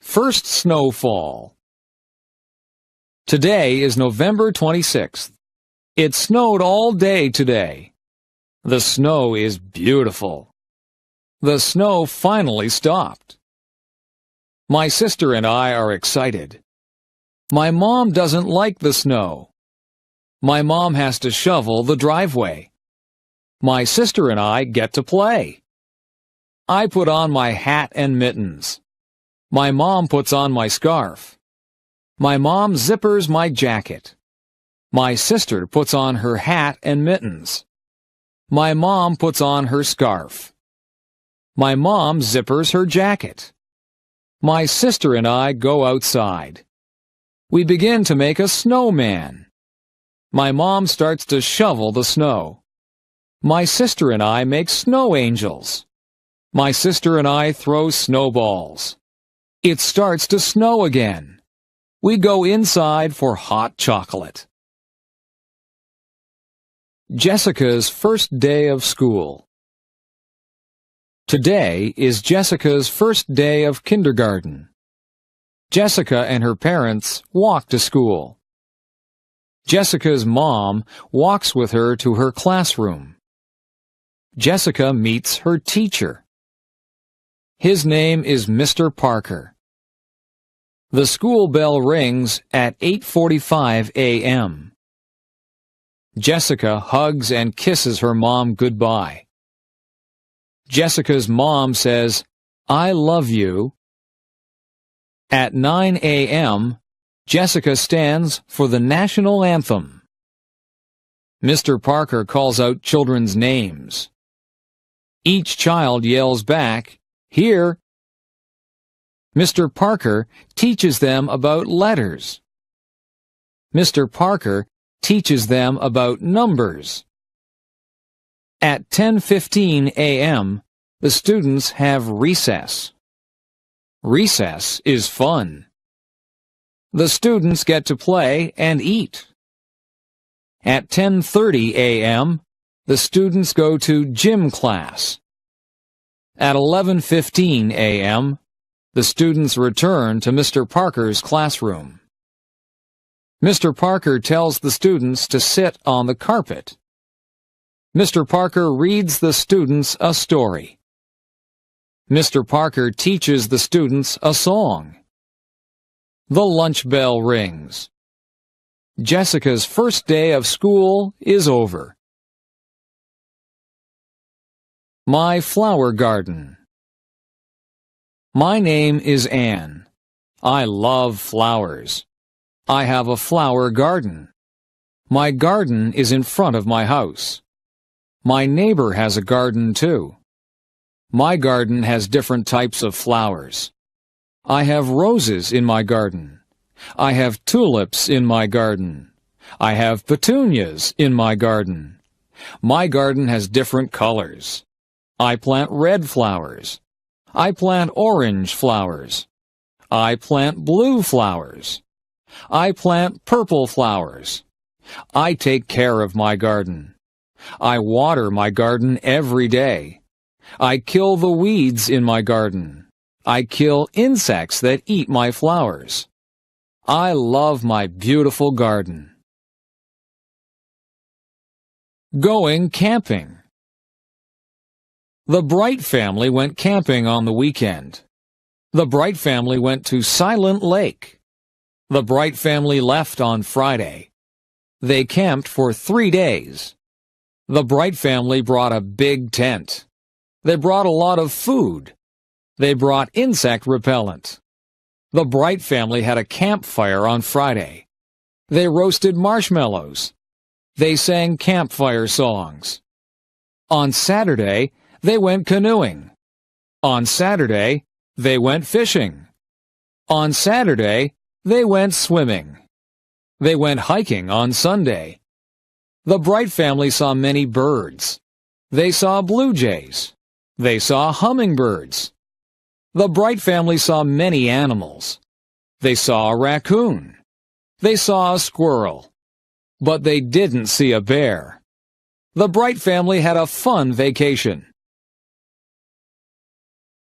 First snowfall. Today is November 26th. It snowed all day today. The snow is beautiful. The snow finally stopped. My sister and I are excited. My mom doesn't like the snow. My mom has to shovel the driveway. My sister and I get to play. I put on my hat and mittens. My mom puts on my scarf. My mom zippers my jacket. My sister puts on her hat and mittens. My mom puts on her scarf. My mom zippers her jacket. My sister and I go outside. We begin to make a snowman. My mom starts to shovel the snow. My sister and I make snow angels. My sister and I throw snowballs. It starts to snow again. We go inside for hot chocolate. Jessica's first day of school. Today is Jessica's first day of kindergarten. Jessica and her parents walk to school. Jessica's mom walks with her to her classroom. Jessica meets her teacher. His name is Mr. Parker. The school bell rings at 8:45 a.m. Jessica hugs and kisses her mom goodbye. Jessica's mom says, "I love you." At 9 a.m., Jessica stands for the national anthem. Mr. Parker calls out children's names. Each child yells back, "Here." Mr. Parker teaches them about letters. Mr. Parker teaches them about numbers. At 10:15 a.m., the students have recess. Recess is fun. The students get to play and eat. At 10:30 a.m., the students go to gym class. At 11:15 a.m., the students return to Mr. Parker's classroom. Mr. Parker tells the students to sit on the carpet. Mr. Parker reads the students a story. Mr. Parker teaches the students a song. The lunch bell rings. Jessica's first day of school is over. My flower garden. My name is Anne. I love flowers. I have a flower garden. My garden is in front of my house. My neighbor has a garden too. My garden has different types of flowers. I have roses in my garden. I have tulips in my garden. I have petunias in my garden. My garden has different colors. I plant red flowers. I plant orange flowers. I plant blue flowers. I plant purple flowers. I take care of my garden. I water my garden every day. I kill the weeds in my garden. I kill insects that eat my flowers. I love my beautiful garden. Going camping. The Bright family went camping on the weekend. The Bright family went to Silent Lake. The Bright family left on Friday. They camped for 3 days. The Bright family brought a big tent. They brought a lot of food. They brought insect repellent. The Bright family had a campfire on Friday. They roasted marshmallows. They sang campfire songs. On Saturday, they went canoeing. On Saturday, they went fishing. On Saturday, they went swimming. They went hiking on Sunday. The Bright family saw many birds. They saw blue jays. They saw hummingbirds. The Bright family saw many animals. They saw a raccoon. They saw a squirrel. But they didn't see a bear. The Bright family had a fun vacation.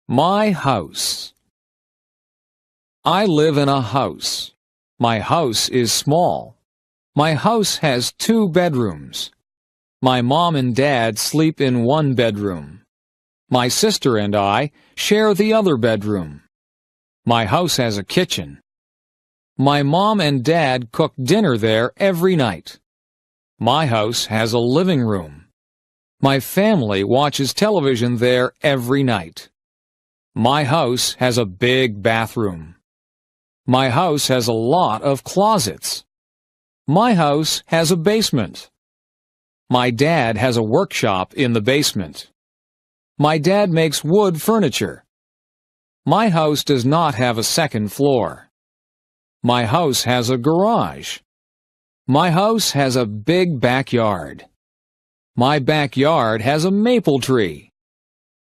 My house. I live in a house. My house is small. My house has 2 bedrooms. My mom and dad sleep in 1 bedroom. My sister and I share the other bedroom. My house has a kitchen. My mom and dad cook dinner there every night. My house has a living room. My family watches television there every night. My house has a big bathroom. My house has a lot of closets. My house has a basement. My dad has a workshop in the basement. My dad makes wood furniture. My house does not have a second floor. My house has a garage. My house has a big backyard. My backyard has a maple tree.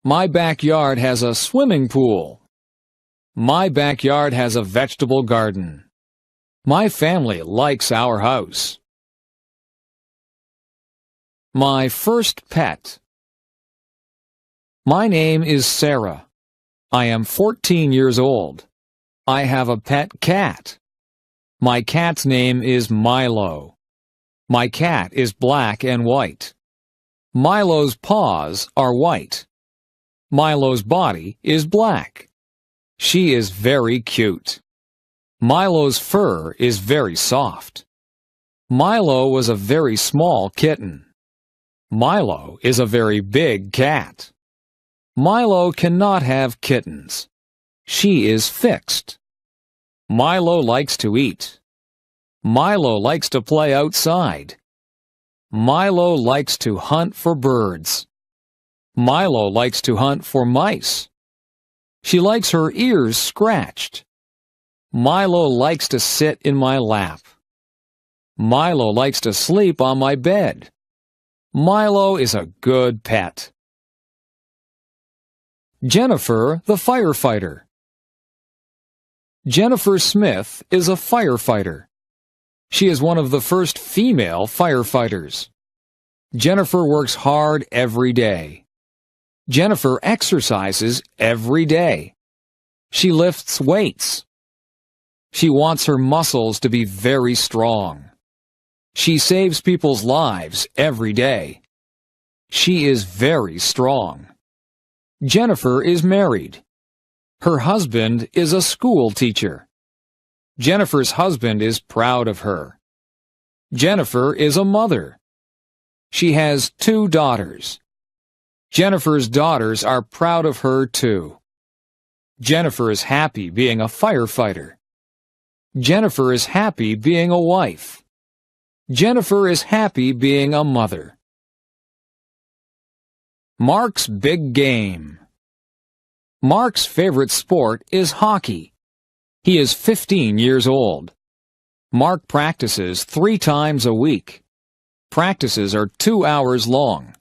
My backyard has a swimming pool. My backyard has a vegetable garden. My family likes our house. My first pet. My name is Sarah. I am 14 years old. I have a pet cat. My cat's name is Milo. My cat is black and white. Milo's paws are white. Milo's body is black. She is very cute. Milo's fur is very soft. Milo was a very small kitten. Milo is a very big cat. Milo cannot have kittens. She is fixed. Milo likes to eat. Milo likes to play outside. Milo likes to hunt for birds. Milo likes to hunt for mice. She likes her ears scratched. Milo likes to sit in my lap. Milo likes to sleep on my bed. Milo is a good pet. Jennifer, the firefighter. Jennifer Smith is a firefighter. She is one of the first female firefighters. Jennifer works hard every day. Jennifer exercises every day. She lifts weights. She wants her muscles to be very strong. She saves people's lives every day. She is very strong. Jennifer is married. Her husband is a school teacher. Jennifer's husband is proud of her. Jennifer is a mother. She has 2 daughters. Jennifer's daughters are proud of her too. Jennifer is happy being a firefighter. Jennifer is happy being a wife. Jennifer is happy being a mother. Mark's big game. Mark's favorite sport is hockey. He is 15 years old. Mark practices 3 times a week. Practices are 2 hours long.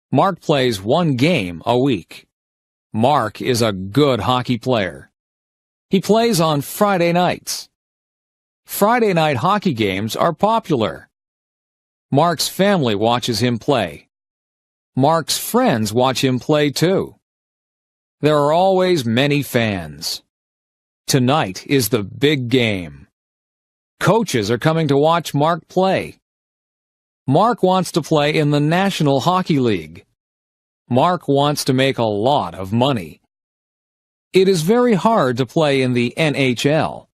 Mark plays 1 game a week. Mark is a good hockey player. He plays on Friday nights. Friday night hockey games are popular. Mark's family watches him play. Mark's friends watch him play too. There are always many fans. Tonight is the big game. Coaches are coming to watch Mark play. Mark wants to play in the National Hockey League. Mark wants to make a lot of money. It is very hard to play in the NHL.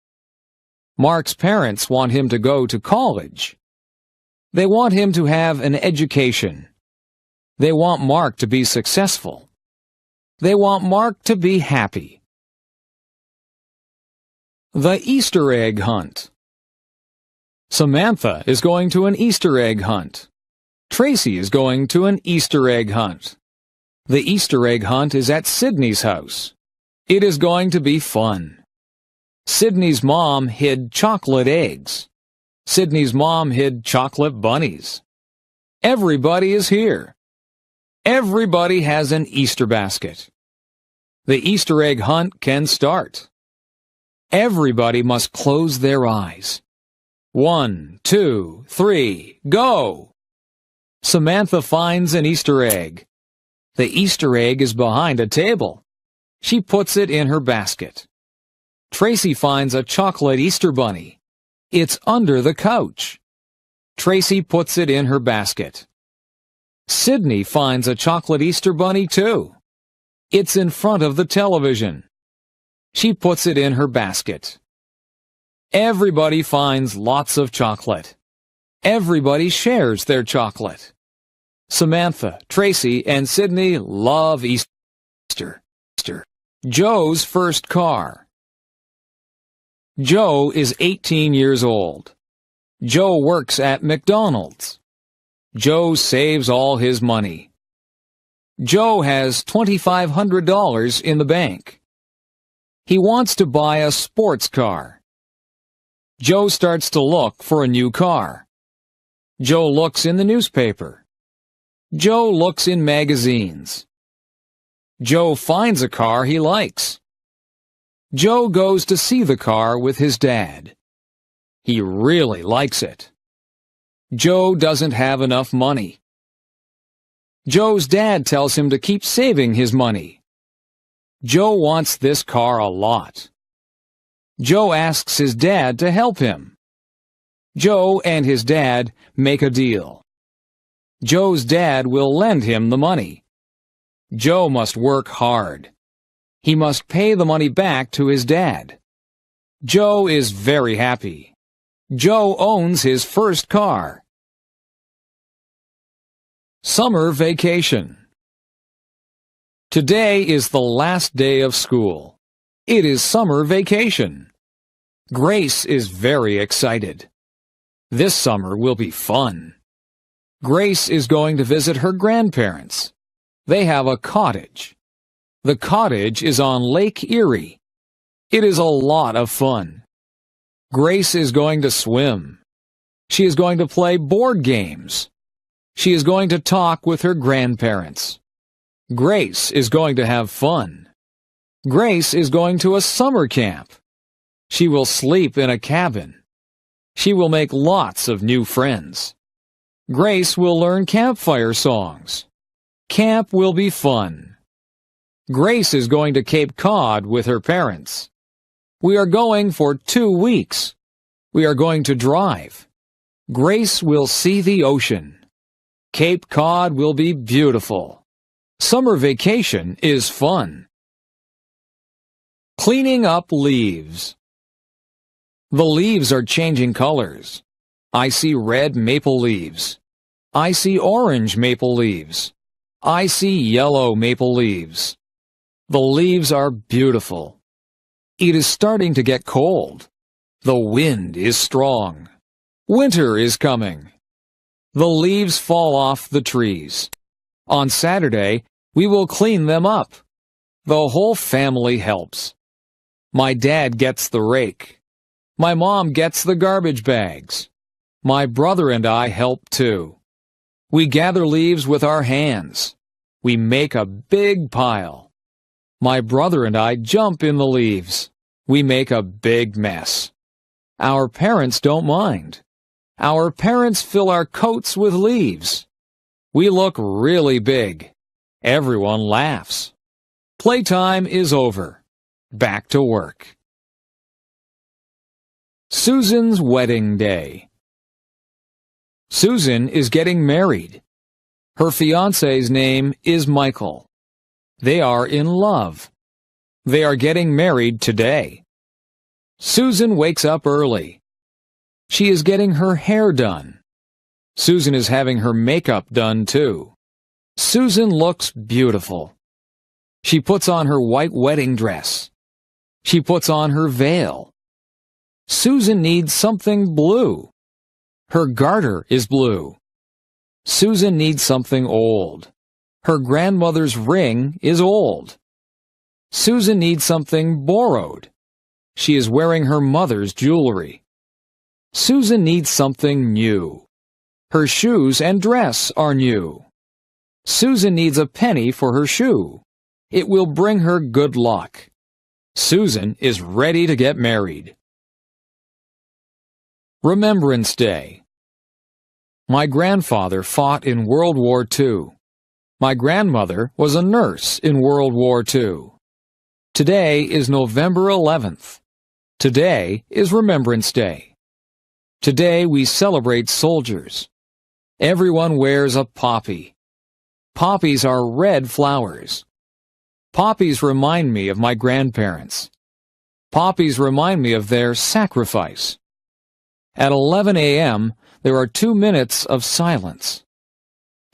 Mark's parents want him to go to college. They want him to have an education. They want Mark to be successful. They want Mark to be happy. The Easter egg hunt. Samantha is going to an Easter egg hunt. Tracy is going to an Easter egg hunt. The Easter egg hunt is at Sydney's house. It is going to be fun. Sydney's mom hid chocolate eggs. Sydney's mom hid chocolate bunnies. Everybody is here. Everybody has an Easter basket. The Easter egg hunt can start. Everybody must close their eyes. 1, 2, 3, go! Samantha finds an Easter egg. The Easter egg is behind a table. She puts it in her basket. Tracy finds a chocolate Easter bunny. It's under the couch. Tracy puts it in her basket. Sydney finds a chocolate Easter bunny too. It's in front of the television. She puts it in her basket. Everybody finds lots of chocolate. Everybody shares their chocolate. Samantha, Tracy, and Sydney love Easter. Joe's first car. Joe is 18 years old. Joe works at McDonald's. Joe saves all his money. Joe has $2,500 in the bank. He wants to buy a sports car. Joe starts to look for a new car. Joe looks in the newspaper. Joe looks in magazines. Joe finds a car he likes. Joe goes to see the car with his dad. He really likes it. Joe doesn't have enough money. Joe's dad tells him to keep saving his money. Joe wants this car a lot. Joe asks his dad to help him. Joe and his dad make a deal. Joe's dad will lend him the money. Joe must work hard. He must pay the money back to his dad. Joe is very happy. Joe owns his first car. Summer vacation. Today is the last day of school. It is summer vacation. Grace is very excited. This summer will be fun. Grace is going to visit her grandparents. They have a cottage. The cottage is on Lake Erie. It is a lot of fun. Grace is going to swim. She is going to play board games. She is going to talk with her grandparents. Grace is going to have fun. Grace is going to a summer camp. She will sleep in a cabin. She will make lots of new friends. Grace will learn campfire songs. Camp will be fun. Grace is going to Cape Cod with her parents. We are going for 2 weeks. We are going to drive. Grace will see the ocean. Cape Cod will be beautiful. Summer vacation is fun. Cleaning up leaves. The leaves are changing colors. I see red maple leaves. I see orange maple leaves. I see yellow maple leaves. The leaves are beautiful. It is starting to get cold. The wind is strong. Winter is coming. The leaves fall off the trees. On Saturday, we will clean them up. The whole family helps. My dad gets the rake. My mom gets the garbage bags. My brother and I help too. We gather leaves with our hands. We make a big pile. My brother and I jump in the leaves. We make a big mess. Our parents don't mind. Our parents fill our coats with leaves. We look really big. Everyone laughs. Playtime is over. Back to work. Susan's wedding day. Susan is getting married. Her fiancé's name is Michael. They are in love. They are getting married today. Susan wakes up early. She is getting her hair done. Susan is having her makeup done too. Susan looks beautiful. She puts on her white wedding dress. She puts on her veil. Susan needs something blue. Her garter is blue. Susan needs something old. Her grandmother's ring is old. Susan needs something borrowed. She is wearing her mother's jewelry. Susan needs something new. Her shoes and dress are new. Susan needs a penny for her shoe. It will bring her good luck. Susan is ready to get married. Remembrance Day. My grandfather fought in World War II. My grandmother was a nurse in World War II. Today is November 11th. Today is Remembrance Day. Today we celebrate soldiers. Everyone wears a poppy. Poppies are red flowers. Poppies remind me of my grandparents. Poppies remind me of their sacrifice. At 11 a.m., there are 2 minutes of silence.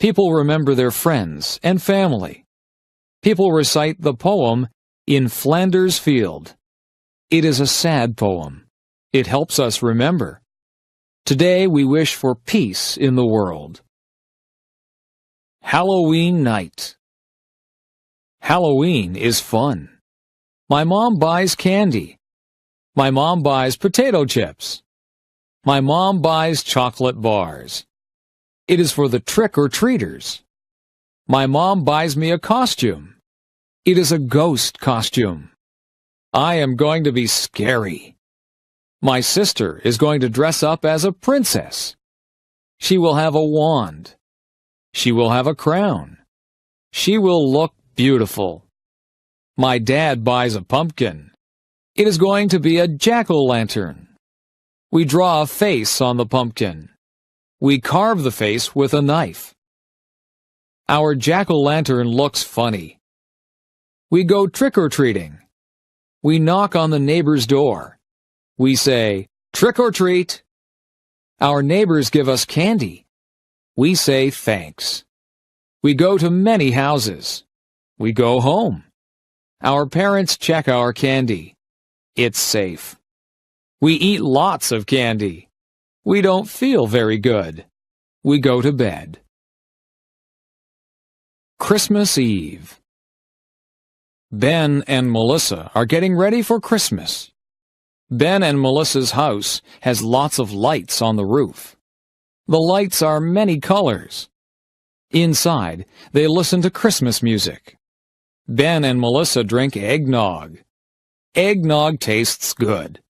People remember their friends and family. People recite the poem In Flanders Field. It is a sad poem. It helps us remember. Today we wish for peace in the world. Halloween night. Halloween is fun. My mom buys candy. My mom buys potato chips. My mom buys chocolate bars. It is for the trick-or-treaters. My mom buys me a costume. It is a ghost costume. I am going to be scary. My sister is going to dress up as a princess. She will have a wand. She will have a crown. She will look beautiful. My dad buys a pumpkin. It is going to be a jack-o'-lantern. We draw a face on the pumpkin. We carve the face with a knife. Our jack-o'-lantern looks funny. We go trick-or-treating. We knock on the neighbor's door. We say, "Trick-or-treat." Our neighbors give us candy. We say thanks. We go to many houses. We go home. Our parents check our candy. It's safe. We eat lots of candy. We don't feel very good. We go to bed. Christmas Eve. Ben and Melissa are getting ready for Christmas. Ben and Melissa's house has lots of lights on the roof. The lights are many colors. Inside, they listen to Christmas music. Ben and Melissa drink eggnog. Eggnog tastes good.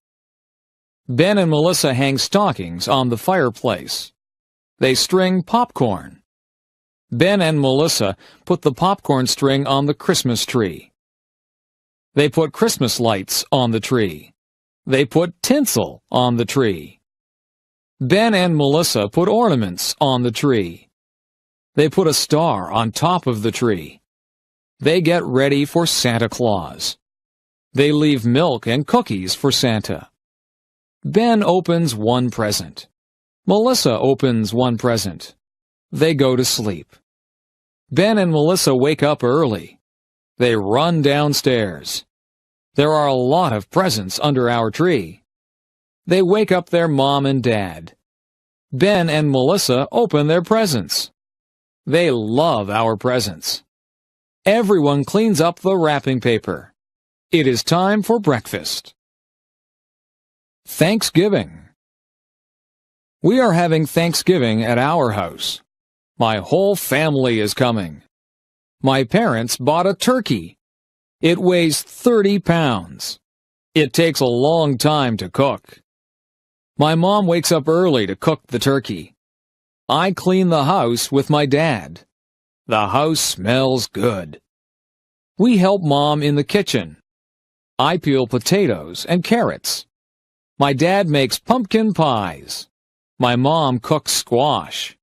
Ben and Melissa hang stockings on the fireplace. They string popcorn. Ben and Melissa put the popcorn string on the Christmas tree. They put Christmas lights on the tree. They put tinsel on the tree. Ben and Melissa put ornaments on the tree. They put a star on top of the tree. They get ready for Santa Claus. They leave milk and cookies for Santa. Ben opens one present. Melissa opens one present. They go to sleep. Ben and Melissa wake up early. They run downstairs. There are a lot of presents under our tree. They wake up their mom and dad. Ben and Melissa open their presents. They love our presents. Everyone cleans up the wrapping paper. It is time for breakfast. Thanksgiving. We are having Thanksgiving at our house. My whole family is coming. My parents bought a turkey. It weighs 30 pounds. It takes a long time to cook. My mom wakes up early to cook the turkey. I clean the house with my dad. The house smells good. We help Mom in the kitchen. I peel potatoes and carrots. My dad makes pumpkin pies. My mom cooks squash.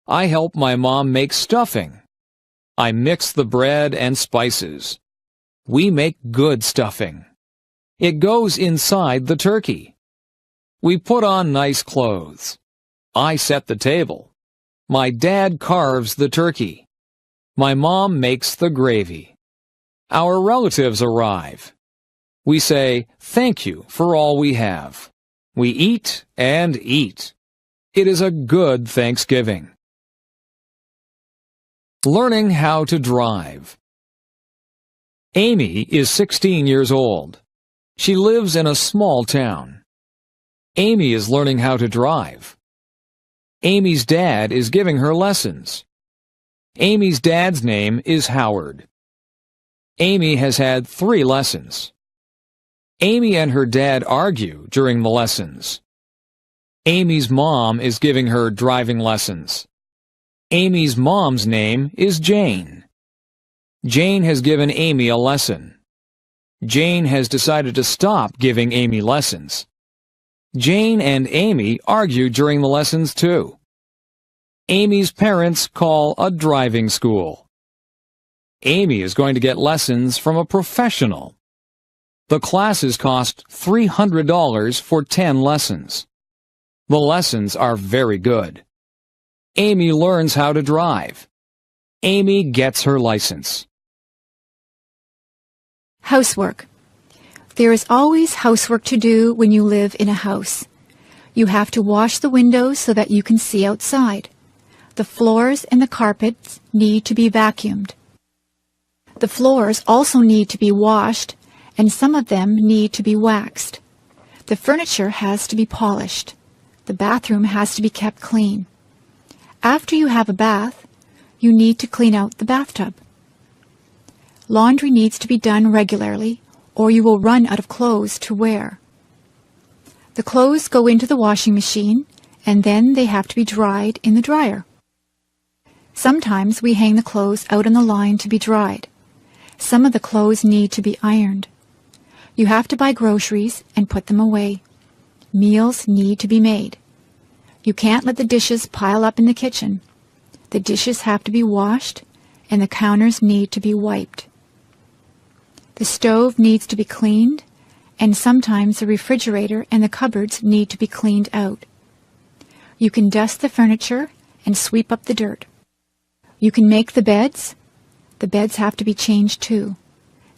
I help my mom make stuffing. I mix the bread and spices. We make good stuffing. It goes inside the turkey. We put on nice clothes. I set the table. My dad carves the turkey. My mom makes the gravy. Our relatives arrive. We say, "Thank you for all we have." We eat and eat. It is a good Thanksgiving. Learning how to drive. Amy is 16 years old. She lives in a small town. Amy is learning how to drive. Amy's dad is giving her lessons. Amy's dad's name is Howard. Amy has had 3 lessons. Amy and her dad argue during the lessons. Amy's mom is giving her driving lessons. Amy's mom's name is Jane. Jane has given Amy a lesson. Jane has decided to stop giving Amy lessons. Jane and Amy argue during the lessons too. Amy's parents call a driving school. Amy is going to get lessons from a professional. The classes cost $300 for 10 lessons. The lessons are very good. Amy learns how to drive. Amy gets her license. Housework. There is always housework to do when you live in a house. You have to wash the windows so that you can see outside. The floors and the carpets need to be vacuumed. The floors also need to be washed, and some of them need to be waxed. The furniture has to be polished. The bathroom has to be kept clean. After you have a bath, you need to clean out the bathtub. Laundry needs to be done regularly, or you will run out of clothes to wear. The clothes go into the washing machine, and then they have to be dried in the dryer. Sometimes we hang the clothes out on the line to be dried. Some of the clothes need to be ironed. You have to buy groceries and put them away. Meals need to be made. You can't let the dishes pile up in the kitchen. The dishes have to be washed, and the counters need to be wiped. The stove needs to be cleaned, and sometimes the refrigerator and the cupboards need to be cleaned out. You can dust the furniture and sweep up the dirt. You can make the beds. The beds have to be changed too.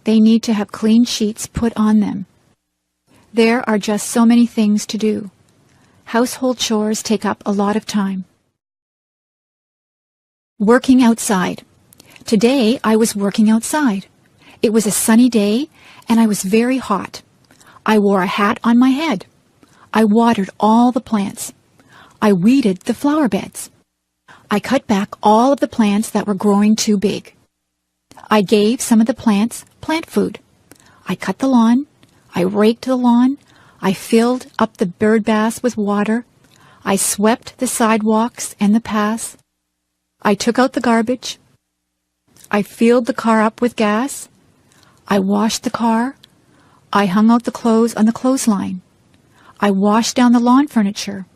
They need to have clean sheets put on them. There are just so many things to do. Household chores take up a lot of time. Working outside. Today I was working outside. It was a sunny day and I was very hot. I wore a hat on my head. I watered all the plants. I weeded the flower beds. I cut back all of the plants that were growing too big. I gave some of the plants plant food. I cut the lawn. I raked the lawn. I filled up the bird baths with water. I swept the sidewalks and the paths. I took out the garbage. I filled the car up with gas. I washed the car. I hung out the clothes on the clothesline. I washed down the lawn furniture.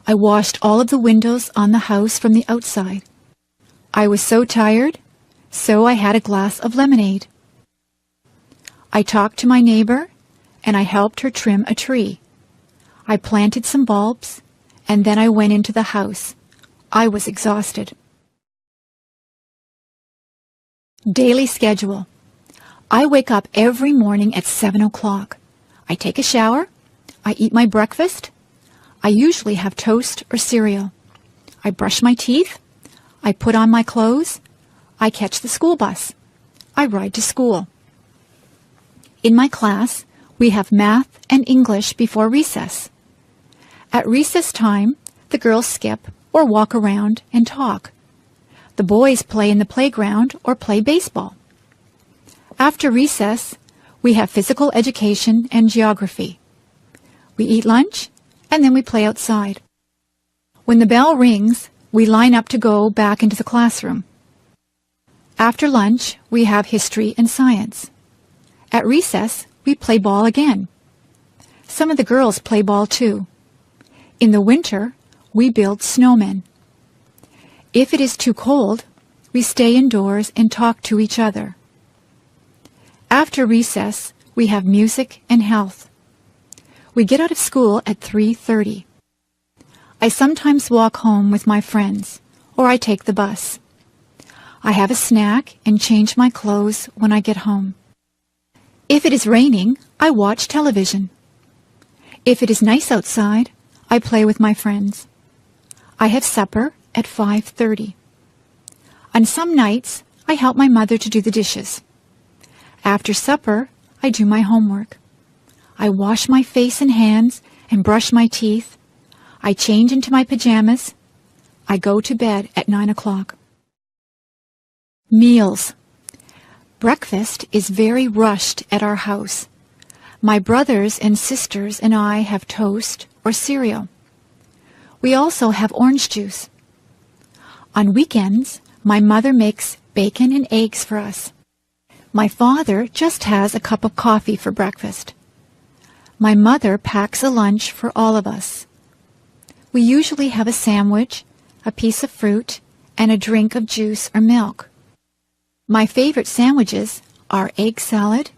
I washed all of the windows on the house from the outside. I was so tired, so I had a glass of lemonade. I talked to my neighbor, and I helped her trim a tree. I planted some bulbs, and then I went into the house. I was exhausted. Daily schedule. I wake up every morning at 7 o'clock. I take a shower. I eat my breakfast. I usually have toast or cereal. I brush my teeth. I put on my clothes. I catch the school bus. I ride to school. In my class, we have math and English before recess. At recess time, the girls skip or walk around and talk. The boys play in the playground or play baseball. After recess, we have physical education and geography. We eat lunch, and then we play outside. When the bell rings, we line up to go back into the classroom. After lunch, we have history and science. At recess, we play ball again. Some of the girls play ball too. In the winter, we build snowmen. If it is too cold, we stay indoors and talk to each other. After recess, we have music and health. We get out of school at 3:30. I sometimes walk home with my friends, or I take the bus. I have a snack and change my clothes when I get home. If it is raining, I watch television. If it is nice outside, I play with my friends. I have supper at 5:30. On some nights, I help my mother to do the dishes. After supper, I do my homework. I wash my face and hands and brush my teeth. I change into my pajamas. I go to bed at 9 o'clock. Meals. Breakfast is very rushed at our house. My brothers and sisters and I have toast or cereal. We also have orange juice. On weekends, my mother makes bacon and eggs for us. My father just has a cup of coffee for breakfast. My mother packs a lunch for all of us. We usually have a sandwich, a piece of fruit, and a drink of juice or milk. My favorite sandwiches are egg salad,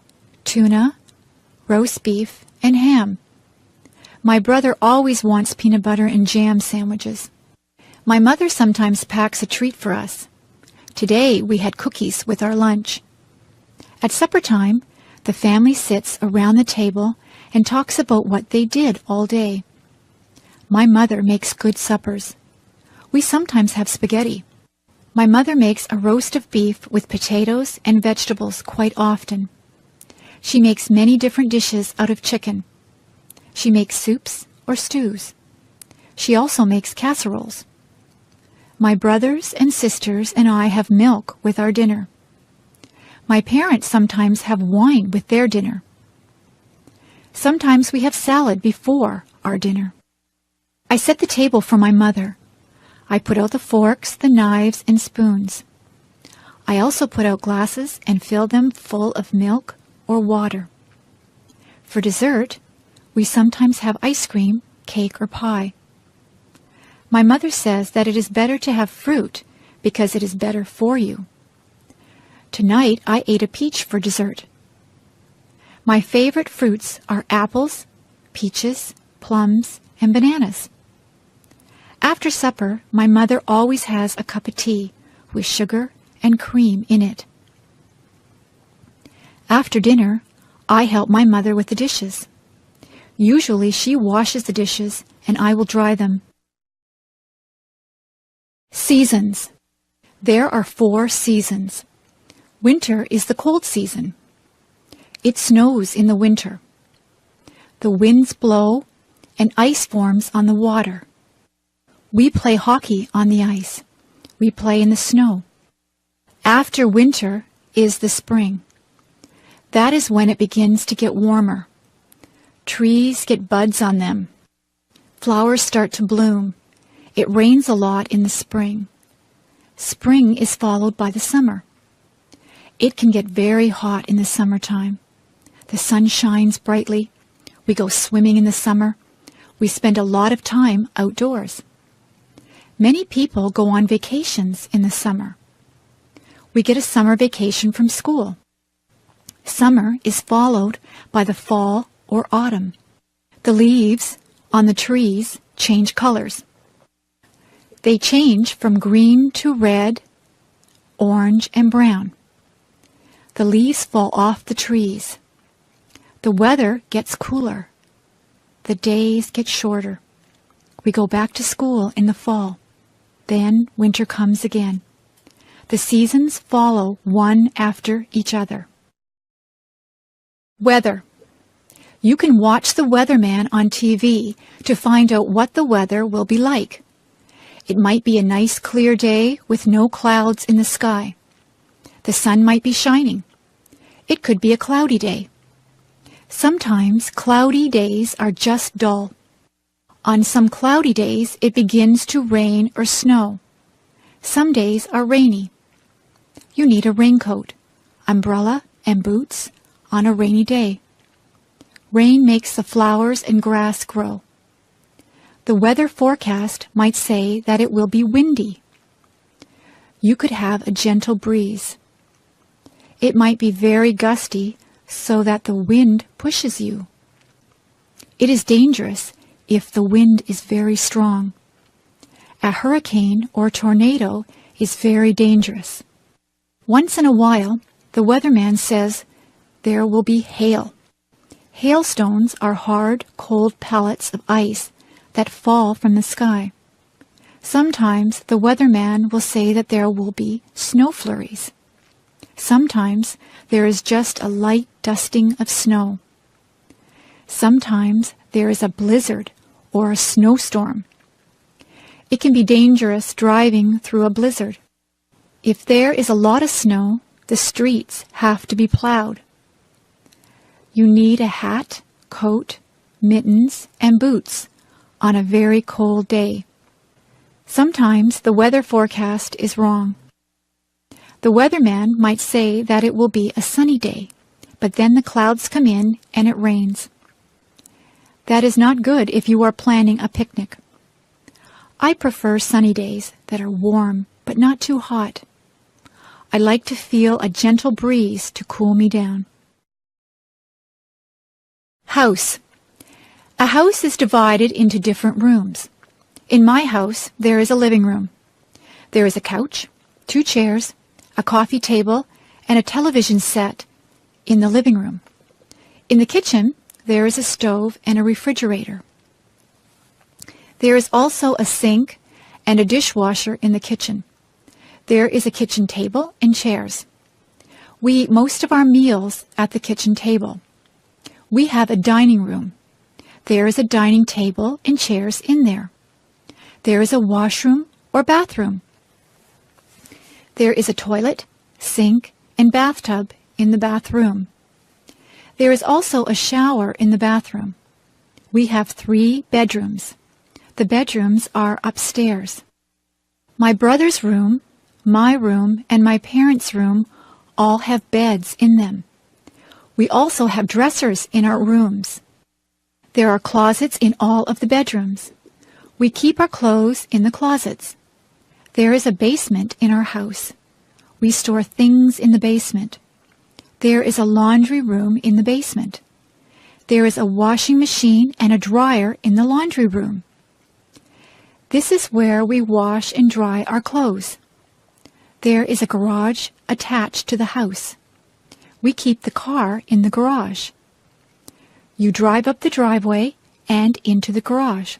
tuna, roast beef, and ham. My brother always wants peanut butter and jam sandwiches. My mother sometimes packs a treat for us. Today we had cookies with our lunch. At supper time, the family sits around the table and talks about what they did all day. My mother makes good suppers. We sometimes have spaghetti. My mother makes a roast of beef with potatoes and vegetables quite often. She makes many different dishes out of chicken. She makes soups or stews. She also makes casseroles. My brothers and sisters and I have milk with our dinner. My parents sometimes have wine with their dinner. Sometimes we have salad before our dinner. I set the table for my mother. I put out the forks, the knives, and spoons. I also put out glasses and fill them full of milk or water. For dessert, we sometimes have ice cream, cake, or pie. My mother says that it is better to have fruit because it is better for you. Tonight I ate a peach for dessert. My favorite fruits are apples, peaches, plums, and bananas. After supper, my mother always has a cup of tea with sugar and cream in it. After dinner, I help my mother with the dishes. Usually she washes the dishes and I will dry them. Seasons. There are 4 seasons. Winter is the cold season. It snows in the winter. The winds blow and ice forms on the water. We play hockey on the ice. We play in the snow. After winter is the spring. That is when it begins to get warmer. Trees get buds on them. Flowers start to bloom. It rains a lot in the spring. Spring is followed by the summer. It can get very hot in the summertime. The sun shines brightly. We go swimming in the summer. We spend a lot of time outdoors. Many people go on vacations in the summer. We get a summer vacation from school. Summer is followed by the fall or autumn. The leaves on the trees change colors. They change from green to red, orange, and brown. The leaves fall off the trees. The weather gets cooler. The days get shorter. We go back to school in the fall. Then winter comes again. The seasons follow one after each other. Weather. You can watch the weatherman on TV to find out what the weather will be like. It might be a nice clear day with no clouds in the sky. The sun might be shining. It could be a cloudy day. Sometimes cloudy days are just dull. On some cloudy days, it begins to rain or snow. Some days are rainy. You need a raincoat, umbrella, and boots on a rainy day. Rain makes the flowers and grass grow. The weather forecast might say that it will be windy. You could have a gentle breeze. It might be very gusty so that the wind pushes you. It is dangerous if the wind is very strong. A hurricane or tornado is very dangerous. Once in a while, the weatherman says there will be hail. Hailstones are hard, cold pellets of ice that fall from the sky. Sometimes the weatherman will say that there will be snow flurries. Sometimes there is just a light dusting of snow. Sometimes there is a blizzard or a snowstorm. It can be dangerous driving through a blizzard. If there is a lot of snow, the streets have to be plowed. You need a hat, coat, mittens, and boots on a very cold day. Sometimes the weather forecast is wrong. The weatherman might say that it will be a sunny day, but then the clouds come in and it rains. That is not good if you are planning a picnic. I prefer sunny days that are warm but not too hot. I like to feel a gentle breeze to cool me down. House. A house is divided into different rooms. In my house, there is a living room. There is a couch, 2 chairs, a coffee table, and a television set in the living room. In the kitchen, there is a stove and a refrigerator. There is also a sink and a dishwasher in the kitchen. There is a kitchen table and chairs. We eat most of our meals at the kitchen table. We have a dining room. There is a dining table and chairs in there. There is a washroom or bathroom. There is a toilet, sink, and bathtub in the bathroom. There is also a shower in the bathroom. We have 3 bedrooms. The bedrooms are upstairs. My brother's room, my room, and my parents' room all have beds in them. We also have dressers in our rooms. There are closets in all of the bedrooms. We keep our clothes in the closets. There is a basement in our house. We store things in the basement. There is a laundry room in the basement. There is a washing machine and a dryer in the laundry room. This is where we wash and dry our clothes. There is a garage attached to the house. We keep the car in the garage. You drive up the driveway and into the garage.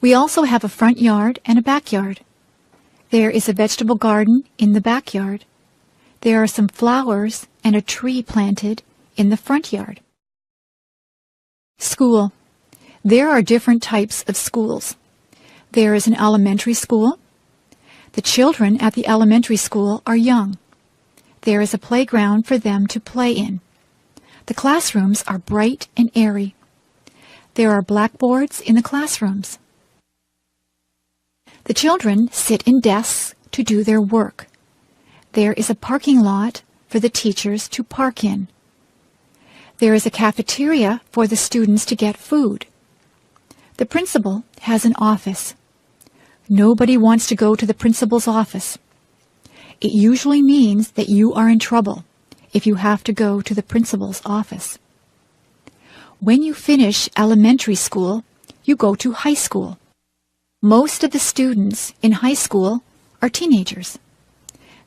We also have a front yard and a backyard. There is a vegetable garden in the backyard. There are some flowers and a tree planted in the front yard. School. There are different types of schools. There is an elementary school. The children at the elementary school are young. There is a playground for them to play in. The classrooms are bright and airy. There are blackboards in the classrooms. The children sit in desks to do their work. There is a parking lot for the teachers to park in. There is a cafeteria for the students to get food. The principal has an office. Nobody wants to go to the principal's office. It usually means that you are in trouble if you have to go to the principal's office. When you finish elementary school, you go to high school. Most of the students in high school are teenagers.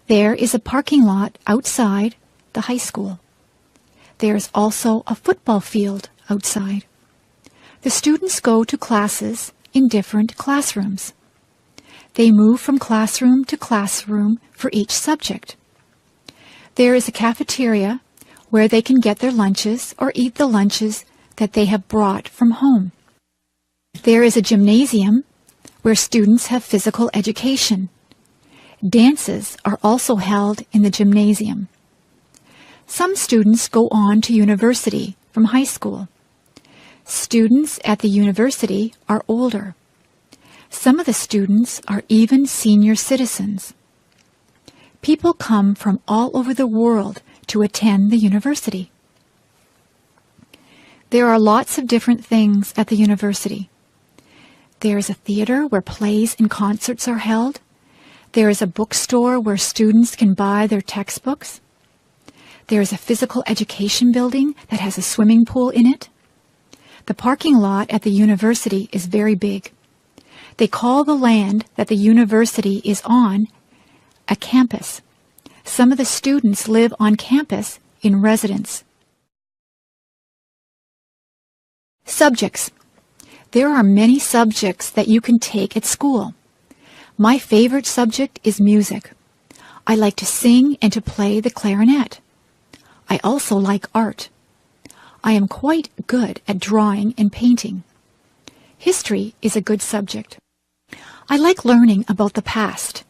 There is a parking lot outside the high school. There is also a football field outside. The students go to classes in different classrooms. They move from classroom to classroom for each subject. There is a cafeteria where they can get their lunches or eat the lunches that they have brought from home. There is a gymnasium where students have physical education. Dances are also held in the gymnasium. Some students go on to university from high school. Students at the university are older. Some of the students are even senior citizens. People come from all over the world to attend the university. There are lots of different things at the university. There is a theater where plays and concerts are held. There is a bookstore where students can buy their textbooks. There is a physical education building that has a swimming pool in it. The parking lot at the university is very big. They call the land that the university is on a campus. Some of the students live on campus in residence. Subjects. There are many subjects that you can take at school. My favorite subject is music. I like to sing and to play the clarinet. I also like art. I am quite good at drawing and painting. History is a good subject. I like learning about the past.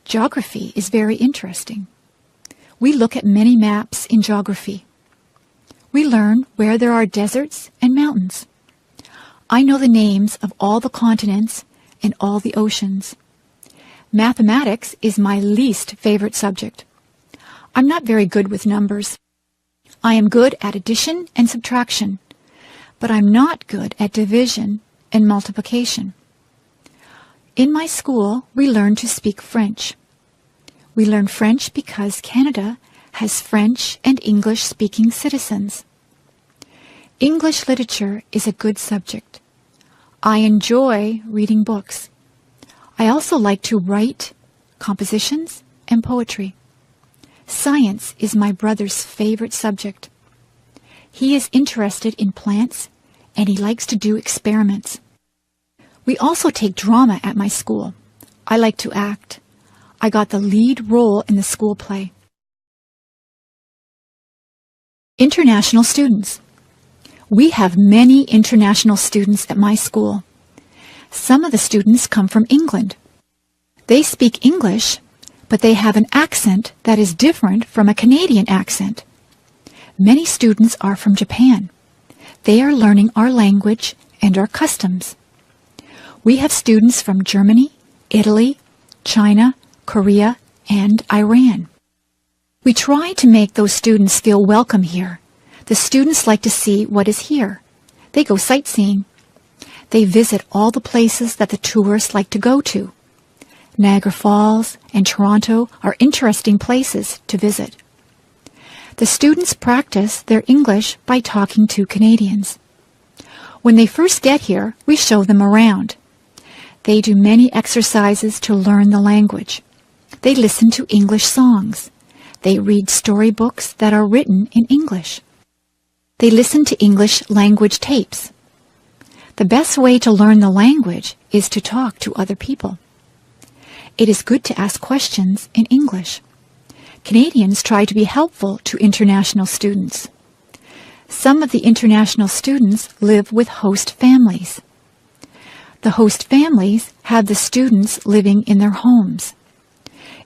Geography is very interesting. We look at many maps in geography. We learn where there are deserts and mountains. I know the names of all the continents and all the oceans. Mathematics is my least favorite subject. I'm not very good with numbers. I am good at addition and subtraction, but I'm not good at division and multiplication. In my school, we learn to speak French. We learn French because Canada has French and English-speaking citizens. English literature is a good subject. I enjoy reading books. I also like to write compositions and poetry. Science is my brother's favorite subject. He is interested in plants and he likes to do experiments. We also take drama at my school. I like to act. I got the lead role in the school play. International students. We have many international students at my school. Some of the students come from England. They speak English, but they have an accent that is different from a Canadian accent. Many students are from Japan. They are learning our language and our customs. We have students from Germany, Italy, China, Korea, and Iran. We try to make those students feel welcome here. The students like to see what is here. They go sightseeing. They visit all the places that the tourists like to go to. Niagara Falls and Toronto are interesting places to visit. The students practice their English by talking to Canadians. When they first get here, we show them around. They do many exercises to learn the language. They listen to English songs. They read storybooks that are written in English. They listen to English language tapes. The best way to learn the language is to talk to other people. It is good to ask questions in English. Canadians try to be helpful to international students. Some of the international students live with host families. The host families have the students living in their homes.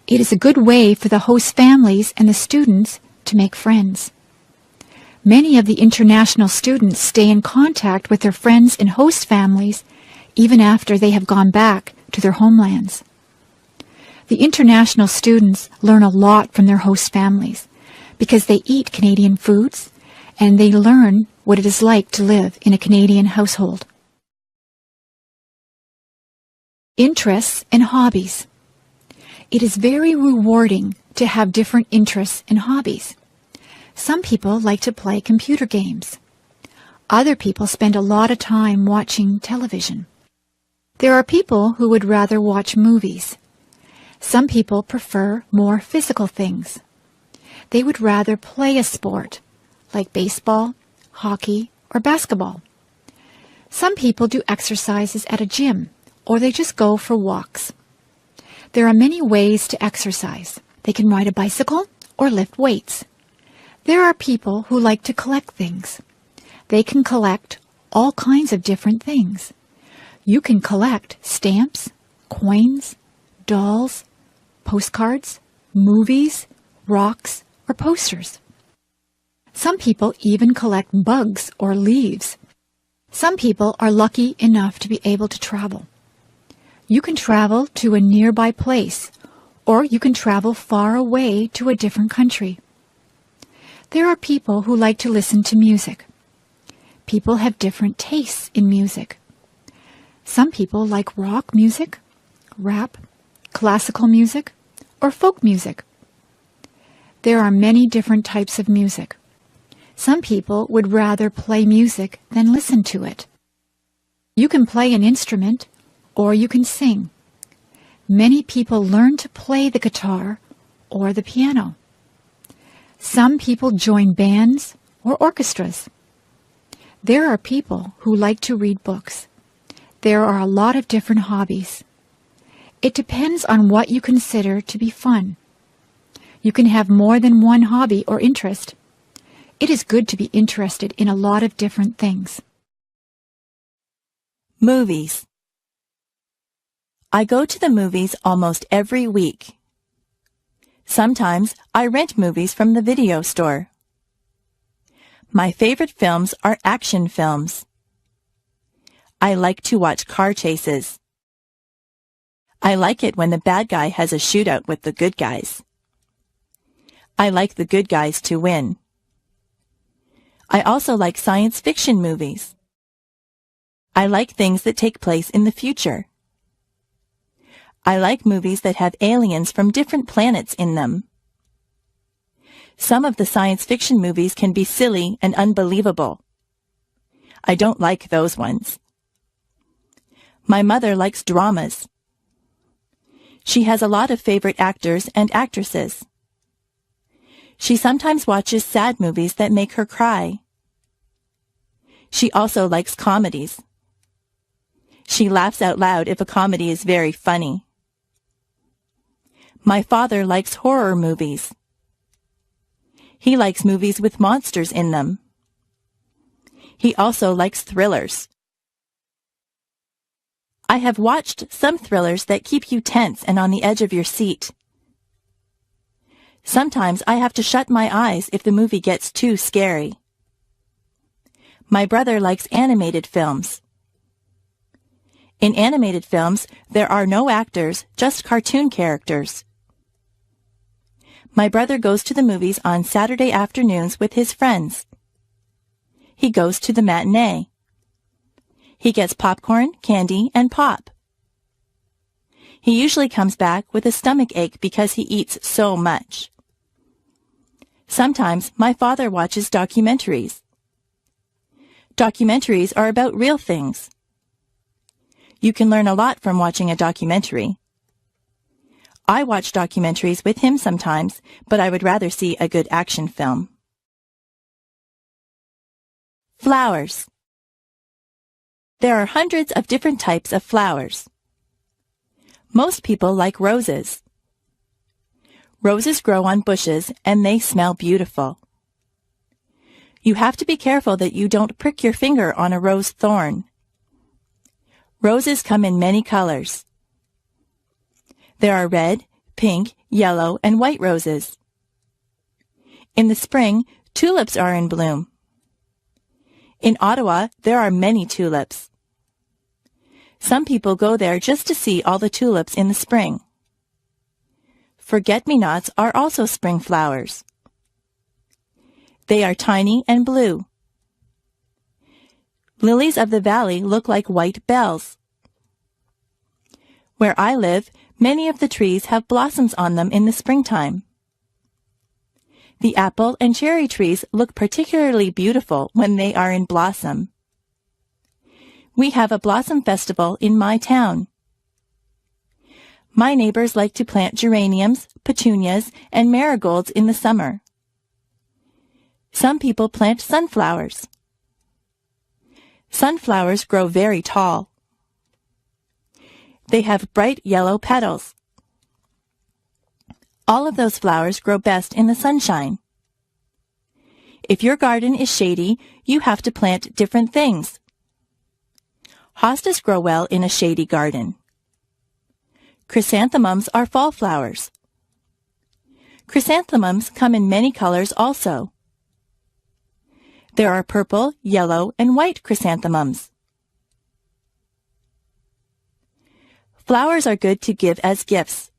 It is a good way for the host families and the students to make friends. Many of the international students stay in contact with their friends and host families even after they have gone back to their homelands. The international students learn a lot from their host families because they eat Canadian foods and they learn what it is like to live in a Canadian household. Interests and hobbies. It is very rewarding to have different interests and hobbies. Some people like to play computer games. Other people spend a lot of time watching television. There are people who would rather watch movies. Some people prefer more physical things. They would rather play a sport, like baseball, hockey, or basketball. Some people do exercises at a gym, or they just go for walks. There are many ways to exercise. They can ride a bicycle or lift weights. There are people who like to collect things. They can collect all kinds of different things. You can collect stamps, coins, dolls, postcards, movies, rocks, or posters. Some people even collect bugs or leaves. Some people are lucky enough to be able to travel. You can travel to a nearby place, or you can travel far away to a different country. There are people who like to listen to music. People have different tastes in music. Some people like rock music, rap, classical music, or folk music. There are many different types of music. Some people would rather play music than listen to it. You can play an instrument, or you can sing. Many people learn to play the guitar or the piano. Some people join bands or orchestras. There are people who like to read books. There are a lot of different hobbies. It depends on what you consider to be fun. You can have more than one hobby or interest. It is good to be interested in a lot of different things. Movies. I go to the movies almost every week. Sometimes I rent movies from the video store. My favorite films are action films. I like to watch car chases. I like it when the bad guy has a shootout with the good guys. I like the good guys to win. I also like science fiction movies. I like things that take place in the future. I like movies that have aliens from different planets in them. Some of the science fiction movies can be silly and unbelievable. I don't like those ones. My mother likes dramas. She has a lot of favorite actors and actresses. She sometimes watches sad movies that make her cry. She also likes comedies. She laughs out loud if a comedy is very funny. My father likes horror movies. He likes movies with monsters in them. He also likes thrillers. I have watched some thrillers that keep you tense and on the edge of your seat. Sometimes I have to shut my eyes if the movie gets too scary. My brother likes animated films. In animated films, there are no actors, just cartoon characters. My brother goes to the movies on Saturday afternoons with his friends. He goes to the matinee. He gets popcorn, candy, and pop. He usually comes back with a stomach ache because he eats so much. Sometimes my father watches documentaries. Documentaries are about real things. You can learn a lot from watching a documentary. I watch documentaries with him sometimes, but I would rather see a good action film. Flowers. There are hundreds of different types of flowers. Most people like roses. Roses grow on bushes and they smell beautiful. You have to be careful that you don't prick your finger on a rose thorn. Roses come in many colors. There are red, pink, yellow, and white roses. In the spring, tulips are in bloom. In Ottawa, there are many tulips. Some people go there just to see all the tulips in the spring. Forget-me-nots are also spring flowers. They are tiny and blue. Lilies of the valley look like white bells. Where I live, many of the trees have blossoms on them in the springtime. The apple and cherry trees look particularly beautiful when they are in blossom. We have a blossom festival in my town. My neighbors like to plant geraniums, petunias, and marigolds in the summer. Some people plant sunflowers. Sunflowers grow very tall. They have bright yellow petals. All of those flowers grow best in the sunshine. If your garden is shady, you have to plant different things. Hostas grow well in a shady garden. Chrysanthemums are fall flowers. Chrysanthemums come in many colors also. There are purple, yellow, and white chrysanthemums. Flowers are good to give as gifts.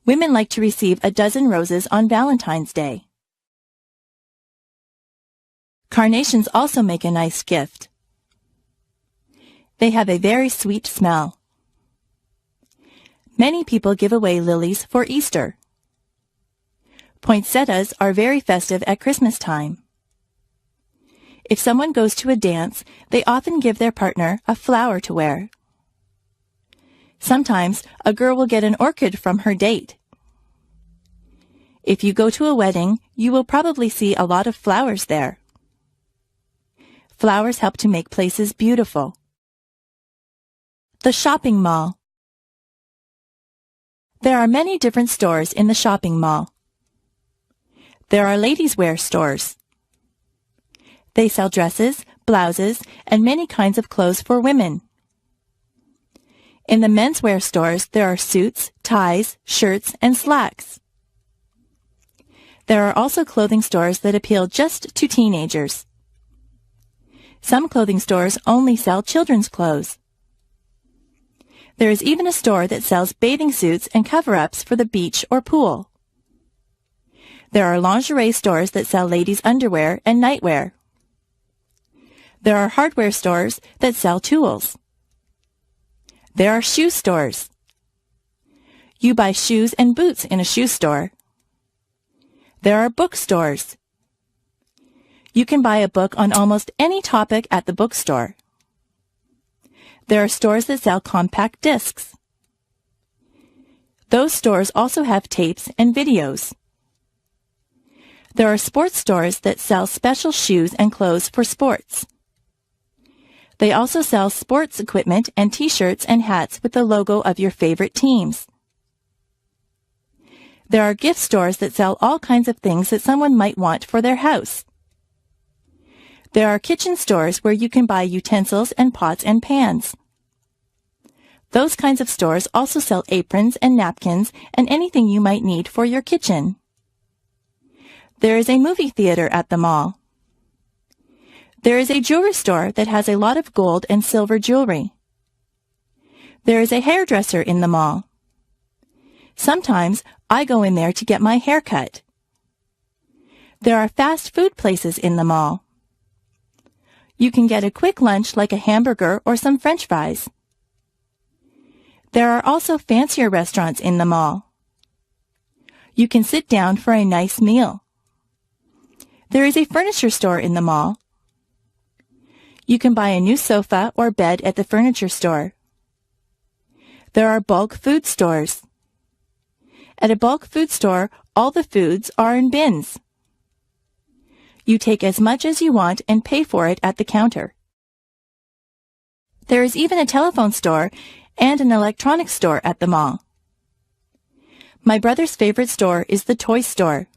Women like to receive a dozen roses on Valentine's Day. Carnations also make a nice gift. They have a very sweet smell. Many people give away lilies for Easter. Poinsettias are very festive at Christmas time. If someone goes to a dance, they often give their partner a flower to wear. Sometimes a girl will get an orchid from her date. If you go to a wedding, you will probably see a lot of flowers there. Flowers help to make places beautiful. The shopping mall. There are many different stores in the shopping mall. There are ladies' wear stores. They sell dresses, blouses, and many kinds of clothes for women. In the menswear stores, there are suits, ties, shirts, and slacks. There are also clothing stores that appeal just to teenagers. Some clothing stores only sell children's clothes. There is even a store that sells bathing suits and cover-ups for the beach or pool. There are lingerie stores that sell ladies' underwear and nightwear. There are hardware stores that sell tools. There are shoe stores. You buy shoes and boots in a shoe store. There are bookstores. You can buy a book on almost any topic at the bookstore. There are stores that sell compact discs. Those stores also have tapes and videos. There are sports stores that sell special shoes and clothes for sports. They also sell sports equipment and t-shirts and hats with the logo of your favorite teams. There are gift stores that sell all kinds of things that someone might want for their house. There are kitchen stores where you can buy utensils and pots and pans. Those kinds of stores also sell aprons and napkins and anything you might need for your kitchen. There is a movie theater at the mall. There is a jewelry store that has a lot of gold and silver jewelry. There is a hairdresser in the mall. Sometimes I go in there to get my hair cut. There are fast food places in the mall. You can get a quick lunch like a hamburger or some French fries. There are also fancier restaurants in the mall. You can sit down for a nice meal. There is a furniture store in the mall. You can buy a new sofa or bed at the furniture store. There are bulk food stores. At a bulk food store, all the foods are in bins. You take as much as you want and pay for it at the counter. There is even a telephone store and an electronics store at the mall. My brother's favorite store is the toy store.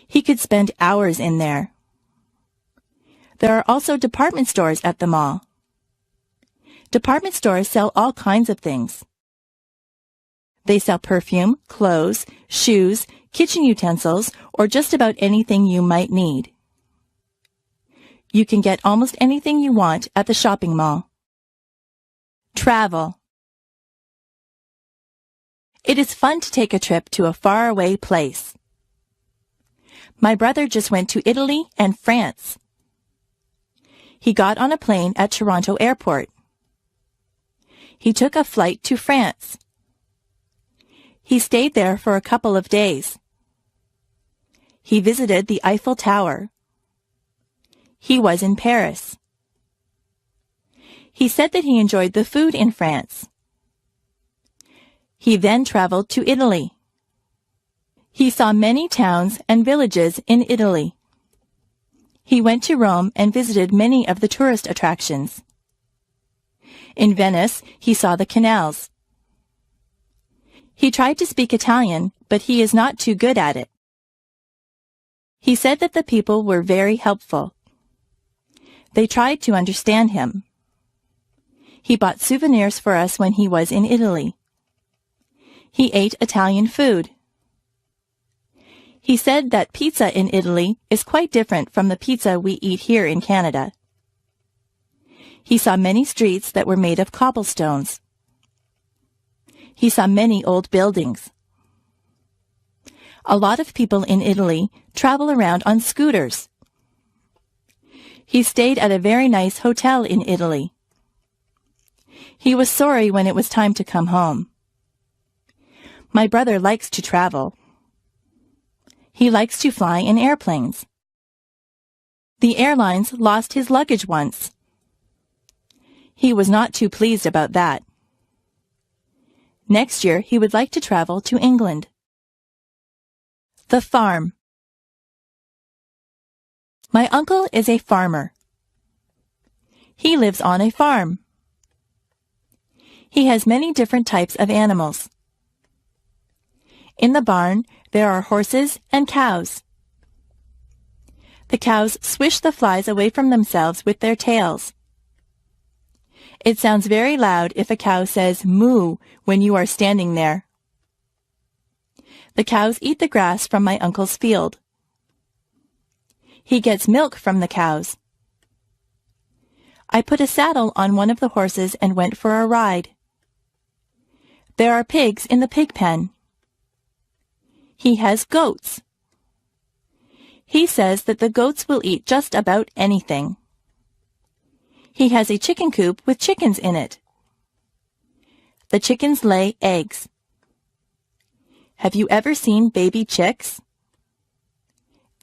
He could spend hours in there. There are also department stores at the mall. Department stores sell all kinds of things. They sell perfume, clothes, shoes, kitchen utensils, or just about anything you might need. You can get almost anything you want at the shopping mall. Travel. It is fun to take a trip to a faraway place. My brother just went to Italy and France. He got on a plane at Toronto Airport. He took a flight to France. He stayed there for a couple of days. He visited the Eiffel Tower. He was in Paris. He said that he enjoyed the food in France. He then traveled to Italy. He saw many towns and villages in Italy. He went to Rome and visited many of the tourist attractions. In Venice, he saw the canals. He tried to speak Italian, but he is not too good at it. He said that the people were very helpful. They tried to understand him. He bought souvenirs for us when he was in Italy. He ate Italian food. He said that pizza in Italy is quite different from the pizza we eat here in Canada. He saw many streets that were made of cobblestones. He saw many old buildings. A lot of people in Italy travel around on scooters. He stayed at a very nice hotel in Italy. He was sorry when it was time to come home. My brother likes to travel. He likes to fly in airplanes. The airlines lost his luggage once. He was not too pleased about that. Next year, he would like to travel to England. The farm. My uncle is a farmer. He lives on a farm. He has many different types of animals. In the barn, there are horses and cows. The cows swish the flies away from themselves with their tails. It sounds very loud if a cow says moo when you are standing there. The cows eat the grass from my uncle's field. He gets milk from the cows. I put a saddle on one of the horses and went for a ride. There are pigs in the pig pen. He has goats. He says that the goats will eat just about anything. He has a chicken coop with chickens in it. The chickens lay eggs. Have you ever seen baby chicks?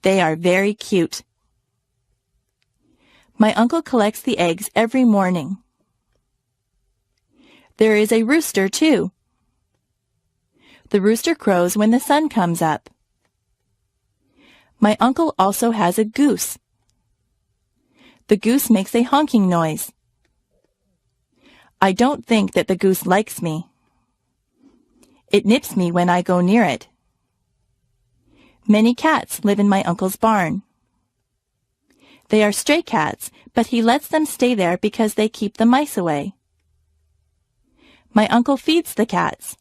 They are very cute. My uncle collects the eggs every morning. There is a rooster, too. The rooster crows when the sun comes up. My uncle also has a goose. The goose makes a honking noise. I don't think that the goose likes me. It nips me when I go near it. Many cats live in my uncle's barn. They are stray cats, but he lets them stay there because they keep the mice away. My uncle feeds the cats.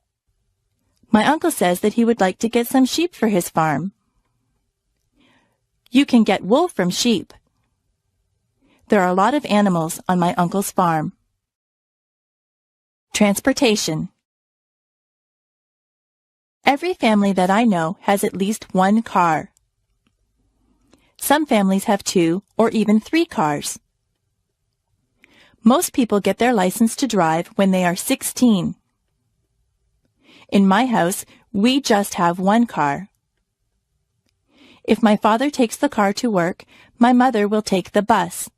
My uncle says that he would like to get some sheep for his farm. You can get wool from sheep. There are a lot of animals on my uncle's farm. Transportation. Every family that I know has at least one car. Some families have 2 or even 3 cars. Most people get their license to drive when they are 16. In my house, we just have one car. If my father takes the car to work, my mother will take the bus.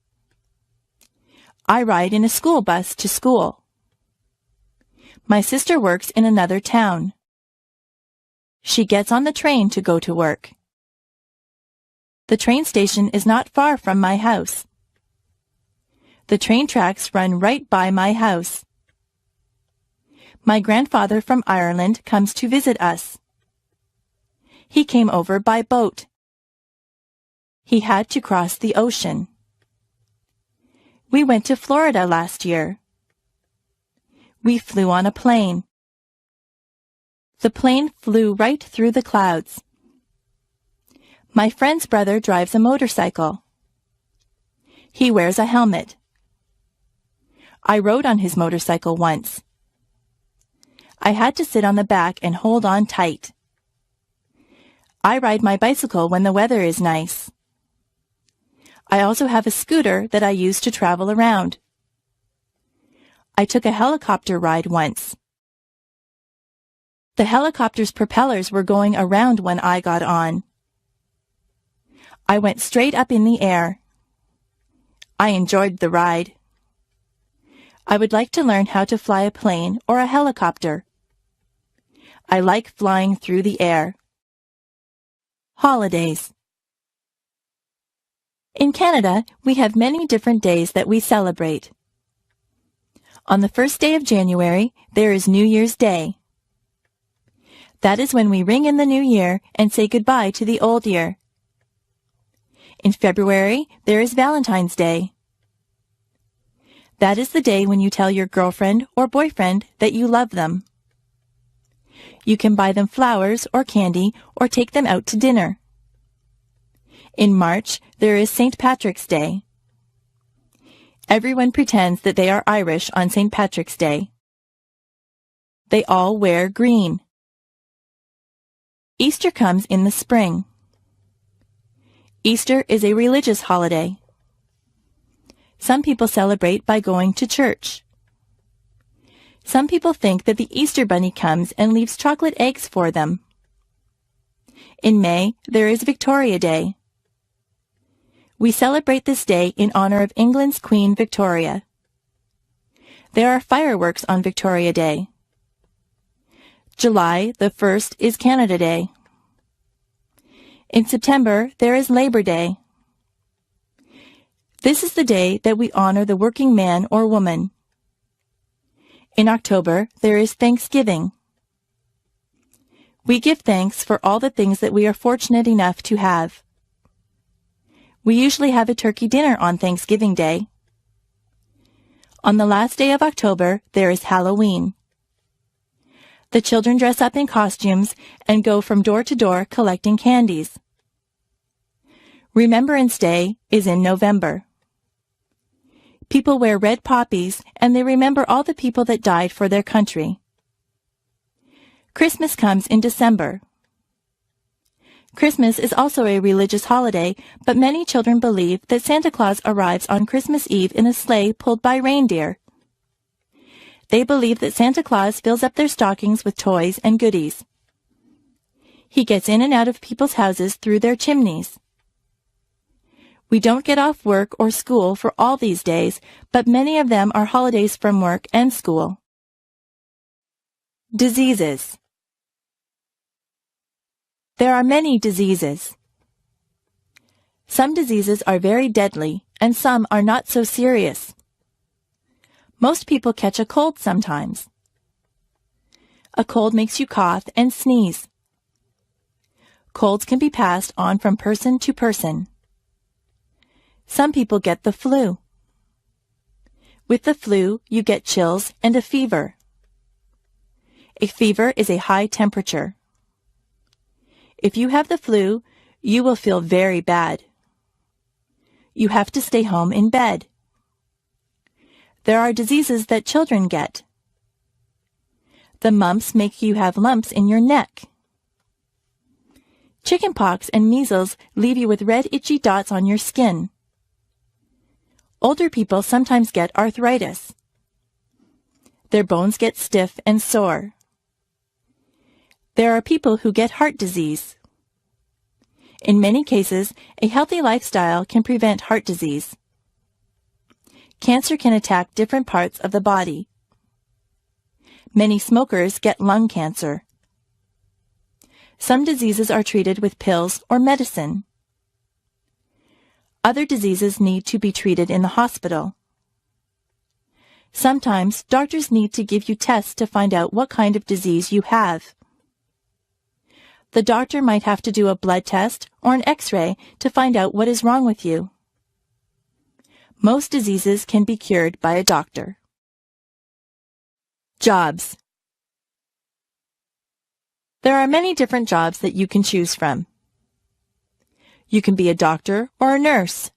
I ride in a school bus to school. My sister works in another town. She gets on the train to go to work. The train station is not far from my house. The train tracks run right by my house. My grandfather from Ireland comes to visit us. He came over by boat. He had to cross the ocean. We went to Florida last year. We flew on a plane. The plane flew right through the clouds. My friend's brother drives a motorcycle. He wears a helmet. I rode on his motorcycle once. I had to sit on the back and hold on tight. I ride my bicycle when the weather is nice. I also have a scooter that I use to travel around. I took a helicopter ride once. The helicopter's propellers were going around when I got on. I went straight up in the air. I enjoyed the ride. I would like to learn how to fly a plane or a helicopter. I like flying through the air. Holidays. In Canada, we have many different days that we celebrate. On the first day of January, there is New Year's Day. That is when we ring in the new year and say goodbye to the old year. In February, there is Valentine's Day. That is the day when you tell your girlfriend or boyfriend that you love them. You can buy them flowers or candy or take them out to dinner. In March, there is St. Patrick's Day. Everyone pretends that they are Irish on St. Patrick's Day. They all wear green. Easter comes in the spring. Easter is a religious holiday. Some people celebrate by going to church. Some people think that the Easter Bunny comes and leaves chocolate eggs for them. In May, there is Victoria Day. We celebrate this day in honor of England's Queen Victoria. There are fireworks on Victoria Day. July the 1st is Canada Day. In September, there is Labor Day. This is the day that we honor the working man or woman. In October, there is Thanksgiving. We give thanks for all the things that we are fortunate enough to have. We usually have a turkey dinner on Thanksgiving Day. On the last day of October, there is Halloween. The children dress up in costumes and go from door to door collecting candies. Remembrance Day is in November. People wear red poppies and they remember all the people that died for their country. Christmas comes in December. Christmas is also a religious holiday, but many children believe that Santa Claus arrives on Christmas Eve in a sleigh pulled by reindeer. They believe that Santa Claus fills up their stockings with toys and goodies. He gets in and out of people's houses through their chimneys. We don't get off work or school for all these days, but many of them are holidays from work and school. Diseases. There are many diseases. Some diseases are very deadly, and some are not so serious. Most people catch a cold sometimes. A cold makes you cough and sneeze. Colds can be passed on from person to person. Some people get the flu. With the flu, you get chills and a fever. A fever is a high temperature. If you have the flu, you will feel very bad. You have to stay home in bed. There are diseases that children get. The mumps make you have lumps in your neck. Chickenpox and measles leave you with red itchy dots on your skin. Older people sometimes get arthritis. Their bones get stiff and sore. There are people who get heart disease. In many cases, a healthy lifestyle can prevent heart disease. Cancer can attack different parts of the body. Many smokers get lung cancer. Some diseases are treated with pills or medicine. Other diseases need to be treated in the hospital. Sometimes doctors need to give you tests to find out what kind of disease you have. The doctor might have to do a blood test or an X-ray to find out what is wrong with you. Most diseases can be cured by a doctor. Jobs. There are many different jobs that you can choose from. You can be a doctor or a nurse.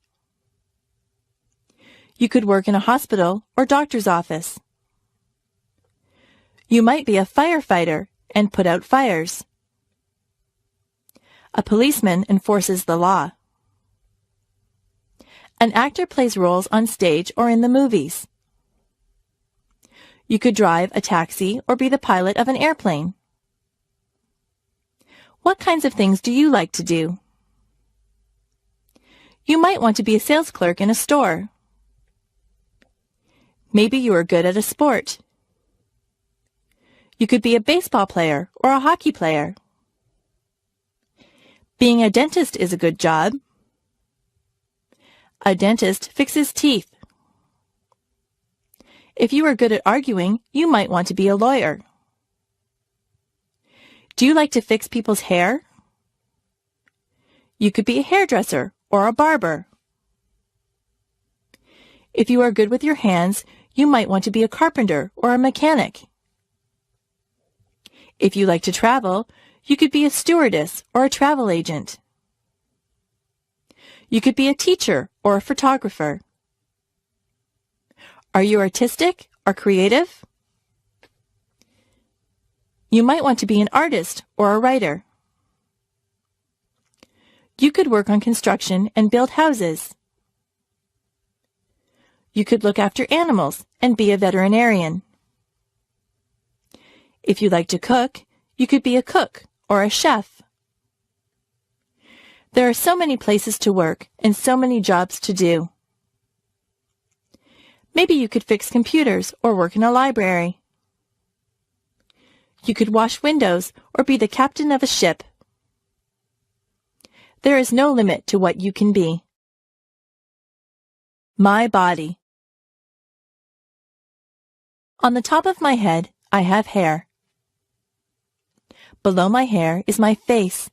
You could work in a hospital or doctor's office. You might be a firefighter and put out fires. A policeman enforces the law. An actor plays roles on stage or in the movies. You could drive a taxi or be the pilot of an airplane. What kinds of things do you like to do? You might want to be a sales clerk in a store. Maybe you are good at a sport. You could be a baseball player or a hockey player. Being a dentist is a good job. A dentist fixes teeth. If you are good at arguing, you might want to be a lawyer. Do you like to fix people's hair? You could be a hairdresser or a barber. If you are good with your hands, you might want to be a carpenter or a mechanic. If you like to travel, you could be a stewardess or a travel agent. You could be a teacher or a photographer. Are you artistic or creative? You might want to be an artist or a writer. You could work on construction and build houses. You could look after animals and be a veterinarian. If you like to cook, you could be a cook or a chef. There are so many places to work and so many jobs to do. Maybe you could fix computers or work in a library. You could wash windows or be the captain of a ship. There is no limit to what you can be. My body. On the top of my head, I have hair. Below my hair is my face.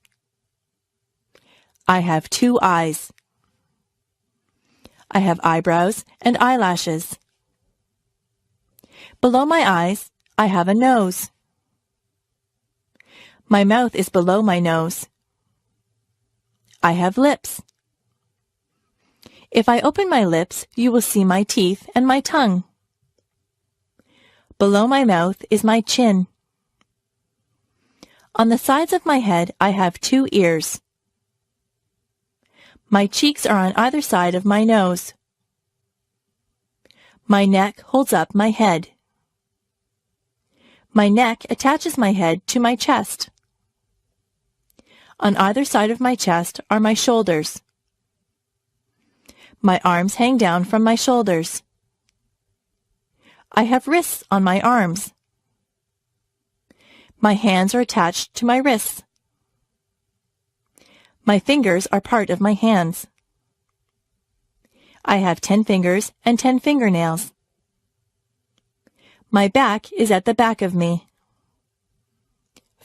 I have 2 eyes. I have eyebrows and eyelashes. Below my eyes, I have a nose. My mouth is below my nose. I have lips. If I open my lips, you will see my teeth and my tongue. Below my mouth is my chin. On the sides of my head, I have 2 ears. My cheeks are on either side of my nose. My neck holds up my head. My neck attaches my head to my chest. On either side of my chest are my shoulders. My arms hang down from my shoulders. I have wrists on my arms. My hands are attached to my wrists. My fingers are part of my hands. I have 10 fingers and 10 fingernails. My back is at the back of me.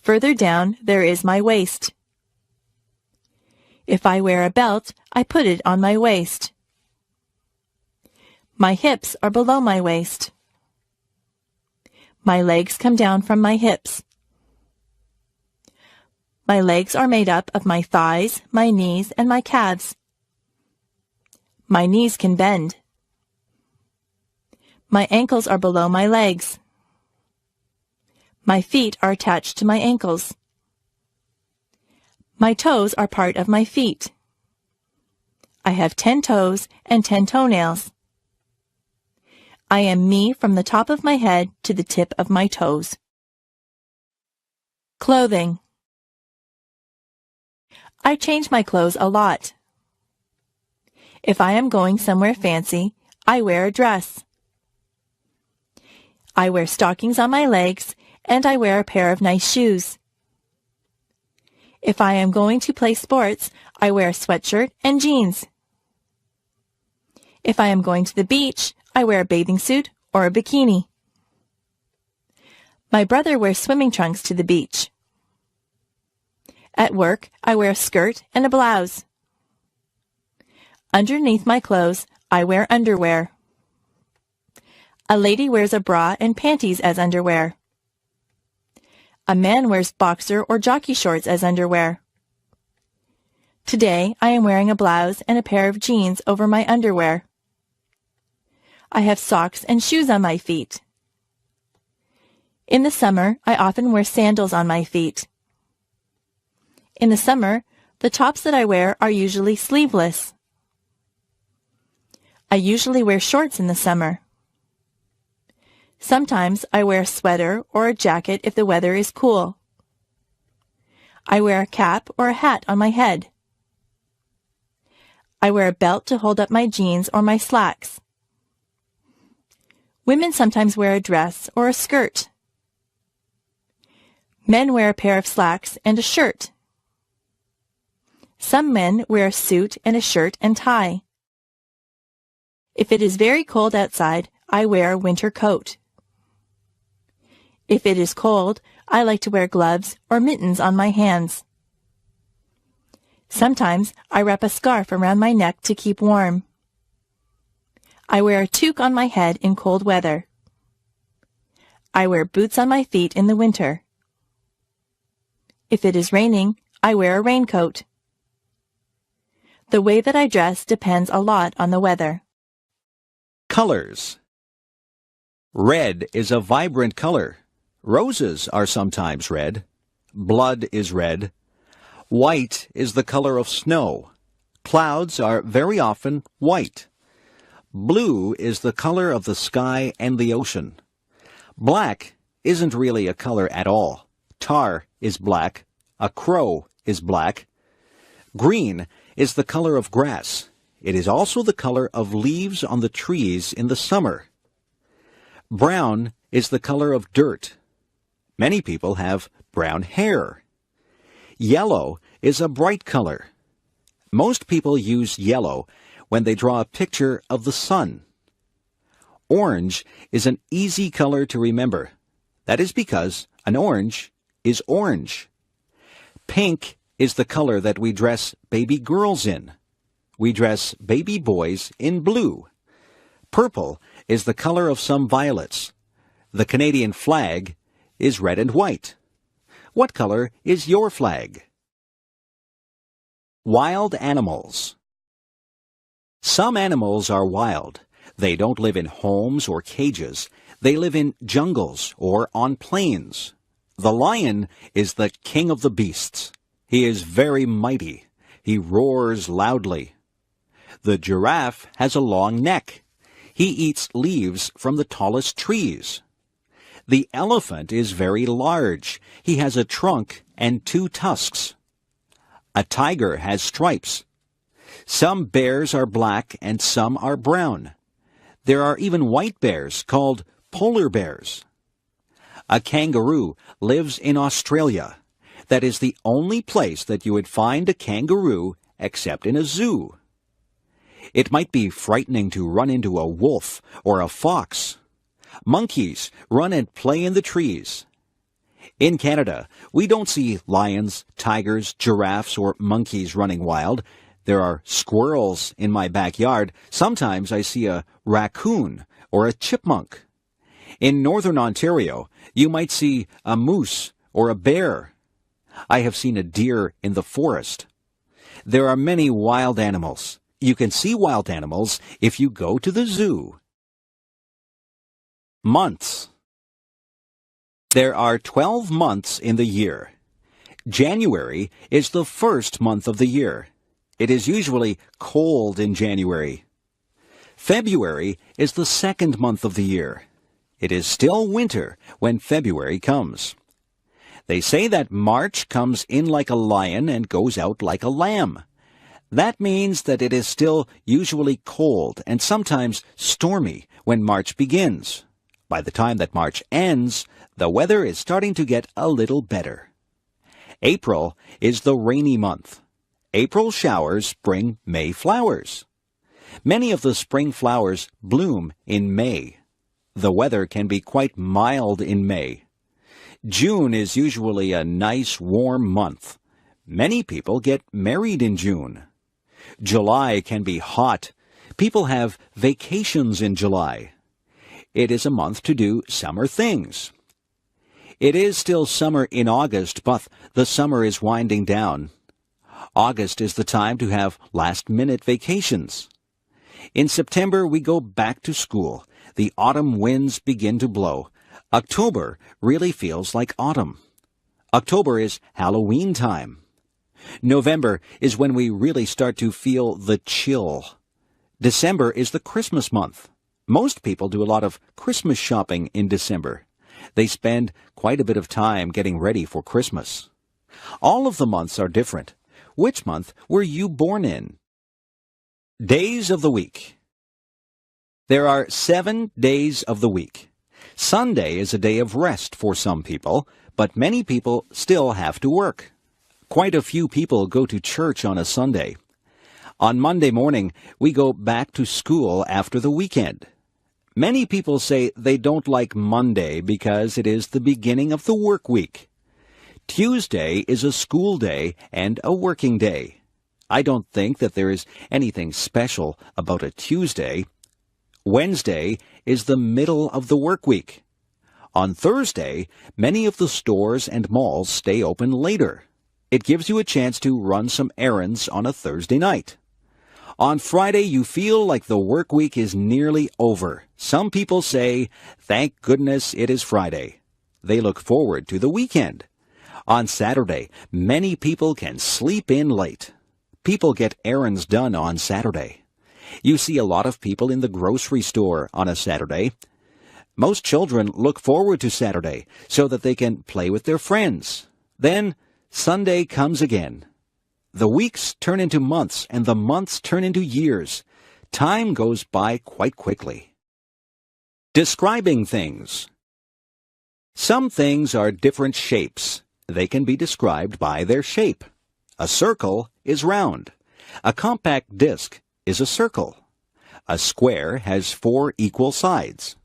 Further down, there is my waist. If I wear a belt, I put it on my waist. My hips are below my waist. My legs come down from my hips. My legs are made up of my thighs, my knees, and my calves. My knees can bend. My ankles are below my legs. My feet are attached to my ankles. My toes are part of my feet. I have 10 toes and 10 toenails. I am me from the top of my head to the tip of my toes. Clothing. I change my clothes a lot. If I am going somewhere fancy, I wear a dress. I wear stockings on my legs, and I wear a pair of nice shoes. If I am going to play sports, I wear a sweatshirt and jeans. If I am going to the beach, I wear a bathing suit or a bikini. My brother wears swimming trunks to the beach. At work, I wear a skirt and a blouse. Underneath my clothes, I wear underwear. A lady wears a bra and panties as underwear. A man wears boxer or jockey shorts as underwear. Today, I am wearing a blouse and a pair of jeans over my underwear. I have socks and shoes on my feet. In the summer, I often wear sandals on my feet. In the summer, the tops that I wear are usually sleeveless. I usually wear shorts in the summer. Sometimes I wear a sweater or a jacket if the weather is cool. I wear a cap or a hat on my head. I wear a belt to hold up my jeans or my slacks. Women sometimes wear a dress or a skirt. Men wear a pair of slacks and a shirt. Some men wear a suit and a shirt and tie. If it is very cold outside, I wear a winter coat. If it is cold, I like to wear gloves or mittens on my hands. Sometimes I wrap a scarf around my neck to keep warm. I wear a toque on my head in cold weather. I wear boots on my feet in the winter. If it is raining, I wear a raincoat. The way that I dress depends a lot on the weather. Colors. Red is a vibrant color. Roses are sometimes red. Blood is red. White is the color of snow. Clouds are very often white. Blue is the color of the sky and the ocean. Black isn't really a color at all. Tar is black. A crow is black. Green is the color of grass. It is also the color of leaves on the trees in the summer. Brown is the color of dirt. Many people have brown hair. Yellow is a bright color. Most people use yellow when they draw a picture of the sun. Orange is an easy color to remember. That is because an orange is orange. Pink is the color that we dress baby girls in. We dress baby boys in blue. Purple is the color of some violets. The Canadian flag is red and white. What color is your flag? Wild animals. Some animals are wild. They don't live in homes or cages. They live in jungles or on plains. The lion is the king of the beasts. He is very mighty. He roars loudly. The giraffe has a long neck. He eats leaves from the tallest trees. The elephant is very large. He has a trunk and 2 tusks. A tiger has stripes. Some bears are black and some are brown. There are even white bears called polar bears. A kangaroo lives in Australia. That is the only place that you would find a kangaroo except in a zoo. It might be frightening to run into a wolf or a fox. Monkeys run and play in the trees. In Canada, we don't see lions, tigers, giraffes, or monkeys running wild. There are squirrels in my backyard. Sometimes I see a raccoon or a chipmunk. In northern Ontario, you might see a moose or a bear. I have seen a deer in the forest. There are many wild animals. You can see wild animals if you go to the zoo. Months. There are 12 months in the year. January is the first month of the year. It is usually cold in January. February is the second month of the year. It is still winter when February comes. They say that March comes in like a lion and goes out like a lamb. That means that it is still usually cold and sometimes stormy when March begins. By the time that March ends, the weather is starting to get a little better. April is the rainy month. April showers bring May flowers. Many of the spring flowers bloom in May. The weather can be quite mild in May. June is usually a nice warm month. Many people get married in June. July can be hot. People have vacations in July. It is a month to do summer things. It is still summer in August, but the summer is winding down. August is the time to have last-minute vacations. In September, we go back to school. The autumn winds begin to blow. October really feels like autumn. October is Halloween time. November is when we really start to feel the chill. December is the Christmas month. Most people do a lot of Christmas shopping in December. They spend quite a bit of time getting ready for Christmas. All of the months are different. Which month were you born in? Days of the week. There are 7 days of the week. Sunday is a day of rest for some people, but many people still have to work. Quite a few people go to church on a Sunday. On Monday morning, we go back to school after the weekend. Many people say they don't like Monday because it is the beginning of the work week. Tuesday is a school day and a working day. I don't think that there is anything special about a Tuesday. Wednesday is the middle of the work week. On Thursday, many of the stores and malls stay open later. It gives you a chance to run some errands on a Thursday night. On Friday, you feel like the work week is nearly over. Some people say, "Thank goodness it is Friday." They look forward to the weekend. On Saturday, many people can sleep in late. People get errands done on Saturday. You see a lot of people in the grocery store on a Saturday. Most children look forward to Saturday so that they can play with their friends. Then Sunday comes again. The weeks turn into months, and the months turn into years. Time goes by quite quickly. Describing things. Some things are different shapes. They can be described by their shape. A circle is round. A compact disc is a circle. A square has 4 equal sides.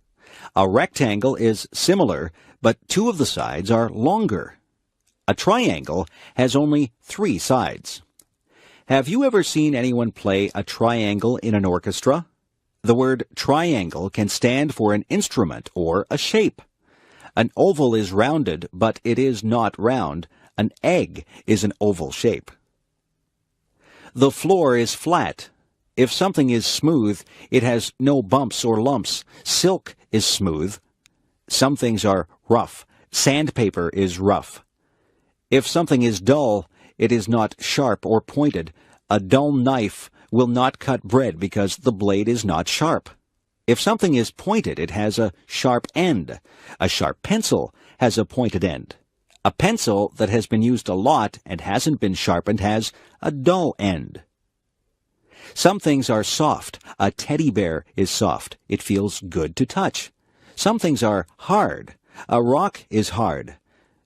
A rectangle is similar, but 2 of the sides are longer. A triangle has only 3 sides. Have you ever seen anyone play a triangle in an orchestra? The word triangle can stand for an instrument or a shape. An oval is rounded, but it is not round. An egg is an oval shape. The floor is flat. If something is smooth, it has no bumps or lumps. Silk is smooth. Some things are rough. Sandpaper is rough. If something is dull, it is not sharp or pointed. A dull knife will not cut bread because the blade is not sharp. If something is pointed, it has a sharp end. A sharp pencil has a pointed end. A pencil that has been used a lot and hasn't been sharpened has a dull end. Some things are soft. A teddy bear is soft. It feels good to touch. Some things are hard. A rock is hard.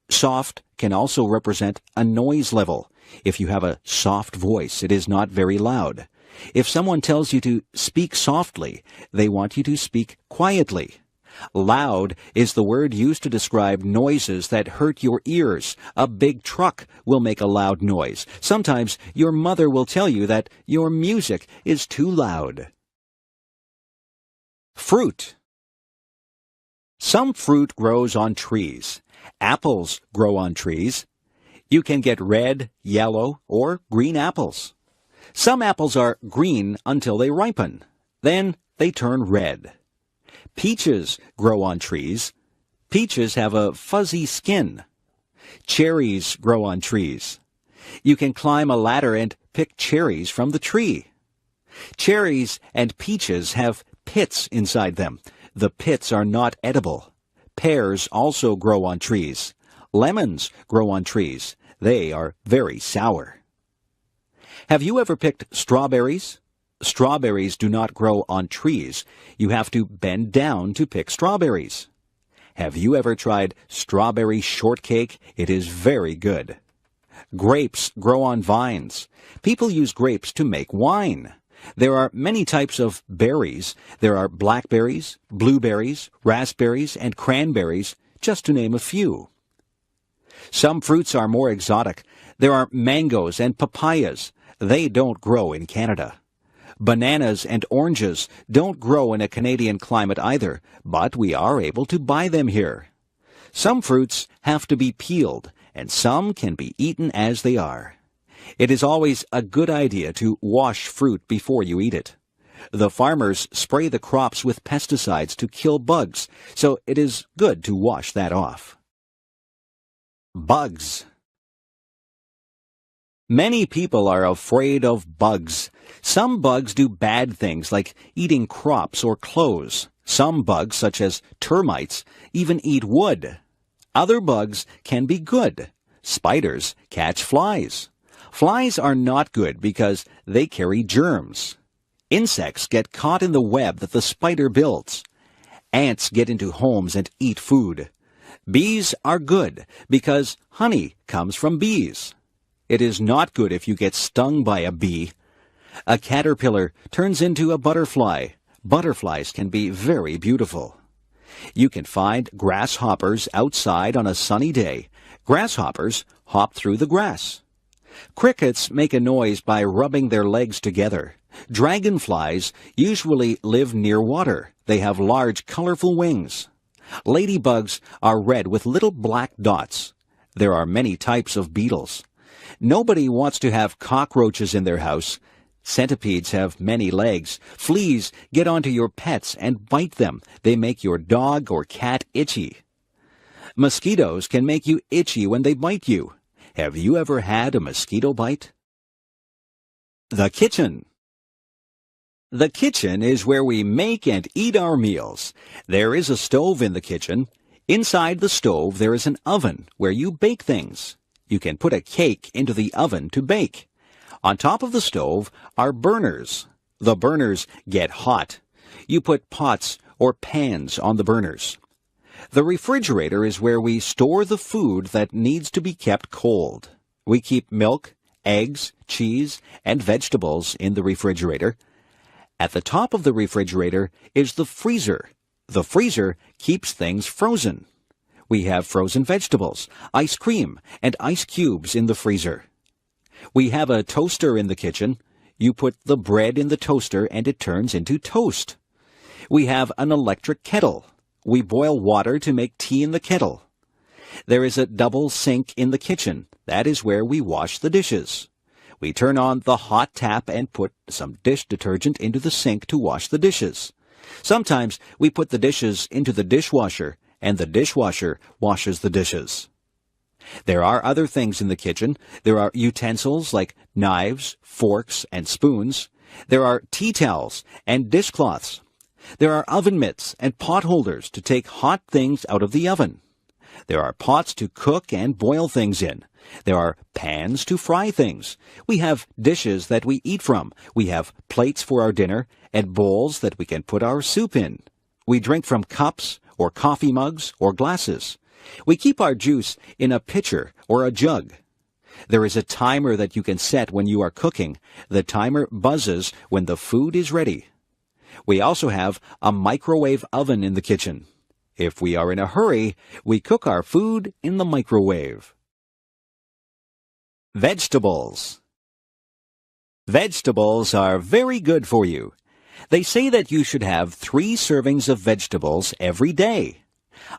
Soft can also represent a noise level. If you have a soft voice, it is not very loud. If someone tells you to speak softly, they want you to speak quietly. Loud is the word used to describe noises that hurt your ears. A big truck will make a loud noise. Sometimes your mother will tell you that your music is too loud. Fruit. Some fruit grows on trees. Apples grow on trees. You can get red, yellow, or green apples. Some apples are green until they ripen. Then they turn red. Peaches grow on trees. Peaches have a fuzzy skin. Cherries grow on trees. You can climb a ladder and pick cherries from the tree. Cherries and peaches have pits inside them. The pits are not edible. Pears also grow on trees. Lemons grow on trees. They are very sour. Have you ever picked strawberries? Strawberries do not grow on trees. You have to bend down to pick strawberries. Have you ever tried strawberry shortcake? It is very good. Grapes grow on vines. People use grapes to make wine. There are many types of berries. There are blackberries, blueberries, raspberries, and cranberries, just to name a few. Some fruits are more exotic. There are mangoes and papayas. They don't grow in Canada. Bananas and oranges don't grow in a Canadian climate either, but we are able to buy them here. Some fruits have to be peeled, and some can be eaten as they are. It is always a good idea to wash fruit before you eat it. The farmers spray the crops with pesticides to kill bugs, so it is good to wash that off. Bugs. Many people are afraid of bugs. Some bugs do bad things like eating crops or clothes. Some bugs, such as termites, even eat wood. Other bugs can be good. Spiders catch flies. Flies are not good because they carry germs. Insects get caught in the web that the spider builds. Ants get into homes and eat food. Bees are good because honey comes from bees. It is not good if you get stung by a bee. A caterpillar turns into a butterfly. Butterflies can be very beautiful. You can find grasshoppers outside on a sunny day. Grasshoppers hop through the grass. Crickets make a noise by rubbing their legs together. Dragonflies usually live near water. They have large, colorful wings. Ladybugs are red with little black dots. There are many types of beetles. Nobody wants to have cockroaches in their house. Centipedes have many legs. Fleas get onto your pets and bite them. They make your dog or cat itchy. Mosquitoes can make you itchy when they bite you. Have you ever had a mosquito bite? The kitchen. The kitchen is where we make and eat our meals. There is a stove in the kitchen. Inside the stove there is an oven where you bake things. You can put a cake into the oven to bake. On top of the stove are burners. The burners get hot. You put pots or pans on the burners. The refrigerator is where we store the food that needs to be kept cold. We keep milk, eggs, cheese, and vegetables in the refrigerator. At the top of the refrigerator is the freezer. The freezer keeps things frozen. We have frozen vegetables, ice cream, and ice cubes in the freezer. We have a toaster in the kitchen. You put the bread in the toaster and it turns into toast. We have an electric kettle. We boil water to make tea in the kettle. There is a double sink in the kitchen. That is where we wash the dishes. We turn on the hot tap and put some dish detergent into the sink to wash the dishes. Sometimes we put the dishes into the dishwasher and the dishwasher washes the dishes. There are other things in the kitchen. There are utensils like knives, forks, and spoons. There are tea towels and dishcloths. There are oven mitts and pot holders to take hot things out of the oven. There are pots to cook and boil things in. There are pans to fry things. We have dishes that we eat from. We have plates for our dinner and bowls that we can put our soup in. We drink from cups or coffee mugs or glasses. We keep our juice in a pitcher or a jug. There is a timer that you can set when you are cooking. The timer buzzes when the food is ready. We also have a microwave oven in the kitchen. If we are in a hurry, we cook our food in the microwave. Vegetables. Vegetables are very good for you. They say that you should have 3 servings of vegetables every day.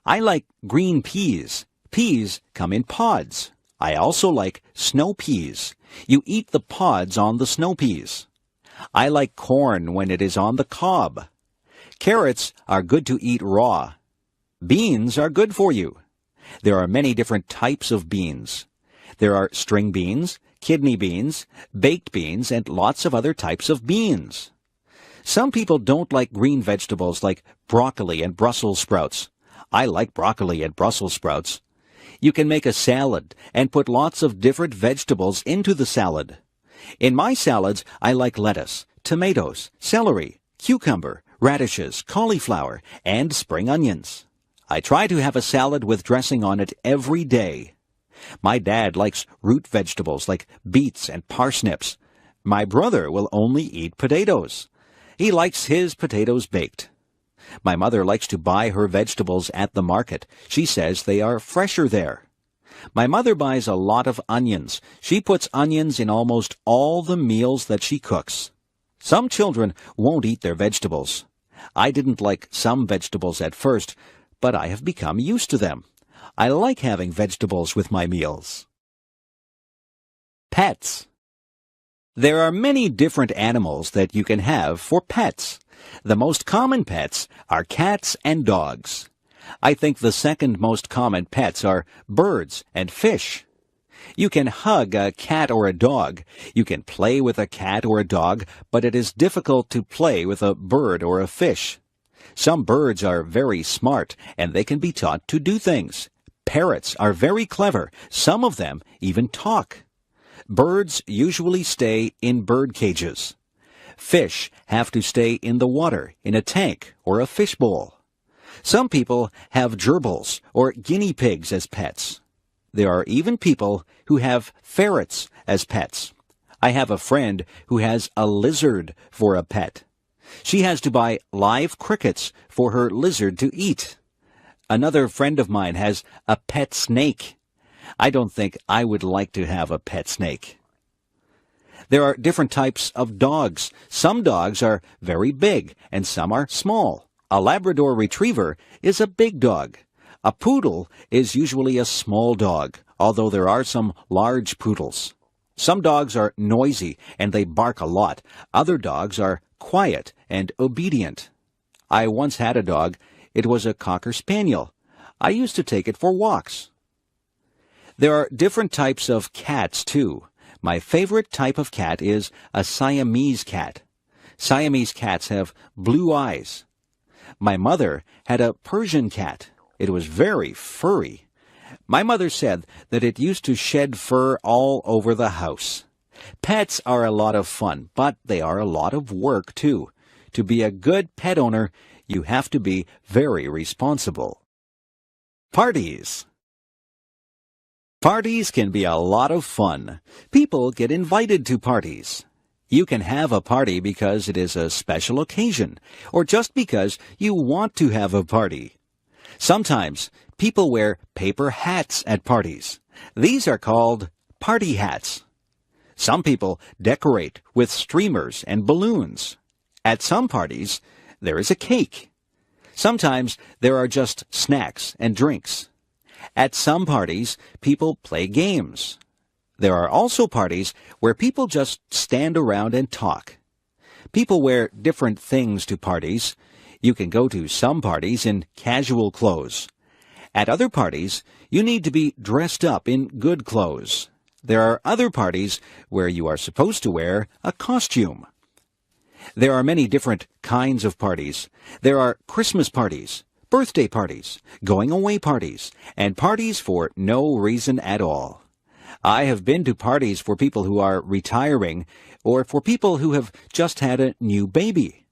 I like green peas. Peas come in pods. I also like snow peas. You eat the pods on the snow peas. I like corn when it is on the cob. Carrots are good to eat raw. Beans are good for you. There are many different types of beans. There are string beans, kidney beans, baked beans, and lots of other types of beans. Some people don't like green vegetables like broccoli and Brussels sprouts. I like broccoli and Brussels sprouts. You can make a salad and put lots of different vegetables into the salad. In my salads, I like lettuce, tomatoes, celery, cucumber, radishes, cauliflower, and spring onions. I try to have a salad with dressing on it every day. My dad likes root vegetables like beets and parsnips. My brother will only eat potatoes. He likes his potatoes baked. My mother likes to buy her vegetables at the market. She says they are fresher there. My mother buys a lot of onions. She puts onions in almost all the meals that she cooks. Some children won't eat their vegetables. I didn't like some vegetables at first, but I have become used to them. I like having vegetables with my meals. Pets. There are many different animals that you can have for pets. The most common pets are cats and dogs. I think the second most common pets are birds and fish. You can hug a cat or a dog. You can play with a cat or a dog, but it is difficult to play with a bird or a fish. Some birds are very smart, and they can be taught to do things. Parrots are very clever. Some of them even talk. Birds usually stay in bird cages. Fish have to stay in the water, in a tank or a fishbowl. Some people have gerbils or guinea pigs as pets. There are even people who have ferrets as pets. I have a friend who has a lizard for a pet. She has to buy live crickets for her lizard to eat. Another friend of mine has a pet snake. I don't think I would like to have a pet snake. There are different types of dogs. Some dogs are very big and some are small. A Labrador Retriever is a big dog. A poodle is usually a small dog, although there are some large poodles. Some dogs are noisy and they bark a lot. Other dogs are quiet and obedient. I once had a dog. It was a Cocker Spaniel. I used to take it for walks. There are different types of cats, too. My favorite type of cat is a Siamese cat. Siamese cats have blue eyes. My mother had a Persian cat. It was very furry. My mother said that it used to shed fur all over the house. Pets are a lot of fun, but they are a lot of work, too. To be a good pet owner, you have to be very responsible. Parties. Parties can be a lot of fun. People get invited to parties. You can have a party because it is a special occasion, or just because you want to have a party. Sometimes people wear paper hats at parties. These are called party hats. Some people decorate with streamers and balloons. At some parties, there is a cake. Sometimes there are just snacks and drinks. At some parties, people play games. There are also parties where people just stand around and talk. People wear different things to parties. You can go to some parties in casual clothes. At other parties, you need to be dressed up in good clothes. There are other parties where you are supposed to wear a costume. There are many different kinds of parties. There are Christmas parties, birthday parties, going-away parties, and parties for no reason at all. I have been to parties for people who are retiring or for people who have just had a new baby.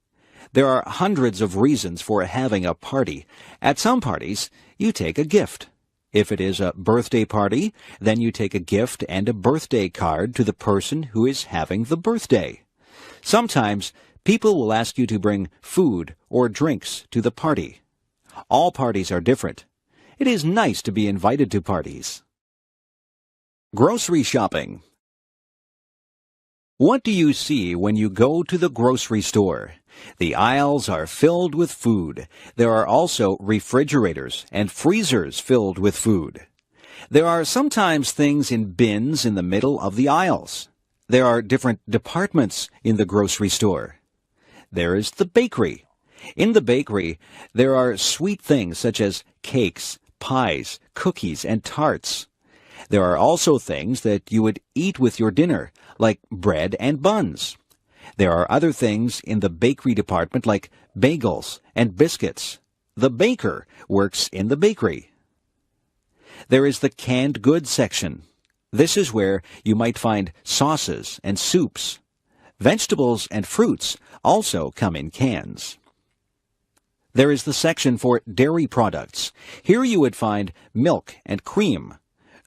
There are hundreds of reasons for having a party. At some parties, you take a gift. If it is a birthday party, then you take a gift and a birthday card to the person who is having the birthday. Sometimes, people will ask you to bring food or drinks to the party. All parties are different. It is nice to be invited to parties. Grocery shopping. What do you see when you go to the grocery store? The aisles are filled with food. There are also refrigerators and freezers filled with food. There are sometimes things in bins in the middle of the aisles. There are different departments in the grocery store. There is the bakery. In the bakery, there are sweet things such as cakes, pies, cookies, and tarts. There are also things that you would eat with your dinner, like bread and buns. There are other things in the bakery department like bagels and biscuits. The baker works in the bakery. There is the canned goods section. This is where you might find sauces and soups. Vegetables and fruits also come in cans. There is the section for dairy products. Here you would find milk and cream.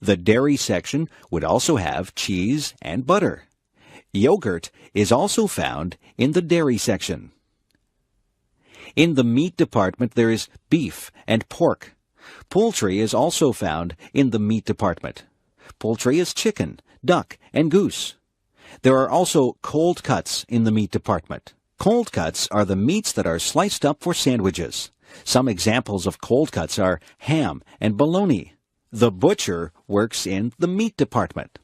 The dairy section would also have cheese and butter. Yogurt is also found in the dairy section. In the meat department there is beef and pork. Poultry is also found in the meat department. Poultry is chicken, duck, and goose. There are also cold cuts in the meat department. Cold cuts are the meats that are sliced up for sandwiches. Some examples of cold cuts are ham and bologna. The butcher works in the meat department.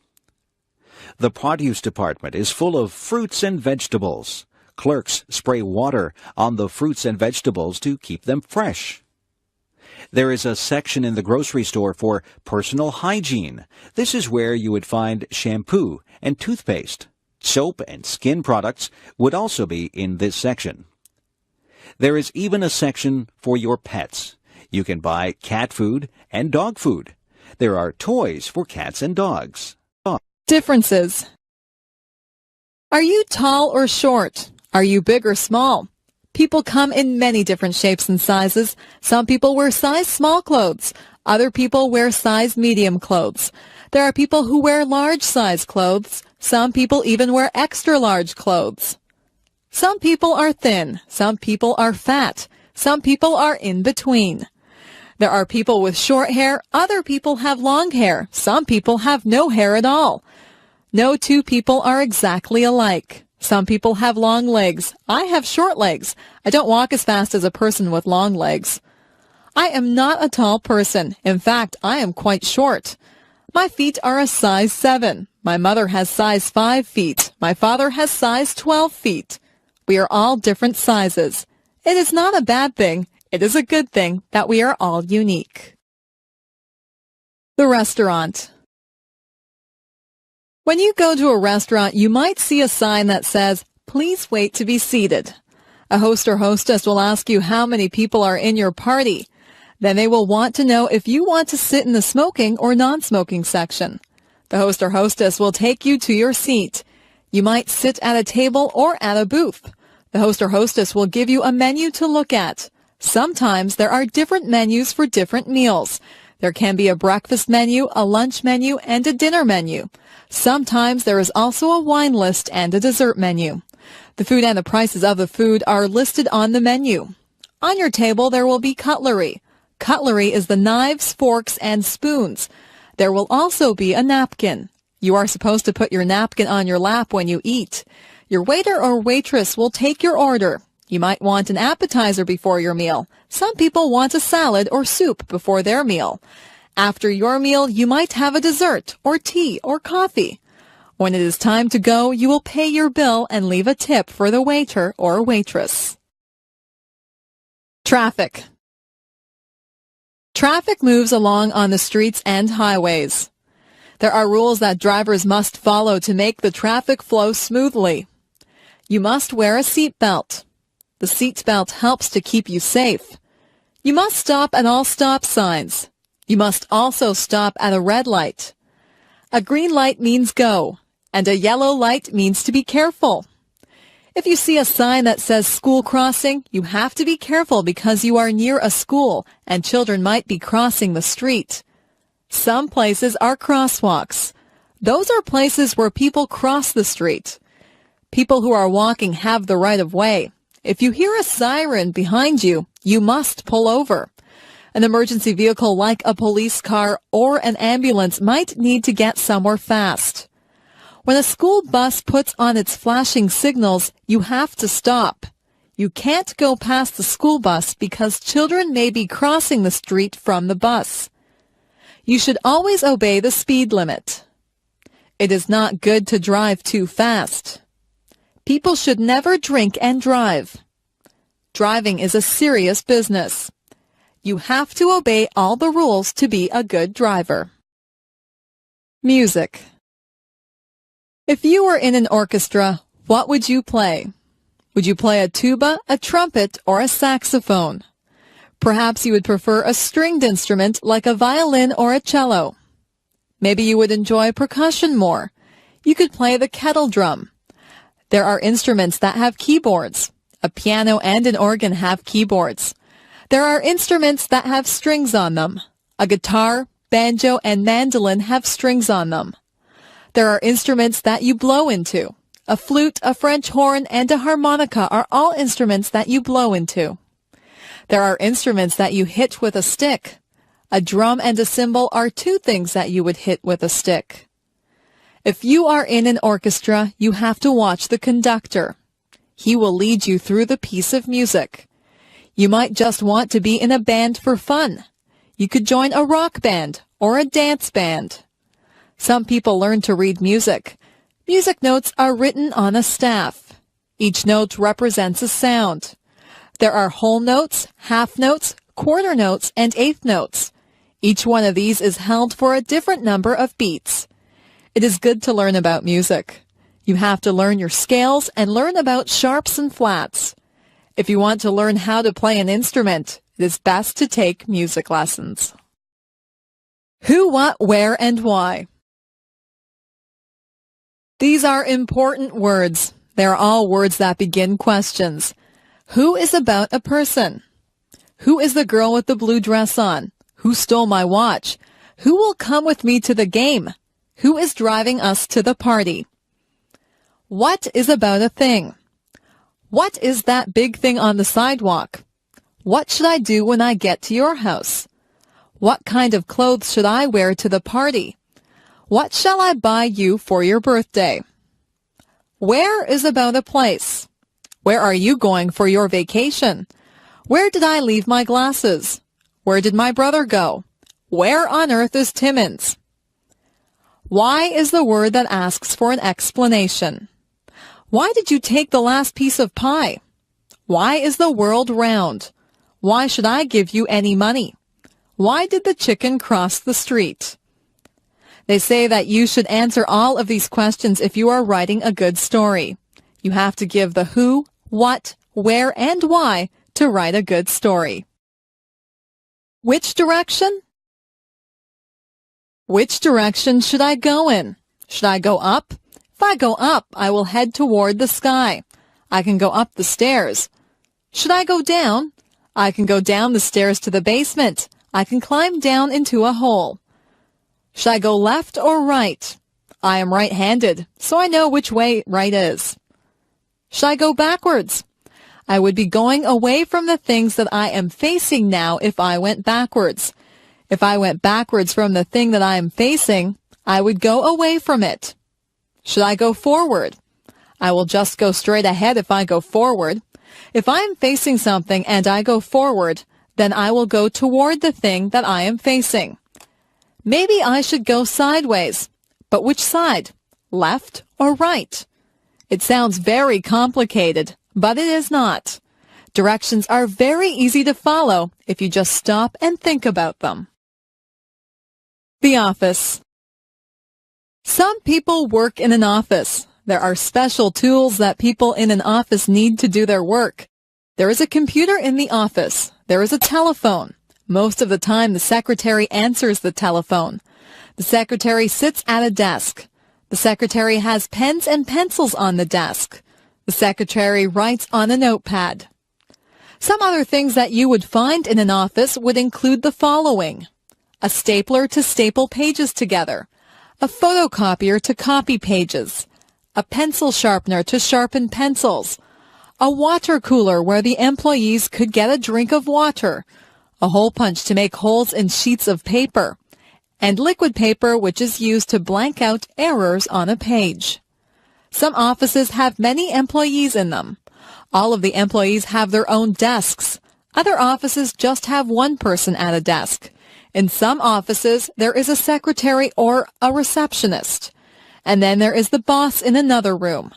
The produce department is full of fruits and vegetables. Clerks spray water on the fruits and vegetables to keep them fresh. There is a section in the grocery store for personal hygiene. This is where you would find shampoo and toothpaste. Soap and skin products would also be in this section. There is even a section for your pets. You can buy cat food and dog food. There are toys for cats and dogs. Differences. Are you tall or short? Are you big or small? People come in many different shapes and sizes. Some people wear size small clothes. Other people wear size medium clothes. There are people who wear large size clothes. Some people even wear extra large clothes. Some people are thin. Some people are fat. Some people are in between. There are people with short hair. Other people have long hair. Some people have no hair at all. No two people are exactly alike. Some people have long legs. I have short legs. I don't walk as fast as a person with long legs. I am not a tall person. In fact, I am quite short. My feet are a size 7. My mother has size 5 feet. My father has size 12 feet. We are all different sizes. It is not a bad thing. It is a good thing that we are all unique. The restaurant. When you go to a restaurant, you might see a sign that says, "Please wait to be seated." A host or hostess will ask you how many people are in your party. Then they will want to know if you want to sit in the smoking or non-smoking section. The host or hostess will take you to your seat. You might sit at a table or at a booth. The host or hostess will give you a menu to look at. Sometimes there are different menus for different meals. There can be a breakfast menu, a lunch menu, and a dinner menu. Sometimes there is also a wine list and a dessert menu. The food and the prices of the food are listed on the menu. On your table there will be cutlery. Cutlery is the knives, forks, and spoons. There will also be a napkin. You are supposed to put your napkin on your lap when you eat. Your waiter or waitress will take your order. You might want an appetizer before your meal. Some people want a salad or soup before their meal. After your meal, you might have a dessert or tea or coffee. When it is time to go, you will pay your bill and leave a tip for the waiter or waitress. Traffic. Traffic moves along on the streets and highways. There are rules that drivers must follow to make the traffic flow smoothly. You must wear a seatbelt. The seatbelt helps to keep you safe. You must stop at all stop signs. You must also stop at a red light. A green light means go, and a yellow light means to be careful. If you see a sign that says school crossing, you have to be careful because you are near a school and children might be crossing the street. Some places are crosswalks. Those are places where people cross the street. People who are walking have the right of way. If you hear a siren behind you, you must pull over. An emergency vehicle like a police car or an ambulance might need to get somewhere fast. When a school bus puts on its flashing signals, you have to stop. You can't go past the school bus because children may be crossing the street from the bus. You should always obey the speed limit. It is not good to drive too fast. People should never drink and drive. Driving is a serious business. You have to obey all the rules to be a good driver. Music. If you were in an orchestra, what would you play? Would you play a tuba, a trumpet, or a saxophone? Perhaps you would prefer a stringed instrument like a violin or a cello. Maybe you would enjoy percussion more. You could play the kettle drum. There are instruments that have keyboards. A piano and an organ have keyboards. There are instruments that have strings on them. A guitar, banjo, and mandolin have strings on them. There are instruments that you blow into. A flute, a French horn, and a harmonica are all instruments that you blow into. There are instruments that you hit with a stick. A drum and a cymbal are two things that you would hit with a stick. If you are in an orchestra, you have to watch the conductor. He will lead you through the piece of music. You might just want to be in a band for fun. You could join a rock band or a dance band. Some people learn to read music. Music notes are written on a staff. Each note represents a sound. There are whole notes, half notes, quarter notes, and eighth notes. Each one of these is held for a different number of beats. It is good to learn about music. You have to learn your scales and learn about sharps and flats. If you want to learn how to play an instrument, it is best to take music lessons. Who, what, where, and why. These are important words. They are all words that begin questions. Who is about a person? Who is the girl with the blue dress on? Who stole my watch? Who will come with me to the game? Who is driving us to the party? What is about a thing? What is that big thing on the sidewalk? What should I do when I get to your house? What kind of clothes should I wear to the party? What shall I buy you for your birthday? Where is about a place? Where are you going for your vacation? Where did I leave my glasses? Where did my brother go? Where on earth is Timmins? Why is the word that asks for an explanation. Why did you take the last piece of pie? Why is the world round? Why should I give you any money? Why did the chicken cross the street? They say that you should answer all of these questions if you are writing a good story. You have to give the who, what, where, and why to write a good story. Which direction? Which direction should I go in? Should I go up? If I go up, I will head toward the sky. I can go up the stairs. Should I go down? I can go down the stairs to the basement. I can climb down into a hole. Should I go left or right? I am right-handed, so I know which way right is. Should I go backwards? I would be going away from the things that I am facing now if I went backwards. If I went backwards from the thing that I am facing, I would go away from it. Should I go forward? I will just go straight ahead if I go forward. If I am facing something and I go forward, then I will go toward the thing that I am facing. Maybe I should go sideways. But which side? Left or right? It sounds very complicated, but it is not. Directions are very easy to follow if you just stop and think about them. The office. Some people work in an office. There are special tools that people in an office need to do their work. There is a computer in the office. There is a telephone. Most of the time, the secretary answers the telephone. The secretary sits at a desk. The secretary has pens and pencils on the desk. The secretary writes on a notepad. Some other things that you would find in an office would include the following: a stapler to staple pages together, a photocopier to copy pages, a pencil sharpener to sharpen pencils, a water cooler where the employees could get a drink of water, a hole punch to make holes in sheets of paper, and liquid paper which is used to blank out errors on a page. Some offices have many employees in them. All of the employees have their own desks. Other offices just have one person at a desk. In some offices, there is a secretary or a receptionist. And then there is the boss in another room.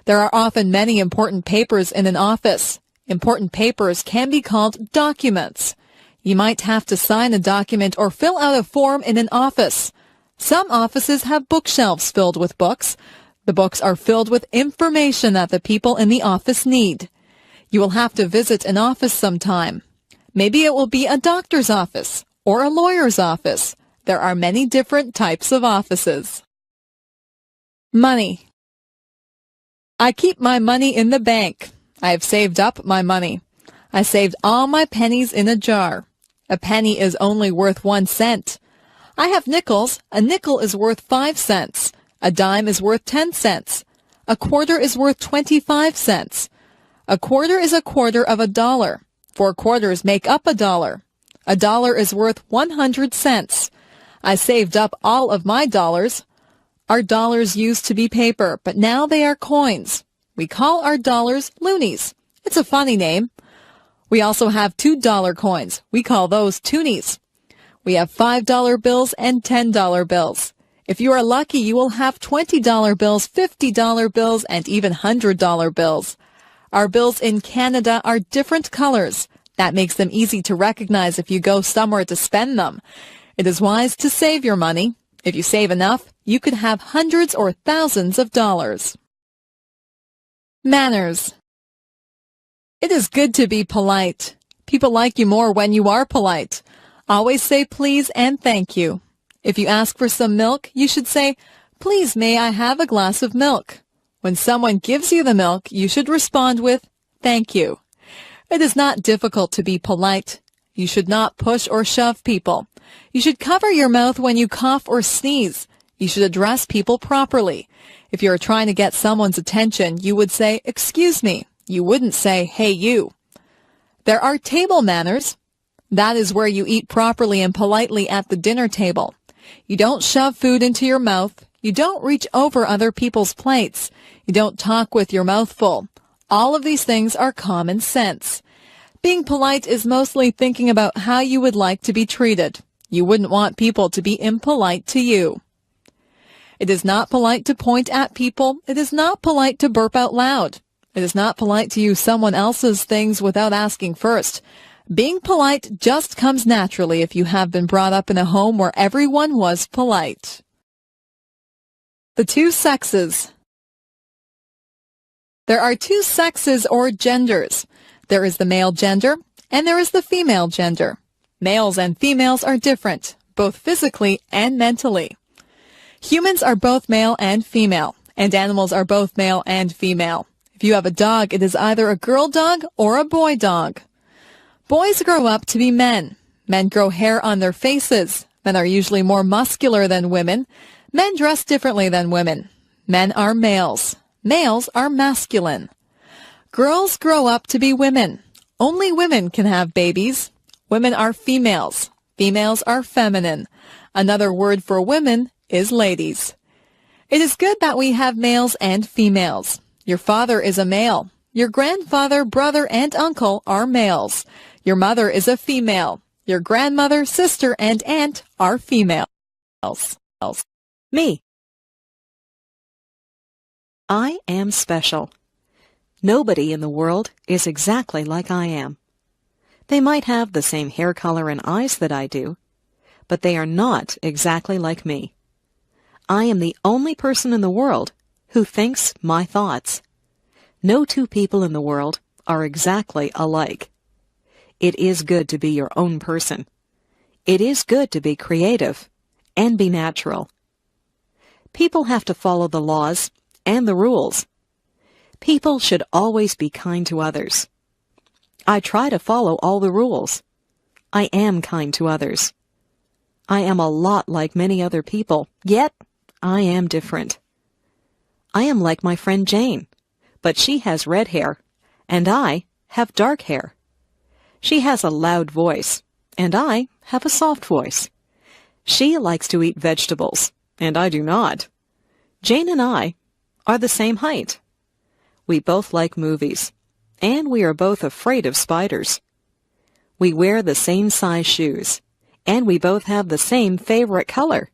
There are often many important papers in an office. Important papers can be called documents. You might have to sign a document or fill out a form in an office. Some offices have bookshelves filled with books. The books are filled with information that the people in the office need. You will have to visit an office sometime. Maybe it will be a doctor's office or a lawyer's office. There are many different types of offices. Money. I keep my money in the bank. I have saved up my money. I saved all my pennies in a jar. A penny is only worth 1 cent. I have nickels. A nickel is worth 5 cents. A dime is worth 10 cents. A quarter is worth 25 cents. A quarter is a quarter of a dollar. 4 quarters make up a dollar. A dollar is worth 100 cents. I saved up all of my dollars. Our dollars used to be paper, but now they are coins. We call our dollars loonies. It's a funny name. We also have $2 coins. We call those toonies. We have $5 bills and $10 bills. If you are lucky, you will have $20 bills, $50 bills, and even $100 bills. Our bills in Canada are different colors. That makes them easy to recognize if you go somewhere to spend them. It is wise to save your money. If you save enough, you could have hundreds or thousands of dollars. Manners. It is good to be polite. People like you more when you are polite. Always say please and thank you. If you ask for some milk, you should say, "Please, may I have a glass of milk?" When someone gives you the milk, you should respond with, "Thank you." It is not difficult to be polite. You should not push or shove people. You should cover your mouth when you cough or sneeze. You should address people properly. If you are trying to get someone's attention, you would say, "Excuse me." You wouldn't say, "Hey, you." There are table manners. That is where you eat properly and politely at the dinner table. You don't shove food into your mouth. You don't reach over other people's plates. You don't talk with your mouth full. All of these things are common sense. Being polite is mostly thinking about how you would like to be treated. You wouldn't want people to be impolite to you. It is not polite to point at people. It is not polite to burp out loud. It is not polite to use someone else's things without asking first. Being polite just comes naturally if you have been brought up in a home where everyone was polite. The two sexes. There are two sexes or genders. There is the male gender and there is the female gender. Males and females are different, both physically and mentally. Humans are both male and female, and animals are both male and female. If you have a dog, it is either a girl dog or a boy dog. Boys grow up to be men. Men grow hair on their faces. Men are usually more muscular than women. Men dress differently than women. Men are males. Males are masculine. Girls grow up to be women. Only women can have babies. Women are females. Females are feminine. Another word for women is ladies. It is good that we have males and females. Your father is a male. Your grandfather, brother, and uncle are males. Your mother is a female. Your grandmother, sister, and aunt are females. Me. I am special. Nobody in the world is exactly like I am. They might have the same hair color and eyes that I do, but they are not exactly like me. I am the only person in the world who thinks my thoughts. No two people in the world are exactly alike. It is good to be your own person. It is good to be creative and be natural. People have to follow the laws and the rules. People should always be kind to others. I try to follow all the rules. I am kind to others. I am a lot like many other people, yet I am different. I am like my friend Jane, but she has red hair, and I have dark hair. She has a loud voice, and I have a soft voice. She likes to eat vegetables, and I do not. Jane and I are the same height. We both like movies, and we are both afraid of spiders. We wear the same size shoes, and we both have the same favorite color.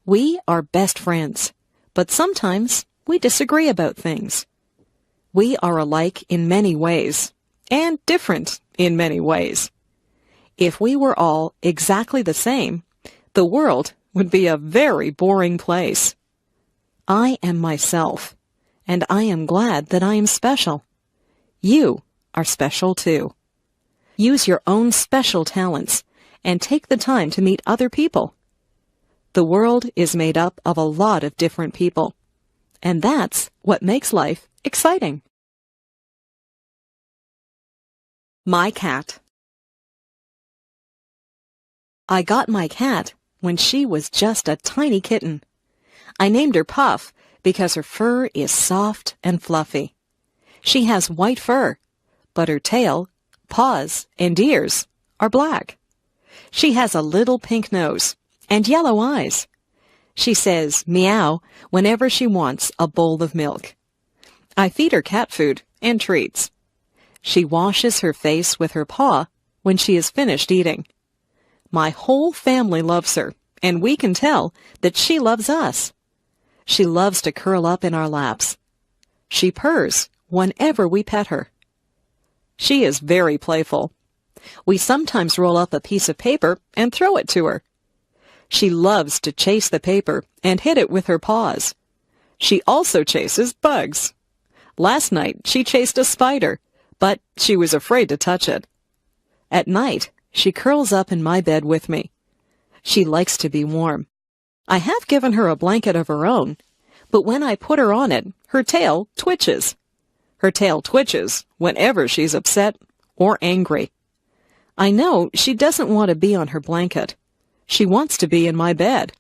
We are best friends, but sometimes we disagree about things. We are alike in many ways, and different in many ways. If we were all exactly the same, the world would be a very boring place. I am myself, and I am glad that I am special. You are special too. Use your own special talents and take the time to meet other people. The world is made up of a lot of different people, and that's what makes life exciting. My cat. I got my cat when she was just a tiny kitten. I named her Puff because her fur is soft and fluffy. She has white fur, but her tail, paws, and ears are black. She has a little pink nose and yellow eyes. She says meow whenever she wants a bowl of milk. I feed her cat food and treats. She washes her face with her paw when she is finished eating. My whole family loves her, and we can tell that she loves us. She loves to curl up in our laps. She purrs whenever we pet her. She is very playful. We sometimes roll up a piece of paper and throw it to her. She loves to chase the paper and hit it with her paws. She also chases bugs. Last night she chased a spider, but she was afraid to touch it. At night, she curls up in my bed with me. She likes to be warm. I have given her a blanket of her own, but when I put her on it, her tail twitches. Her tail twitches whenever she's upset or angry. I know she doesn't want to be on her blanket. She wants to be in my bed.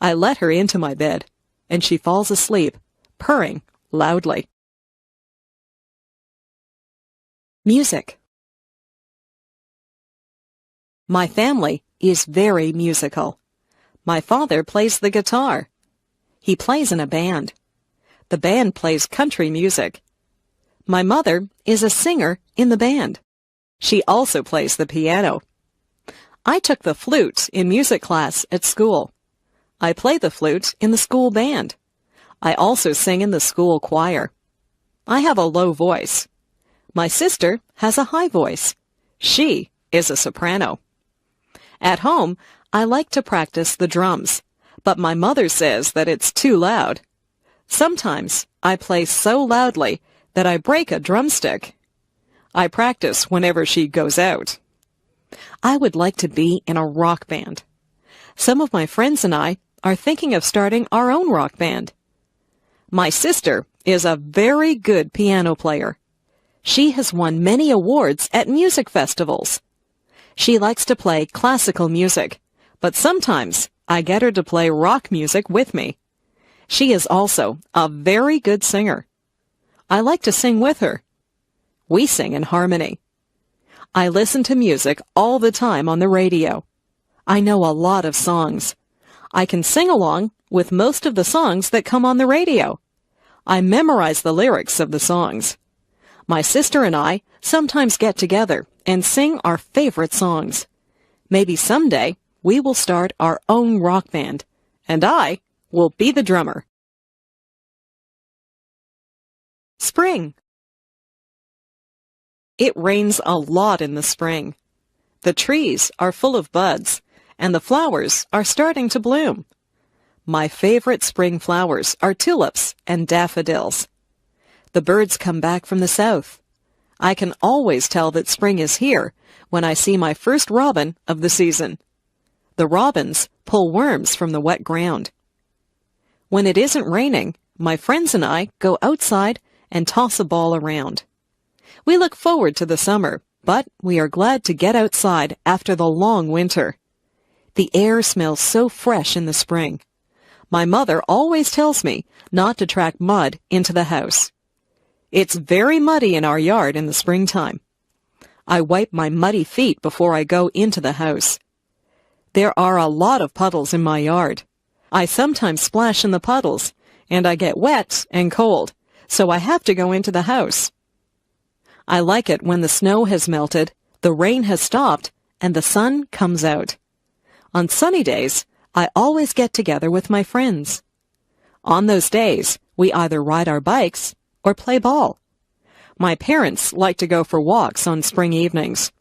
I let her into my bed, and she falls asleep, purring loudly. Music. My family is very musical. My father plays the guitar. He plays in a band. The band plays country music. My mother is a singer in the band. She also plays the piano. I took the flute in music class at school. I play the flute in the school band. I also sing in the school choir. I have a low voice. My sister has a high voice. She is a soprano. At home, I like to practice the drums, but my mother says that it's too loud. Sometimes I play so loudly that I break a drumstick. I practice whenever she goes out. I would like to be in a rock band. Some of my friends and I are thinking of starting our own rock band. My sister is a very good piano player. She has won many awards at music festivals. She likes to play classical music, but sometimes I get her to play rock music with me. She is also a very good singer. I like to sing with her. We sing in harmony. I listen to music all the time on the radio. I know a lot of songs. I can sing along with most of the songs that come on the radio. I memorize the lyrics of the songs. My sister and I sometimes get together and sing our favorite songs. Maybe someday we will start our own rock band, and I will be the drummer. Spring. It rains a lot in the spring. The trees are full of buds, and the flowers are starting to bloom. My favorite spring flowers are tulips and daffodils. The birds come back from the south. I can always tell that spring is here when I see my first robin of the season. The robins pull worms from the wet ground. When it isn't raining, my friends and I go outside and toss a ball around. We look forward to the summer, but we are glad to get outside after the long winter. The air smells so fresh in the spring. My mother always tells me not to track mud into the house. It's very muddy in our yard in the springtime. I wipe my muddy feet before I go into the house. There are a lot of puddles in my yard. I sometimes splash in the puddles, and I get wet and cold, so I have to go into the house. I like it when the snow has melted, the rain has stopped, and the sun comes out. On sunny days, I always get together with my friends. On those days, we either ride our bikes or play ball. My parents like to go for walks on spring evenings.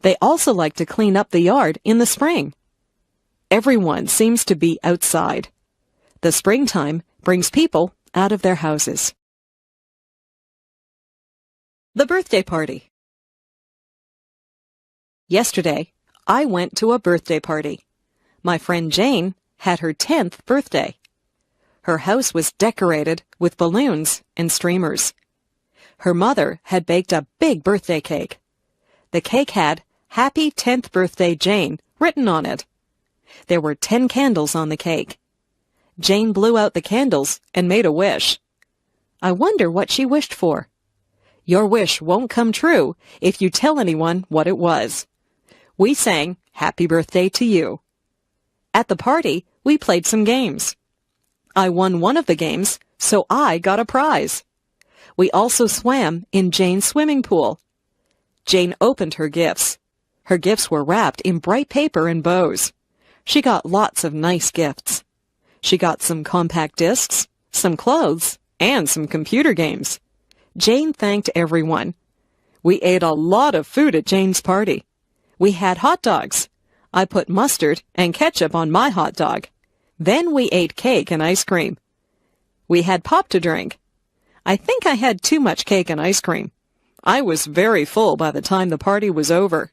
They also like to clean up the yard in the spring. Everyone seems to be outside. The springtime brings people out of their houses. The birthday party. Yesterday, I went to a birthday party. My friend Jane had her 10th birthday. Her house was decorated with balloons and streamers. Her mother had baked a big birthday cake. The cake had "Happy 10th Birthday, Jane" written on it. There were 10 candles on the cake. Jane blew out the candles and made a wish. I wonder what she wished for. Your wish won't come true if you tell anyone what it was. We sang "Happy Birthday to You." At the party, we played some games. I won one of the games, so I got a prize. We also swam in Jane's swimming pool. Jane opened her gifts. Her gifts were wrapped in bright paper and bows. She got lots of nice gifts. She got some compact discs, some clothes, and some computer games. Jane thanked everyone. We ate a lot of food at Jane's party. We had hot dogs. I put mustard and ketchup on my hot dog. Then we ate cake and ice cream. We had pop to drink. I think I had too much cake and ice cream. I was very full by the time the party was over.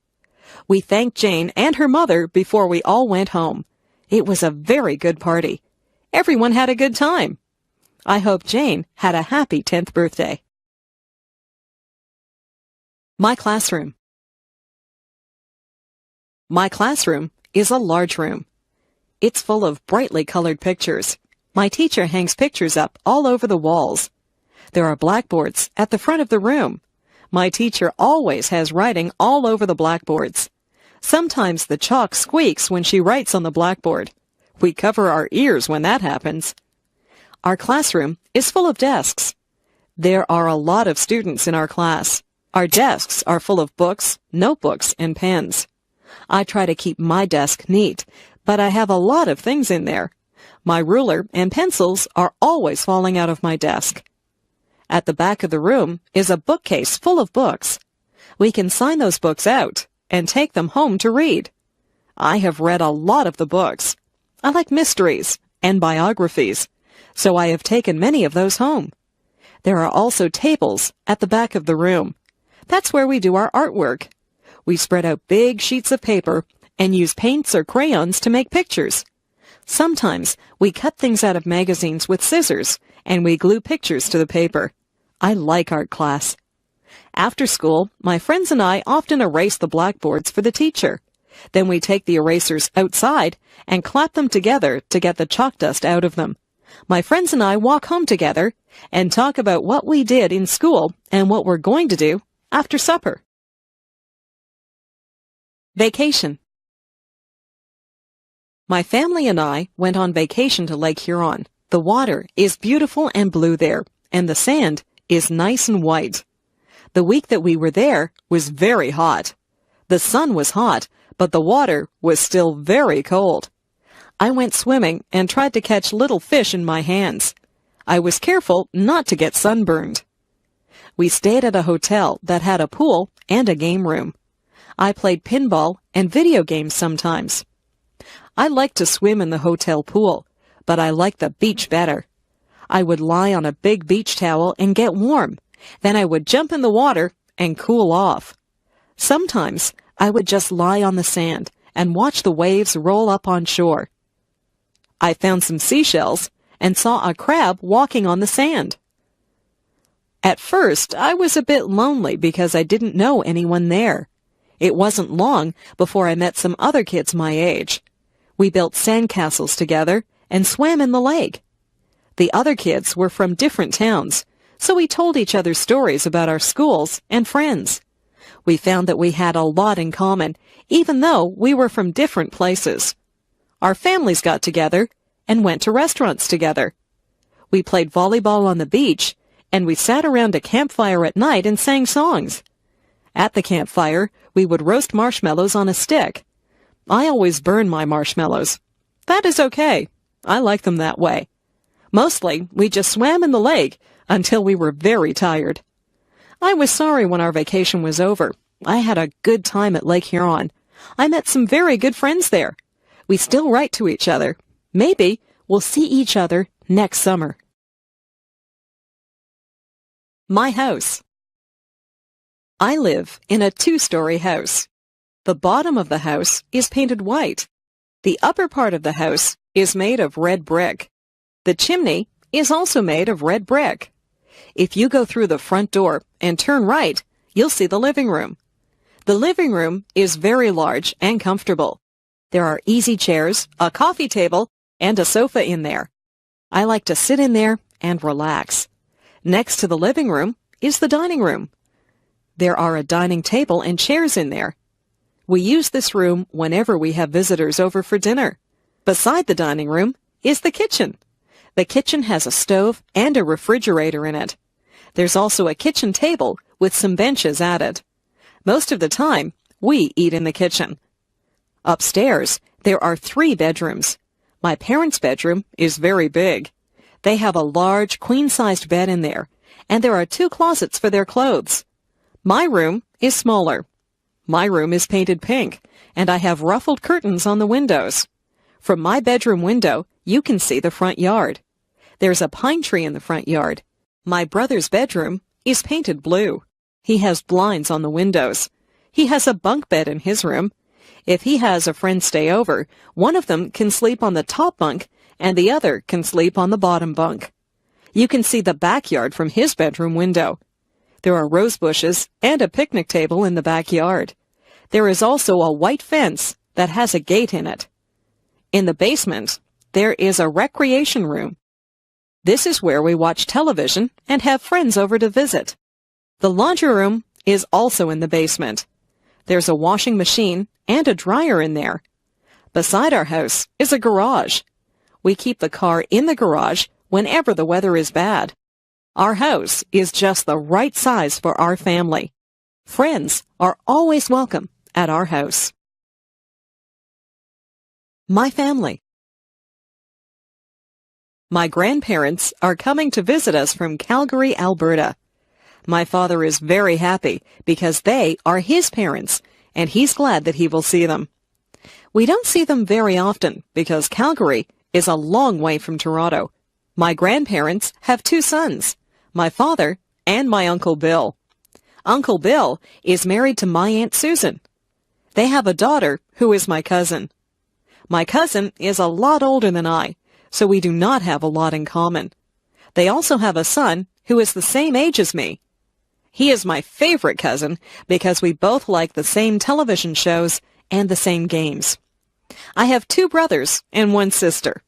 We thanked Jane and her mother before we all went home. It was a very good party. Everyone had a good time. I hope Jane had a happy 10th birthday. My classroom. My classroom is a large room. It's full of brightly colored pictures. My teacher hangs pictures up all over the walls. There are blackboards at the front of the room. My teacher always has writing all over the blackboards. Sometimes the chalk squeaks when she writes on the blackboard. We cover our ears when that happens. Our classroom is full of desks. There are a lot of students in our class. Our desks are full of books, notebooks, and pens. I try to keep my desk neat, but I have a lot of things in there. My ruler and pencils are always falling out of my desk. At the back of the room is a bookcase full of books. We can sign those books out and take them home to read. I have read a lot of the books. I like mysteries and biographies, so I have taken many of those home. There are also tables at the back of the room. That's where we do our artwork. We spread out big sheets of paper and use paints or crayons to make pictures. Sometimes we cut things out of magazines with scissors and we glue pictures to the paper. I like art class. After school, my friends and I often erase the blackboards for the teacher. Then we take the erasers outside and clap them together to get the chalk dust out of them. My friends and I walk home together and talk about what we did in school and what we're going to do after supper. Vacation. My family and I went on vacation to Lake Huron. The water is beautiful and blue there, and the sand is nice and white. The week that we were there was very hot. The sun was hot, but the water was still very cold. I went swimming and tried to catch little fish in my hands. I was careful not to get sunburned. We stayed at a hotel that had a pool and a game room. I played pinball and video games sometimes. I liked to swim in the hotel pool, but I liked the beach better. I would lie on a big beach towel and get warm. Then I would jump in the water and cool off. Sometimes I would just lie on the sand and watch the waves roll up on shore. I found some seashells and saw a crab walking on the sand. At first, I was a bit lonely because I didn't know anyone there. It wasn't long before I met some other kids my age. We built sandcastles together and swam in the lake. The other kids were from different towns, so we told each other stories about our schools and friends. We found that we had a lot in common, even though we were from different places. Our families got together and went to restaurants together. We played volleyball on the beach, and we sat around a campfire at night and sang songs. At the campfire, we would roast marshmallows on a stick. I always burn my marshmallows. That is okay. I like them that way. Mostly, we just swam in the lake until we were very tired. I was sorry when our vacation was over. I had a good time at Lake Huron. I met some very good friends there. We still write to each other. Maybe we'll see each other next summer. My house. I live in a 2-story house. The bottom of the house is painted white. The upper part of the house is made of red brick. The chimney is also made of red brick. If you go through the front door and turn right, you'll see the living room. The living room is very large and comfortable. There are easy chairs, a coffee table, and a sofa in there. I like to sit in there and relax. Next to the living room is the dining room. There are a dining table and chairs in there. We use this room whenever we have visitors over for dinner. Beside the dining room is the kitchen. The kitchen has a stove and a refrigerator in it. There's also a kitchen table with some benches at it. Most of the time, we eat in the kitchen. Upstairs, there are 3 bedrooms. My parents' bedroom is very big. They have a large, queen-sized bed in there, and there are 2 closets for their clothes. My room is smaller. My room is painted pink, and I have ruffled curtains on the windows. From my bedroom window, you can see the front yard. There's a pine tree in the front yard. My brother's bedroom is painted blue. He has blinds on the windows. He has a bunk bed in his room. If he has a friend stay over, one of them can sleep on the top bunk and the other can sleep on the bottom bunk. You can see the backyard from his bedroom window. There are rose bushes and a picnic table in the backyard. There is also a white fence that has a gate in it. In the basement, there is a recreation room. This is where we watch television and have friends over to visit. The laundry room is also in the basement. There's a washing machine and a dryer in there. Beside our house is a garage. We keep the car in the garage whenever the weather is bad. Our house is just the right size for our family. Friends are always welcome at our house. My family. My grandparents are coming to visit us from Calgary, Alberta. My father is very happy because they are his parents, and he's glad that he will see them. We don't see them very often because Calgary is a long way from Toronto. My grandparents have 2 sons, my father and my Uncle Bill. Uncle Bill is married to my Aunt Susan. They have a daughter who is my cousin. My cousin is a lot older than I, so we do not have a lot in common. They also have a son who is the same age as me. He is my favorite cousin because we both like the same television shows and the same games. I have 2 brothers and 1 sister.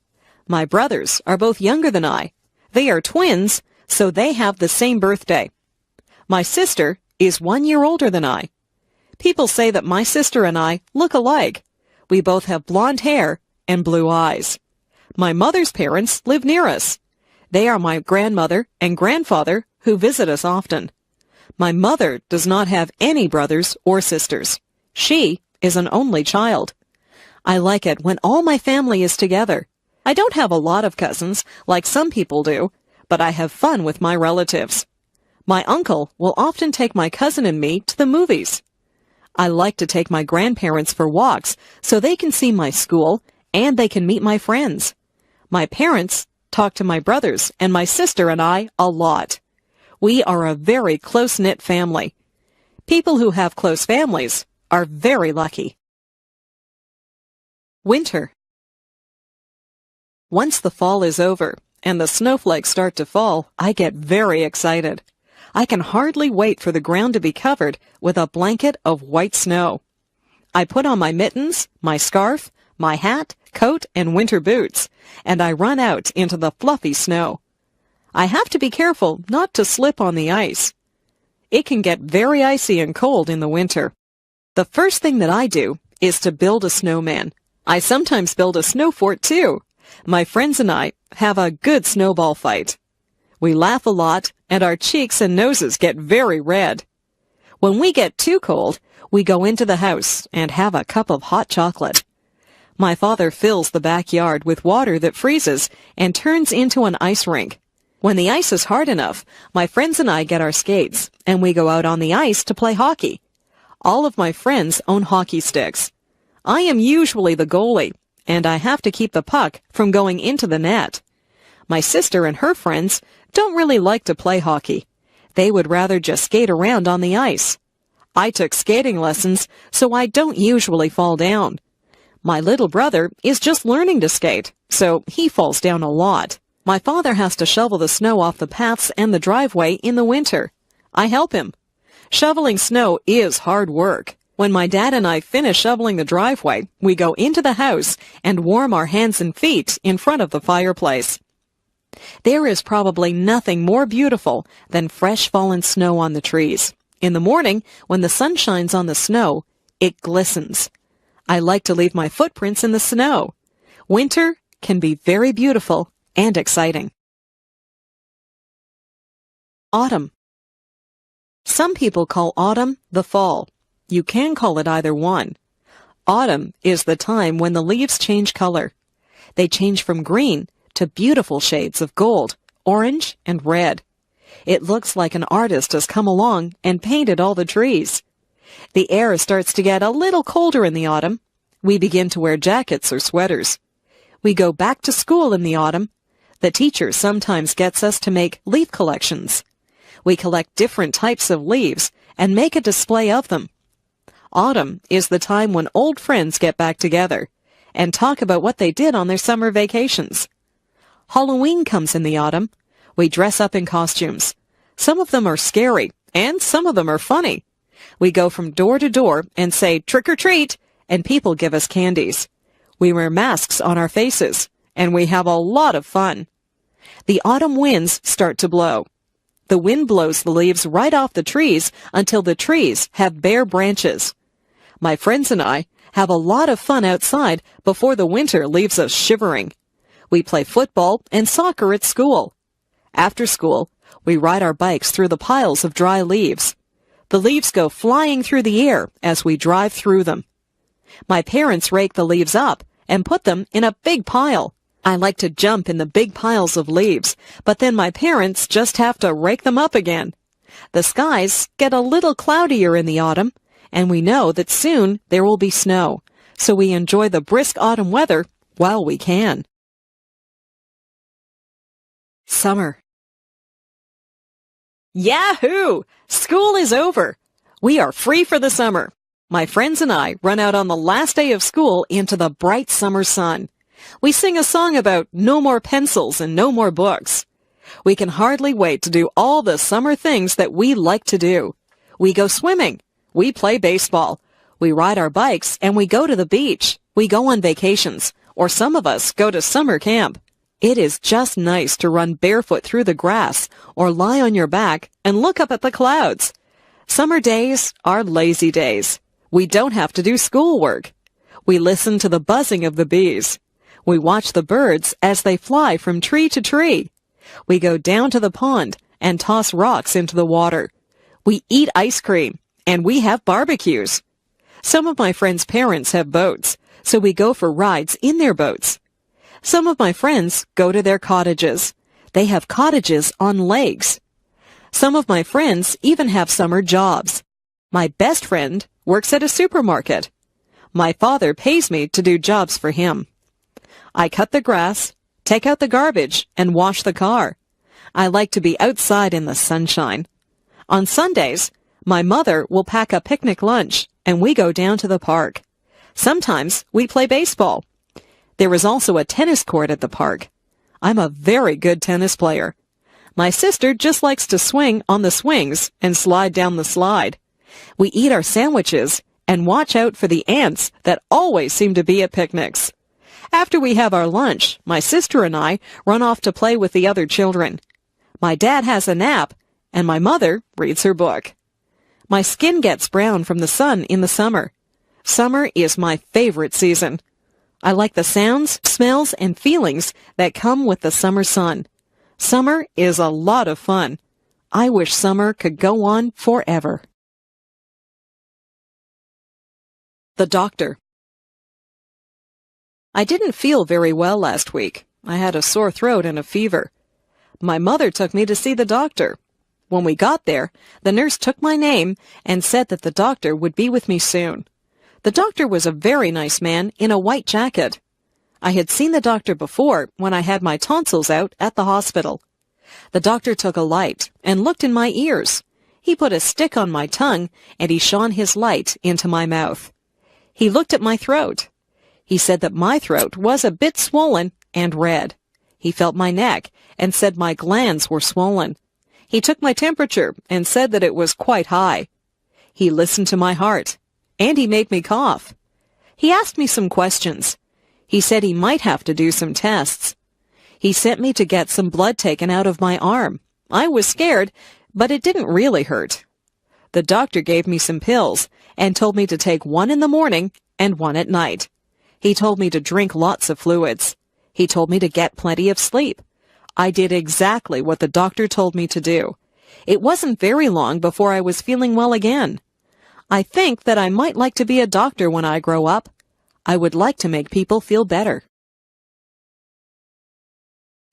My brothers are both younger than I. They are twins, so they have the same birthday. My sister is 1 year older than I. People say that my sister and I look alike. We both have blonde hair and blue eyes. My mother's parents live near us. They are my grandmother and grandfather who visit us often. My mother does not have any brothers or sisters. She is an only child. I like it when all my family is together. I don't have a lot of cousins like some people do, but I have fun with my relatives. My uncle will often take my cousin and me to the movies. I like to take my grandparents for walks so they can see my school and they can meet my friends. My parents talk to my brothers and my sister and I a lot. We are a very close-knit family. People who have close families are very lucky. Winter. Once the fall is over and the snowflakes start to fall, I get very excited. I can hardly wait for the ground to be covered with a blanket of white snow. I put on my mittens, my scarf, my hat, coat, and winter boots, and I run out into the fluffy snow. I have to be careful not to slip on the ice. It can get very icy and cold in the winter. The first thing that I do is to build a snowman. I sometimes build a snow fort too. My friends and I have a good snowball fight. We laugh a lot, and our cheeks and noses get very red. When we get too cold, we go into the house and have a cup of hot chocolate. My father fills the backyard with water that freezes and turns into an ice rink. When the ice is hard enough, my friends and I get our skates, and we go out on the ice to play hockey. All of my friends own hockey sticks. I am usually the goalie, and I have to keep the puck from going into the net. My sister and her friends don't really like to play hockey. They would rather just skate around on the ice. I took skating lessons, so I don't usually fall down. My little brother is just learning to skate, so he falls down a lot. My father has to shovel the snow off the paths and the driveway in the winter. I help him. Shoveling snow is hard work. When my dad and I finish shoveling the driveway, we go into the house and warm our hands and feet in front of the fireplace. There is probably nothing more beautiful than fresh fallen snow on the trees. In the morning, when the sun shines on the snow, it glistens. I like to leave my footprints in the snow. Winter can be very beautiful and exciting. Autumn. Some people call autumn the fall. You can call it either one. Autumn is the time when the leaves change color. They change from green to beautiful shades of gold, orange, and red. It looks like an artist has come along and painted all the trees. The air starts to get a little colder in the autumn. We begin to wear jackets or sweaters. We go back to school in the autumn. The teacher sometimes gets us to make leaf collections. We collect different types of leaves and make a display of them. Autumn is the time when old friends get back together and talk about what they did on their summer vacations. Halloween comes in the autumn. We dress up in costumes. Some of them are scary, and some of them are funny. We go from door to door and say, "Trick or treat," and people give us candies. We wear masks on our faces, and we have a lot of fun. The autumn winds start to blow. The wind blows the leaves right off the trees until the trees have bare branches. My friends and I have a lot of fun outside before the winter leaves us shivering. We play football and soccer at school. After school, we ride our bikes through the piles of dry leaves. The leaves go flying through the air as we drive through them. My parents rake the leaves up and put them in a big pile. I like to jump in the big piles of leaves, but then my parents just have to rake them up again. The skies get a little cloudier in the autumn, and we know that soon there will be snow, so we enjoy the brisk autumn weather while we can. Summer. Yahoo! School is over. We are free for the summer. My friends and I run out on the last day of school into the bright summer sun. We sing a song about no more pencils and no more books. We can hardly wait to do all the summer things that we like to do. We go swimming. We play baseball. We ride our bikes and we go to the beach. We go on vacations, or some of us go to summer camp. It is just nice to run barefoot through the grass or lie on your back and look up at the clouds. Summer days are lazy days. We don't have to do schoolwork. We listen to the buzzing of the bees. We watch the birds as they fly from tree to tree. We go down to the pond and toss rocks into the water. We eat ice cream and we have barbecues. Some of my friends' parents have boats, so we go for rides in their boats. Some of my friends go to their cottages. They have cottages on lakes. Some of my friends even have summer jobs. My best friend works at a supermarket. My father pays me to do jobs for him. I cut the grass, take out the garbage, and wash the car. I like to be outside in the sunshine. On Sundays, my mother will pack a picnic lunch, and we go down to the park. Sometimes we play baseball. There is also a tennis court at the park. I'm a very good tennis player. My sister just likes to swing on the swings and slide down the slide. We eat our sandwiches and watch out for the ants that always seem to be at picnics. After we have our lunch, my sister and I run off to play with the other children. My dad has a nap, and my mother reads her book. My skin gets brown from the sun in the summer. Summer is my favorite season. I like the sounds, smells, and feelings that come with the summer sun. Summer is a lot of fun. I wish summer could go on forever. The doctor. I didn't feel very well last week. I had a sore throat and a fever. My mother took me to see the doctor. When we got there, the nurse took my name and said that the doctor would be with me soon. The doctor was a very nice man in a white jacket. I had seen the doctor before when I had my tonsils out at the hospital. The doctor took a light and looked in my ears. He put a stick on my tongue and he shone his light into my mouth. He looked at my throat. He said that my throat was a bit swollen and red. He felt my neck and said my glands were swollen. He took my temperature and said that it was quite high. He listened to my heart, and he made me cough. He asked me some questions. He said he might have to do some tests. He sent me to get some blood taken out of my arm. I was scared, but it didn't really hurt. The doctor gave me some pills and told me to take one in the morning and one at night. He told me to drink lots of fluids. He told me to get plenty of sleep. I did exactly what the doctor told me to do. It wasn't very long before I was feeling well again. I think that I might like to be a doctor when I grow up. I would like to make people feel better.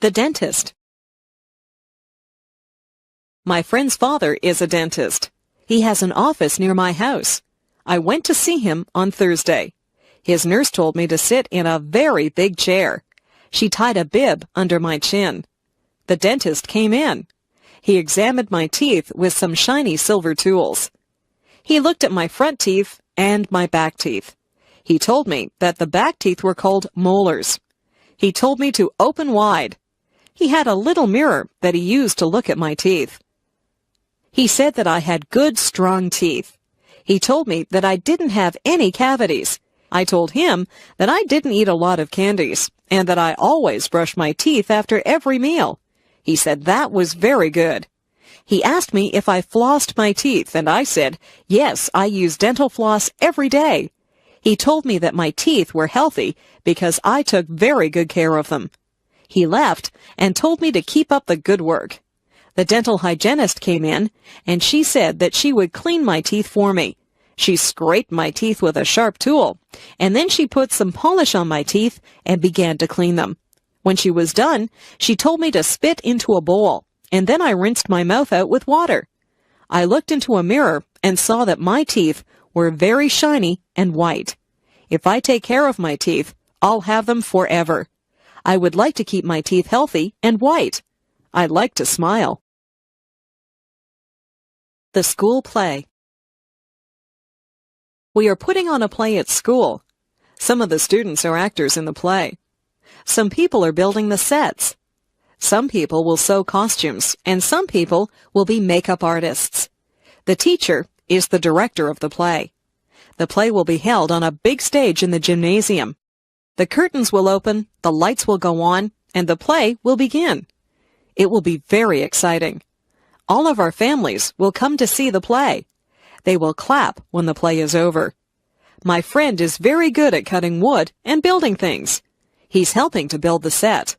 The dentist. My friend's father is a dentist. He has an office near my house. I went to see him on Thursday. His nurse told me to sit in a very big chair. She tied a bib under my chin. The dentist came in. He examined my teeth with some shiny silver tools. He looked at my front teeth and my back teeth. He told me that the back teeth were called molars. He told me to open wide. He had a little mirror that he used to look at my teeth. He said that I had good, strong teeth. He told me that I didn't have any cavities. I told him that I didn't eat a lot of candies and that I always brush my teeth after every meal. He said that was very good. He asked me if I flossed my teeth, and I said, yes, I use dental floss every day. He told me that my teeth were healthy because I took very good care of them. He left and told me to keep up the good work. The dental hygienist came in, and she said that she would clean my teeth for me. She scraped my teeth with a sharp tool, and then she put some polish on my teeth and began to clean them. When she was done, she told me to spit into a bowl, and then I rinsed my mouth out with water. I looked into a mirror and saw that my teeth were very shiny and white. If I take care of my teeth, I'll have them forever. I would like to keep my teeth healthy and white. I'd like to smile. The school play. We are putting on a play at school. Some of the students are actors in the play. Some people are building the sets. Some people will sew costumes, and some people will be makeup artists. The teacher is the director of the play. The play will be held on a big stage in the gymnasium. The curtains will open, the lights will go on, and the play will begin. It will be very exciting. All of our families will come to see the play. They will clap when the play is over. My friend is very good at cutting wood and building things. He's helping to build the set.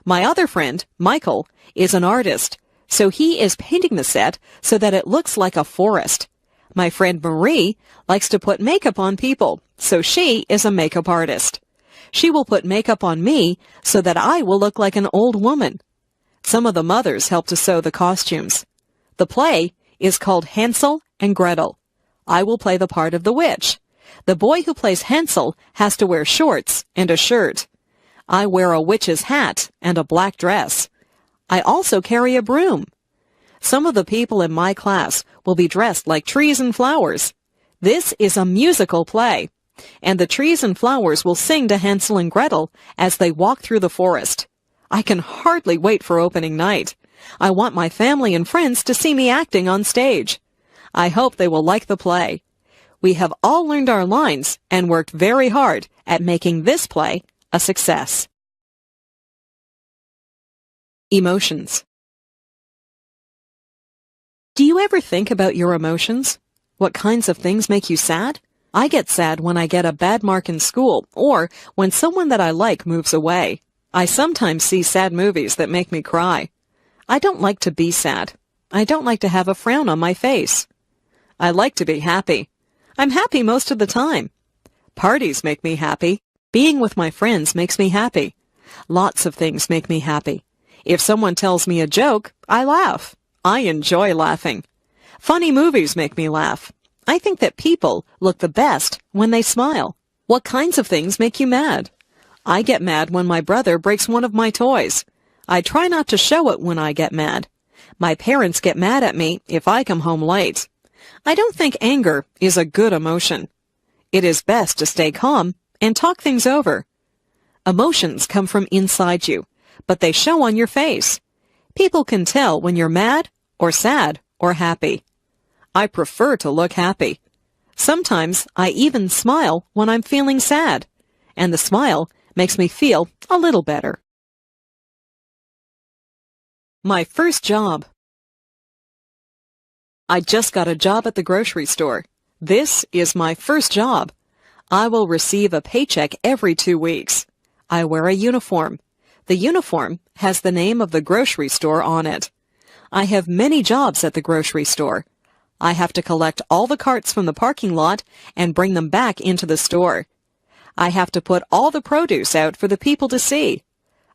My other friend, Michael, is an artist, so he is painting the set so that it looks like a forest. My friend Marie likes to put makeup on people, so she is a makeup artist. She will put makeup on me so that I will look like an old woman. Some of the mothers help to sew the costumes. The play is called Hansel and Gretel. I will play the part of the witch. The boy who plays Hansel has to wear shorts and a shirt. I wear a witch's hat and a black dress. I also carry a broom. Some of the people in my class will be dressed like trees and flowers. This is a musical play, and the trees and flowers will sing to Hansel and Gretel as they walk through the forest. I can hardly wait for opening night. I want my family and friends to see me acting on stage. I hope they will like the play. We have all learned our lines and worked very hard at making this play a success. Emotions. Do you ever think about your emotions? What kinds of things make you sad? I get sad when I get a bad mark in school or when someone that I like moves away. I sometimes see sad movies that make me cry. I don't like to be sad. I don't like to have a frown on my face. I like to be happy. I'm happy most of the time. Parties make me happy. Being with my friends makes me happy. Lots of things make me happy. If someone tells me a joke, I laugh. I enjoy laughing. Funny movies make me laugh. I think that people look the best when they smile. What kinds of things make you mad? I get mad when my brother breaks one of my toys. I try not to show it when I get mad. My parents get mad at me if I come home late. I don't think anger is a good emotion. It is best to stay calm and talk things over. Emotions come from inside you, but they show on your face. People can tell when you're mad or sad or happy. I prefer to look happy. Sometimes I even smile when I'm feeling sad, and the smile makes me feel a little better. My first job. I just got a job at the grocery store. This is my first job. I will receive a paycheck every 2 weeks. I wear a uniform. The uniform has the name of the grocery store on it. I have many jobs at the grocery store. I have to collect all the carts from the parking lot and bring them back into the store. I have to put all the produce out for the people to see.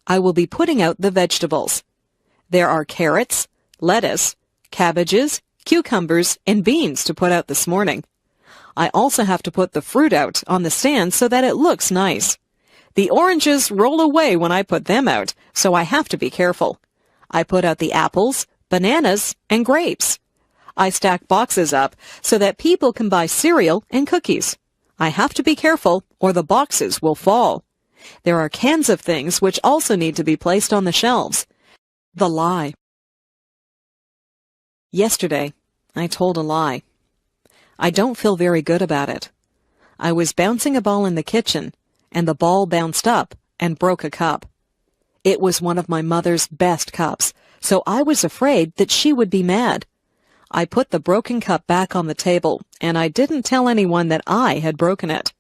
I will be putting out the vegetables. There are carrots, lettuce, cabbages, cucumbers, and beans to put out this morning. I also have to put the fruit out on the stand so that it looks nice. The oranges roll away when I put them out, so I have to be careful. I put out the apples, bananas, and grapes. I stack boxes up so that people can buy cereal and cookies. I have to be careful or the boxes will fall. There are cans of things which also need to be placed on the shelves. The lie. Yesterday, I told a lie. I don't feel very good about it. I was bouncing a ball in the kitchen, and the ball bounced up and broke a cup. It was one of my mother's best cups, so I was afraid that she would be mad. I put the broken cup back on the table, and I didn't tell anyone that I had broken it.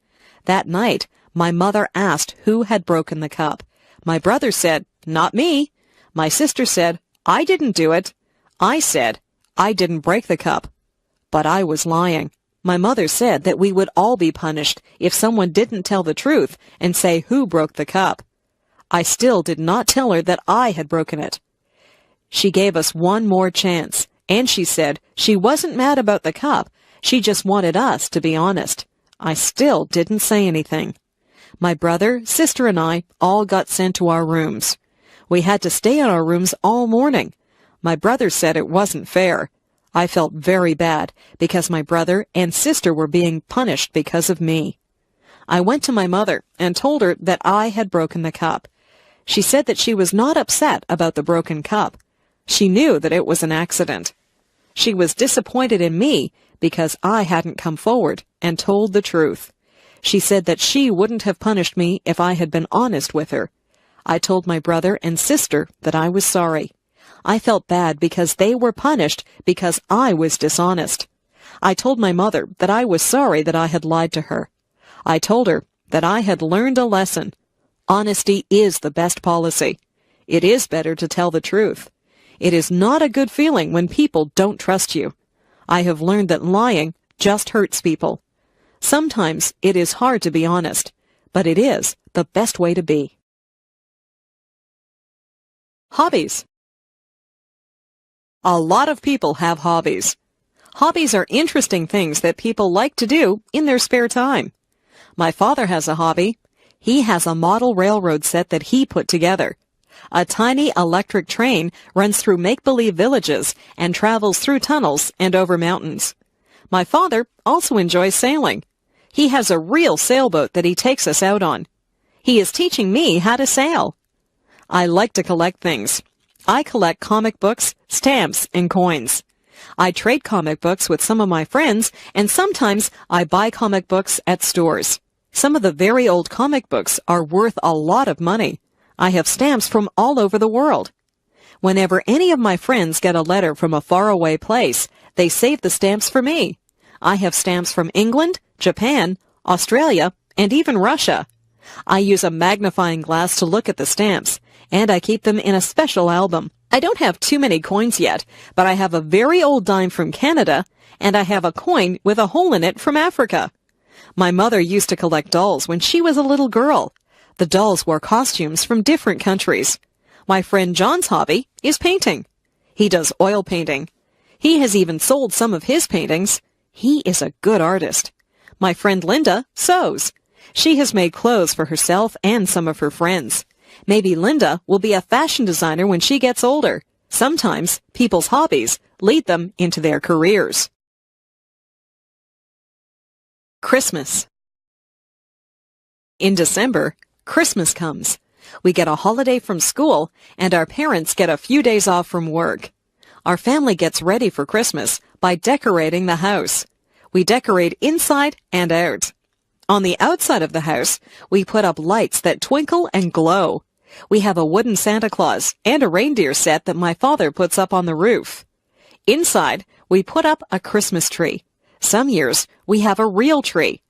That night, my mother asked who had broken the cup. My brother said, "Not me." My sister said, "I didn't do it." I said, "I didn't break the cup." But I was lying. My mother said that we would all be punished if someone didn't tell the truth and say who broke the cup. I still did not tell her that I had broken it. She gave us one more chance, and she said she wasn't mad about the cup. She just wanted us to be honest. I still didn't say anything. My brother, sister, and I all got sent to our rooms. We had to stay in our rooms all morning. My brother said it wasn't fair. I felt very bad because my brother and sister were being punished because of me. I went to my mother and told her that I had broken the cup. She said that she was not upset about the broken cup. She knew that it was an accident. She was disappointed in me because I hadn't come forward and told the truth. She said that she wouldn't have punished me if I had been honest with her. I told my brother and sister that I was sorry. I felt bad because they were punished because I was dishonest. I told my mother that I was sorry that I had lied to her. I told her that I had learned a lesson. Honesty is the best policy. It is better to tell the truth. It is not a good feeling when people don't trust you. I have learned that lying just hurts people. Sometimes it is hard to be honest, but it is the best way to be. Hobbies. A lot of people have hobbies. Hobbies are interesting things that people like to do in their spare time. My father has a hobby. He has a model railroad set that he put together. A tiny electric train runs through make-believe villages and travels through tunnels and over mountains. My father also enjoys sailing. He has a real sailboat that he takes us out on. He is teaching me how to sail. I like to collect things. I collect comic books, stamps, and coins. I trade comic books with some of my friends, and sometimes I buy comic books at stores. Some of the very old comic books are worth a lot of money. I have stamps from all over the world. Whenever any of my friends get a letter from a faraway place, they save the stamps for me. I have stamps from England, Japan, Australia, and even Russia. I use a magnifying glass to look at the stamps, and I keep them in a special album. I don't have too many coins yet, but I have a very old dime from Canada, and I have a coin with a hole in it from Africa. My mother used to collect dolls when she was a little girl. The dolls wore costumes from different countries. My friend John's hobby is painting. He does oil painting. He has even sold some of his paintings. He is a good artist. My friend Linda sews. She has made clothes for herself and some of her friends. Maybe Linda will be a fashion designer when she gets older. Sometimes people's hobbies lead them into their careers. Christmas. In December, Christmas comes. We get a holiday from school, and our parents get a few days off from work. Our family gets ready for Christmas by decorating the house. We decorate inside and out. On the outside of the house, we put up lights that twinkle and glow. We have a wooden Santa Claus and a reindeer set that my father puts up on the roof. Inside, we put up a Christmas tree. Some years, we have a real tree.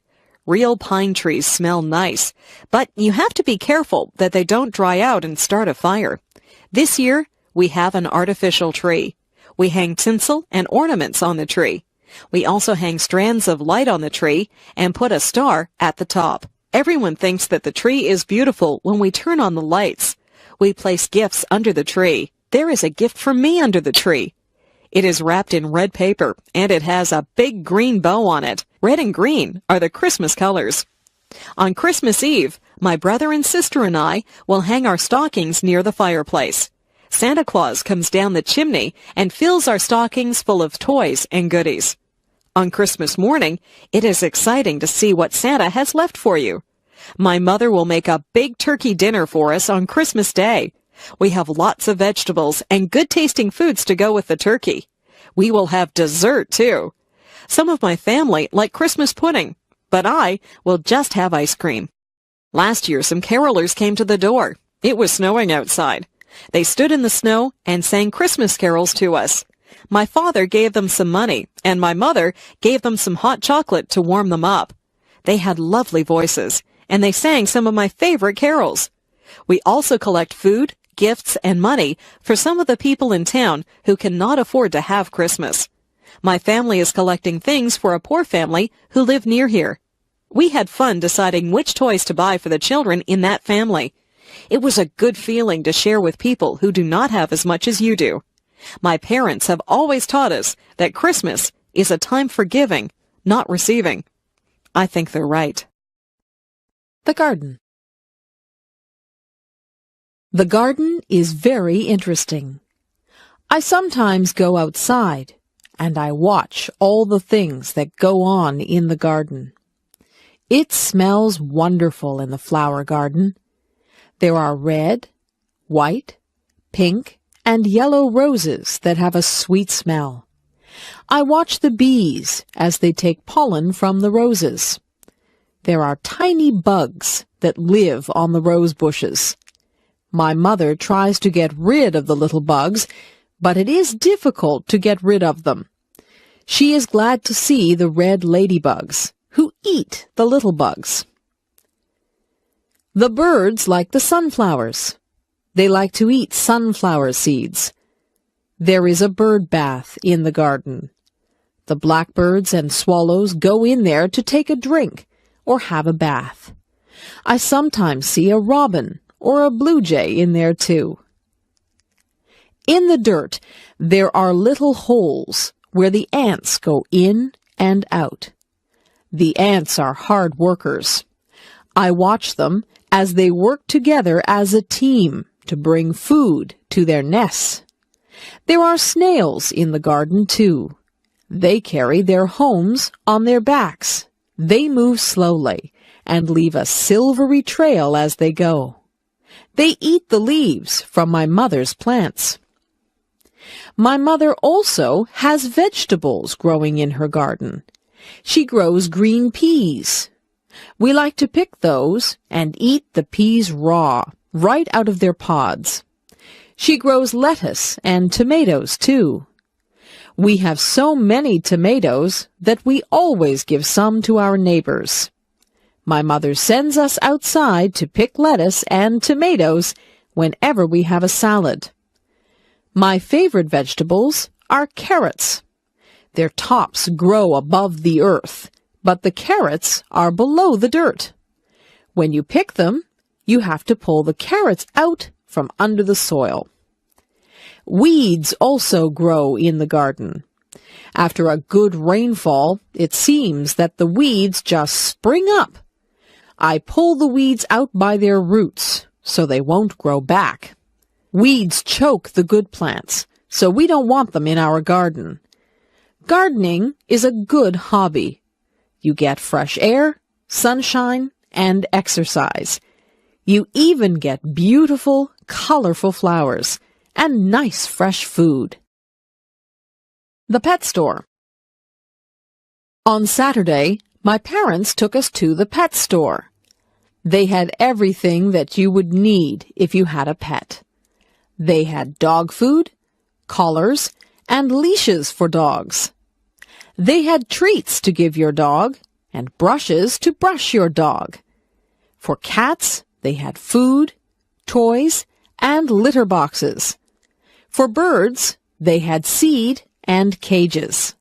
Real pine trees smell nice, but you have to be careful that they don't dry out and start a fire. This year, we have an artificial tree. We hang tinsel and ornaments on the tree. We also hang strands of light on the tree and put a star at the top. Everyone thinks that the tree is beautiful when we turn on the lights. We place gifts under the tree. There is a gift for me under the tree. It is wrapped in red paper, and it has a big green bow on it. Red and green are the Christmas colors. On Christmas Eve, my brother and sister and I will hang our stockings near the fireplace. Santa Claus comes down the chimney and fills our stockings full of toys and goodies. On Christmas morning, it is exciting to see what Santa has left for you. My mother will make a big turkey dinner for us on Christmas Day. We have lots of vegetables and good-tasting foods to go with the turkey. We will have dessert, too. Some of my family like Christmas pudding, but I will just have ice cream. Last year, some carolers came to the door. It was snowing outside. They stood in the snow and sang Christmas carols to us. My father gave them some money, and my mother gave them some hot chocolate to warm them up. They had lovely voices, and they sang some of my favorite carols. We also collect food, gifts, and money for some of the people in town who cannot afford to have Christmas. My family is collecting things for a poor family who live near here. We had fun deciding which toys to buy for the children in that family. It was a good feeling to share with people who do not have as much as you do. My parents have always taught us that Christmas is a time for giving, not receiving. I think they're right. The garden. The garden is very interesting. I sometimes go outside, and I watch all the things that go on in the garden. It smells wonderful in the flower garden. There are red, white, pink, and yellow roses that have a sweet smell. I watch the bees as they take pollen from the roses. There are tiny bugs that live on the rose bushes. My mother tries to get rid of the little bugs, but it is difficult to get rid of them. She is glad to see the red ladybugs, who eat the little bugs. The birds like the sunflowers. They like to eat sunflower seeds. There is a bird bath in the garden. The blackbirds and swallows go in there to take a drink or have a bath. I sometimes see a robin or a blue jay in there too. In the dirt, there are little holes where the ants go in and out. The ants are hard workers. I watch them as they work together as a team to bring food to their nests. There are snails in the garden, too. They carry their homes on their backs. They move slowly and leave a silvery trail as they go. They eat the leaves from my mother's plants. My mother also has vegetables growing in her garden. She grows green peas. We like to pick those and eat the peas raw, right out of their pods. She grows lettuce and tomatoes, too. We have so many tomatoes that we always give some to our neighbors. My mother sends us outside to pick lettuce and tomatoes whenever we have a salad. My favorite vegetables are carrots. Their tops grow above the earth, but the carrots are below the dirt. When you pick them, you have to pull the carrots out from under the soil. Weeds also grow in the garden. After a good rainfall, it seems that the weeds just spring up. I pull the weeds out by their roots so they won't grow back. Weeds choke the good plants, so we don't want them in our garden. Gardening is a good hobby. You get fresh air, sunshine, and exercise. You even get beautiful, colorful flowers and nice fresh food. The pet store. On Saturday, my parents took us to the pet store. They had everything that you would need if you had a pet. They had dog food, collars, and leashes for dogs. They had treats to give your dog and brushes to brush your dog. For cats, they had food, toys, and litter boxes. For birds, they had seed and cages.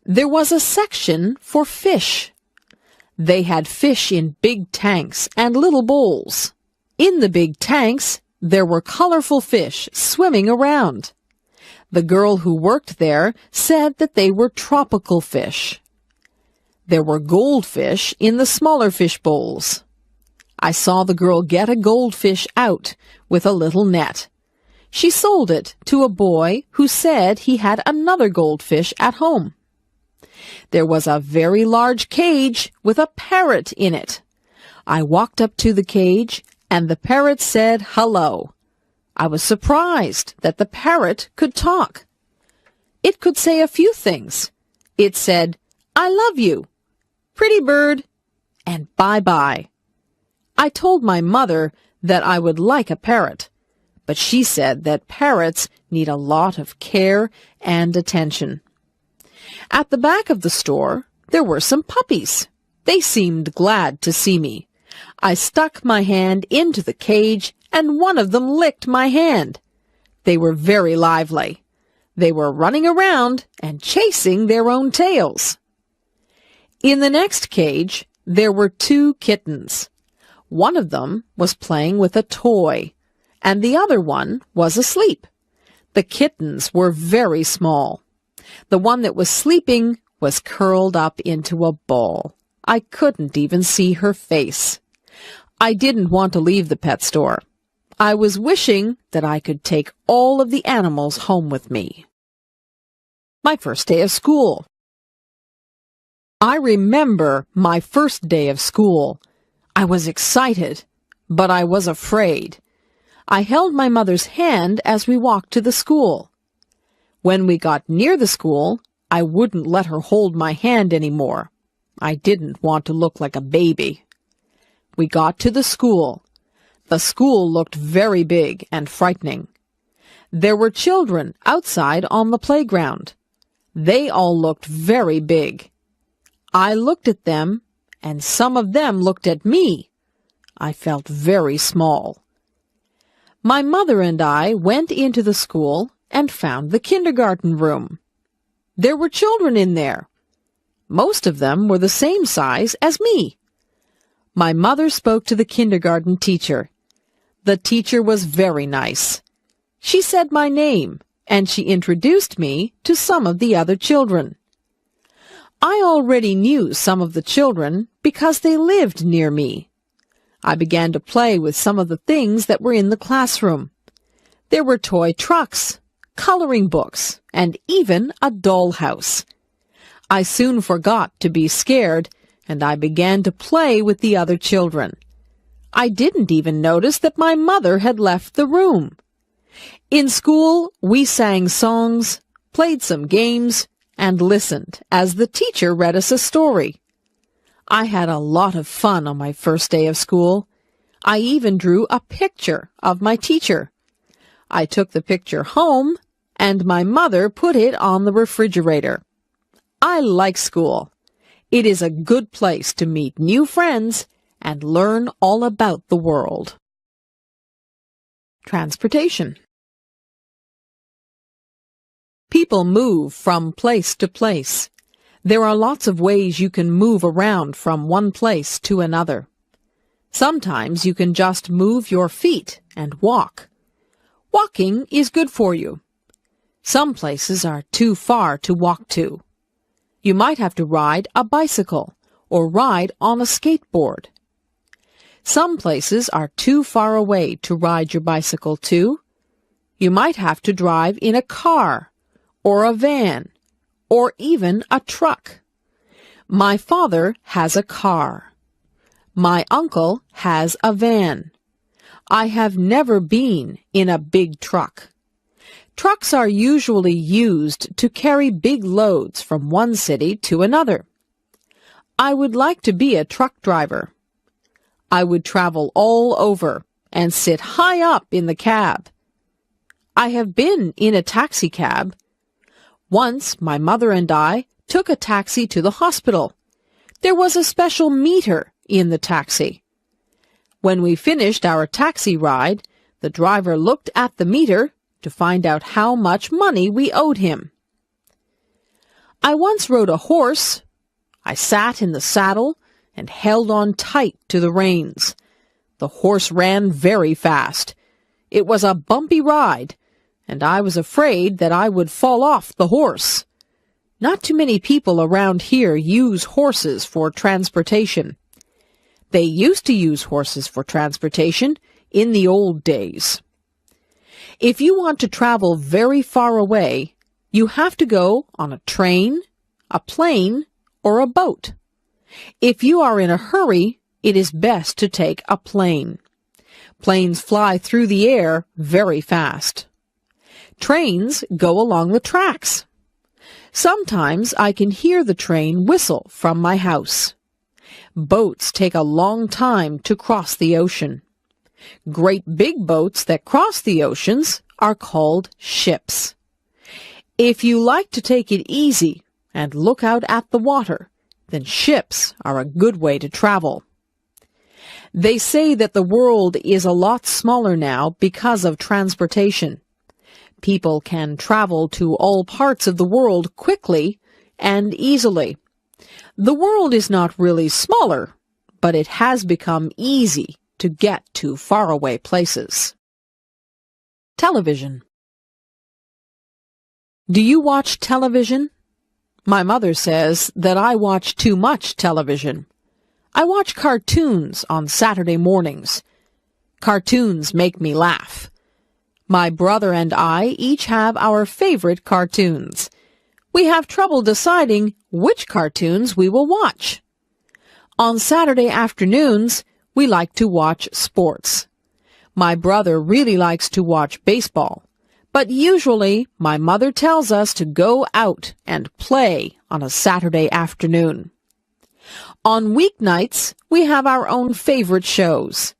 There was a section for fish. They had fish in big tanks and little bowls. In the big tanks, there were colorful fish swimming around. The girl who worked there said that they were tropical fish. There were goldfish in the smaller fish bowls. I saw the girl get a goldfish out with a little net. She sold it to a boy who said he had another goldfish at home. There was a very large cage with a parrot in it. I walked up to the cage, and the parrot said hello. I was surprised that the parrot could talk. It could say a few things. It said, "I love you," "pretty bird," and "bye-bye." I told my mother that I would like a parrot, but she said that parrots need a lot of care and attention. At the back of the store, there were some puppies. They seemed glad to see me. I stuck my hand into the cage, and one of them licked my hand. They were very lively. They were running around and chasing their own tails. In the next cage, there were 2 kittens. One of them was playing with a toy, and the other one was asleep. The kittens were very small. The one that was sleeping was curled up into a ball. I couldn't even see her face. I didn't want to leave the pet store. I was wishing that I could take all of the animals home with me. My first day of school. I remember my first day of school. I was excited, but I was afraid. I held my mother's hand as we walked to the school. When we got near the school, I wouldn't let her hold my hand anymore. I didn't want to look like a baby. We got to the school. The school looked very big and frightening. There were children outside on the playground. They all looked very big. I looked at them, and some of them looked at me. I felt very small. My mother and I went into the school and found the kindergarten room. There were children in there. Most of them were the same size as me. My mother spoke to the kindergarten teacher. The teacher was very nice. She said my name, and she introduced me to some of the other children. I already knew some of the children because they lived near me. I began to play with some of the things that were in the classroom. There were toy trucks, coloring books, and even a dollhouse. I soon forgot to be scared, and I began to play with the other children. I didn't even notice that my mother had left the room. In school, we sang songs, played some games, and listened as the teacher read us a story. I had a lot of fun on my first day of school. I even drew a picture of my teacher. I took the picture home, and my mother put it on the refrigerator. I like school. It is a good place to meet new friends and learn all about the world. Transportation. People move from place to place. There are lots of ways you can move around from one place to another. Sometimes you can just move your feet and walk. Walking is good for you. Some places are too far to walk to. You might have to ride a bicycle or ride on a skateboard. Some places are too far away to ride your bicycle to. You might have to drive in a car or a van or even a truck. My father has a car. My uncle has a van. I have never been in a big truck. Trucks are usually used to carry big loads from one city to another. I would like to be a truck driver. I would travel all over and sit high up in the cab. I have been in a taxi cab. Once my mother and I took a taxi to the hospital. There was a special meter in the taxi. When we finished our taxi ride, the driver looked at the meter to find out how much money we owed him. I once rode a horse. I sat in the saddle and held on tight to the reins. The horse ran very fast. It was a bumpy ride, and I was afraid that I would fall off the horse. Not too many people around here use horses for transportation. They used to use horses for transportation in the old days. If you want to travel very far away, you have to go on a train, a plane, or a boat. If you are in a hurry, it is best to take a plane. Planes fly through the air very fast. Trains go along the tracks. Sometimes I can hear the train whistle from my house. Boats take a long time to cross the ocean. Great big boats that cross the oceans are called ships. If you like to take it easy and look out at the water, then ships are a good way to travel. They say that the world is a lot smaller now because of transportation. People can travel to all parts of the world quickly and easily. The world is not really smaller, but it has become easy to get to faraway places. Television. Do you watch television? My mother says that I watch too much television. I watch cartoons on Saturday mornings. Cartoons make me laugh. My brother and I each have our favorite cartoons. We have trouble deciding which cartoons we will watch. On Saturday afternoons, we like to watch sports. My brother really likes to watch baseball, but usually my mother tells us to go out and play on a Saturday afternoon. On weeknights, we have our own favorite shows.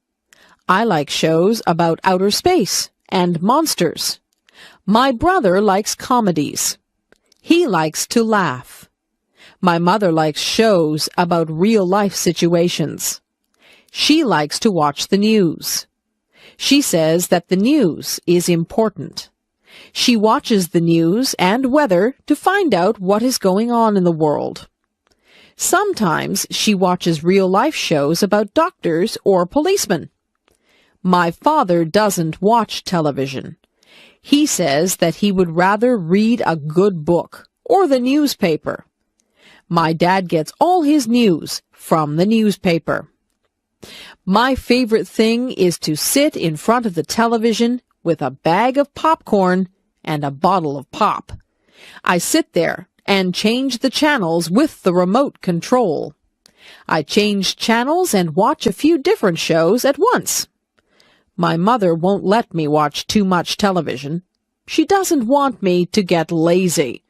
I like shows about outer space and monsters. My brother likes comedies. He likes to laugh. My mother likes shows about real-life situations. She likes to watch the news. She says that the news is important. She watches the news and weather to find out what is going on in the world. Sometimes she watches real-life shows about doctors or policemen. My father doesn't watch television. He says that he would rather read a good book or the newspaper. My dad gets all his news from the newspaper. My favorite thing is to sit in front of the television with a bag of popcorn and a bottle of pop. I sit there and change the channels with the remote control. I change channels and watch a few different shows at once. My mother won't let me watch too much television. She doesn't want me to get lazy.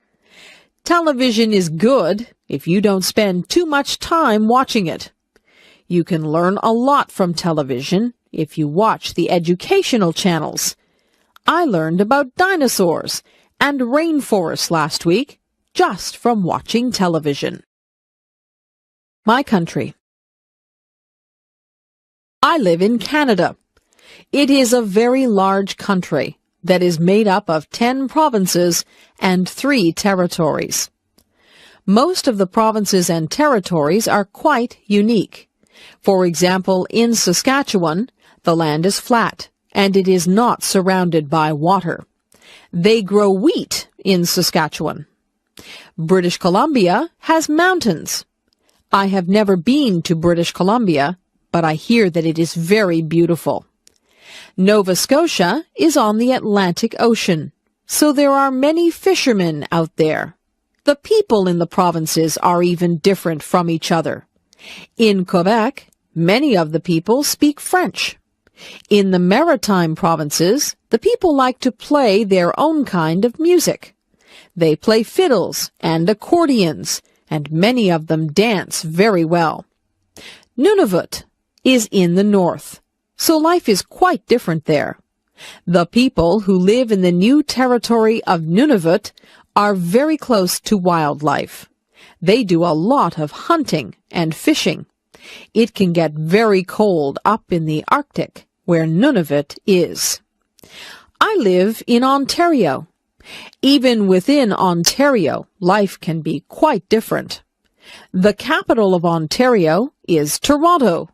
Television is good if you don't spend too much time watching it. You can learn a lot from television if you watch the educational channels. I learned about dinosaurs and rainforests last week just from watching television. My country. I live in Canada. It is a very large country that is made up of 10 provinces and 3 territories. Most of the provinces and territories are quite unique. For example, in Saskatchewan, the land is flat and it is not surrounded by water. They grow wheat in Saskatchewan. British Columbia has mountains. I have never been to British Columbia, but I hear that it is very beautiful. Nova Scotia is on the Atlantic Ocean, so there are many fishermen out there. The people in the provinces are even different from each other. In Quebec, many of the people speak French. In the maritime provinces, the people like to play their own kind of music. They play fiddles and accordions, and many of them dance very well. Nunavut is in the north, so life is quite different there. The people who live in the new territory of Nunavut are very close to wildlife. They do a lot of hunting and fishing. It can get very cold up in the Arctic, where Nunavut is. I live in Ontario. Even within Ontario, life can be quite different. The capital of Ontario is Toronto.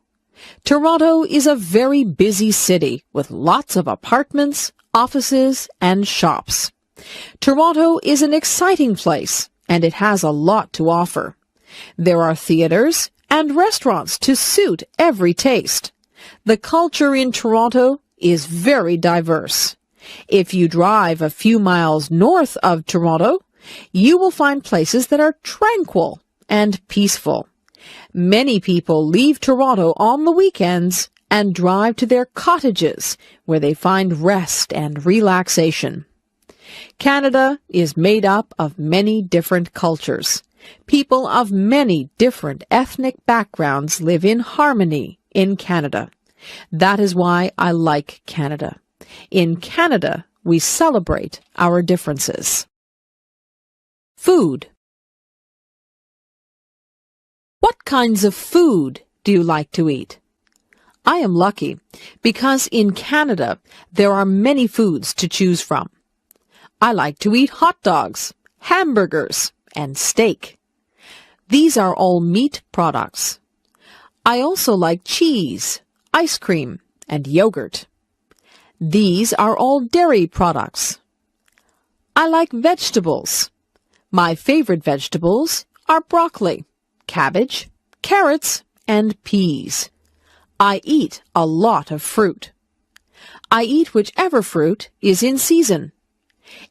Toronto is a very busy city with lots of apartments, offices, and shops. Toronto is an exciting place, and it has a lot to offer. There are theaters and restaurants to suit every taste. The culture in Toronto is very diverse. If you drive a few miles north of Toronto, you will find places that are tranquil and peaceful. Many people leave Toronto on the weekends and drive to their cottages where they find rest and relaxation. Canada is made up of many different cultures. People of many different ethnic backgrounds live in harmony in Canada. That is why I like Canada. In Canada, we celebrate our differences. Food. What kinds of food do you like to eat? I am lucky because in Canada there are many foods to choose from. I like to eat hot dogs, hamburgers, and steak. These are all meat products. I also like cheese, ice cream, and yogurt. These are all dairy products. I like vegetables. My favorite vegetables are broccoli, cabbage, carrots, and peas. I eat a lot of fruit. I eat whichever fruit is in season.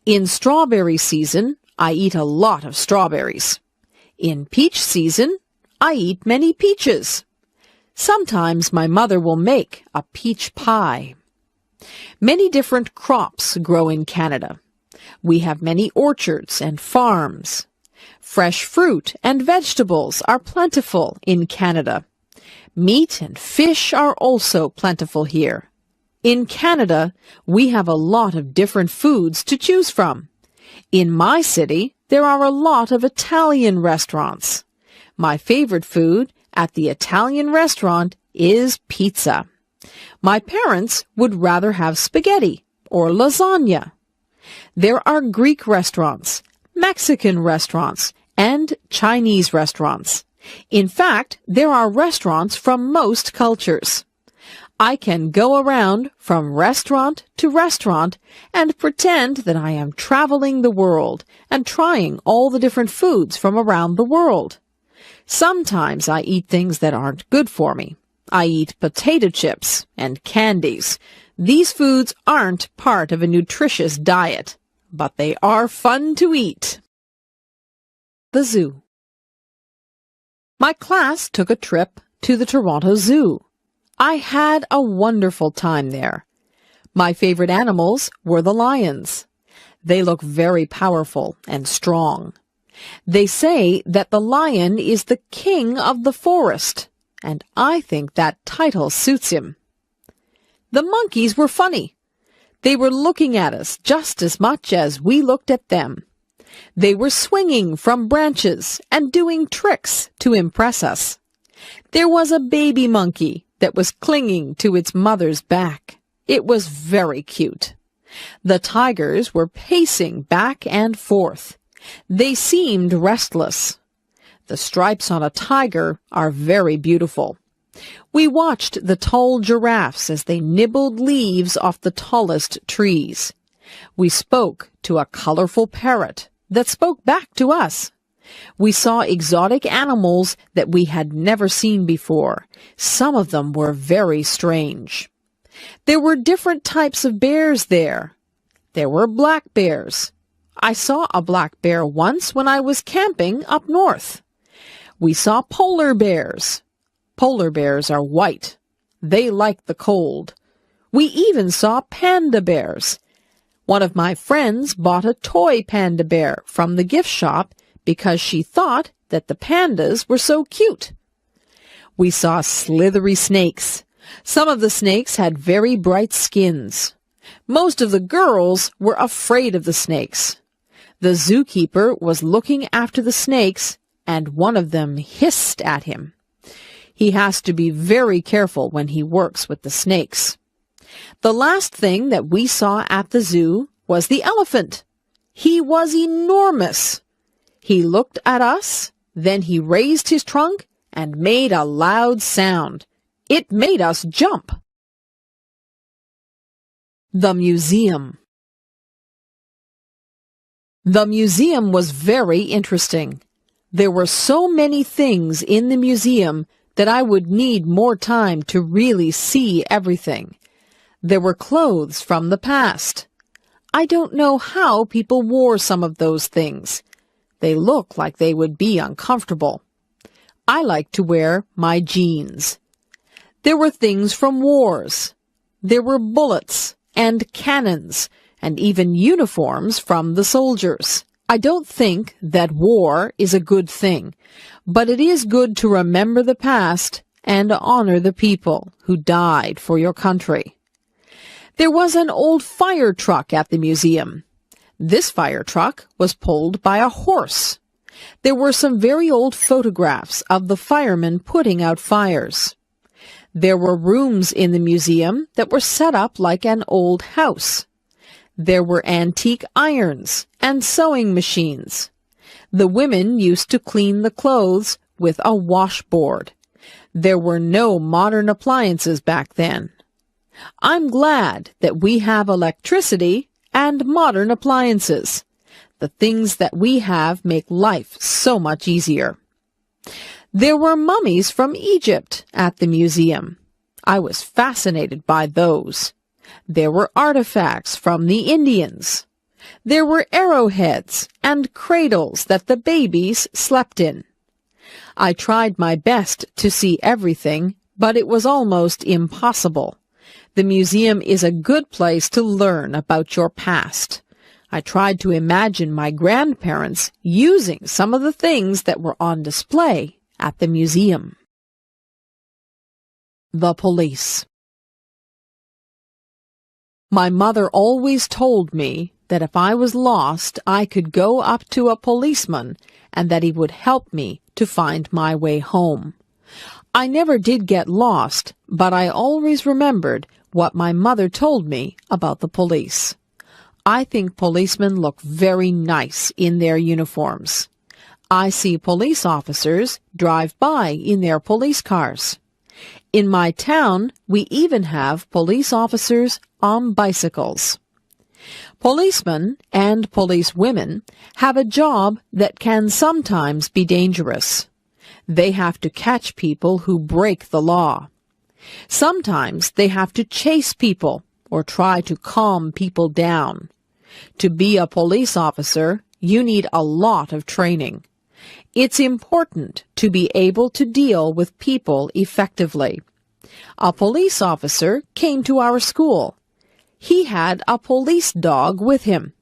In strawberry season, I eat a lot of strawberries. In peach season, I eat many peaches. Sometimes my mother will make a peach pie. Many different crops grow in Canada. We have many orchards and farms. Fresh fruit and vegetables are plentiful in Canada. Meat and fish are also plentiful here. In Canada, we have a lot of different foods to choose from. In my city, there are a lot of Italian restaurants. My favorite food at the Italian restaurant is pizza. My parents would rather have spaghetti or lasagna. There are Greek restaurants, Mexican restaurants, and Chinese restaurants. In fact, there are restaurants from most cultures. I can go around from restaurant to restaurant and pretend that I am traveling the world and trying all the different foods from around the world. Sometimes I eat things that aren't good for me. I eat potato chips and candies. These foods aren't part of a nutritious diet, but they are fun to eat. The zoo. My class took a trip to the Toronto Zoo. I had a wonderful time there. My favorite animals were the lions. They look very powerful and strong. They say that the lion is the king of the forest, and I think that title suits him. The monkeys were funny. They were looking at us just as much as we looked at them. They were swinging from branches and doing tricks to impress us. There was a baby monkey that was clinging to its mother's back. It was very cute. The tigers were pacing back and forth. They seemed restless. The stripes on a tiger are very beautiful. We watched the tall giraffes as they nibbled leaves off the tallest trees. We spoke to a colorful parrot that spoke back to us. We saw exotic animals that we had never seen before. Some of them were very strange. There were different types of bears there. There were black bears. I saw a black bear once when I was camping up north. We saw polar bears. Polar bears are white. They like the cold. We even saw panda bears. One of my friends bought a toy panda bear from the gift shop because she thought that the pandas were so cute. We saw slithery snakes. Some of the snakes had very bright skins. Most of the girls were afraid of the snakes. The zookeeper was looking after the snakes, and one of them hissed at him. He has to be very careful when he works with the snakes. The last thing that we saw at the zoo was the elephant. He was enormous. He looked at us, then he raised his trunk and made a loud sound. It made us jump. The museum. The museum was very interesting. There were so many things in the museum that I would need more time to really see everything. There were clothes from the past. I don't know how people wore some of those things. They look like they would be uncomfortable. I like to wear my jeans. There were things from wars. There were bullets and cannons and even uniforms from the soldiers. I don't think that war is a good thing, but it is good to remember the past and honor the people who died for your country. There was an old fire truck at the museum. This fire truck was pulled by a horse. There were some very old photographs of the firemen putting out fires. There were rooms in the museum that were set up like an old house. There were antique irons and sewing machines. The women used to clean the clothes with a washboard. There were no modern appliances back then. I'm glad that we have electricity and modern appliances. The things that we have make life so much easier. There were mummies from Egypt at the museum. I was fascinated by those. There were artifacts from the Indians. There were arrowheads and cradles that the babies slept in. I tried my best to see everything, but it was almost impossible. The museum is a good place to learn about your past. I tried to imagine my grandparents using some of the things that were on display at the museum. The police. My mother always told me that if I was lost, I could go up to a policeman and that he would help me to find my way home. I never did get lost, but I always remembered what my mother told me about the police. I think policemen look very nice in their uniforms. I see police officers drive by in their police cars. In my town, we even have police officers on bicycles. Policemen and policewomen have a job that can sometimes be dangerous. They have to catch people who break the law. Sometimes they have to chase people or try to calm people down. To be a police officer, you need a lot of training. It's important to be able to deal with people effectively. A police officer came to our school. He had a police dog with him.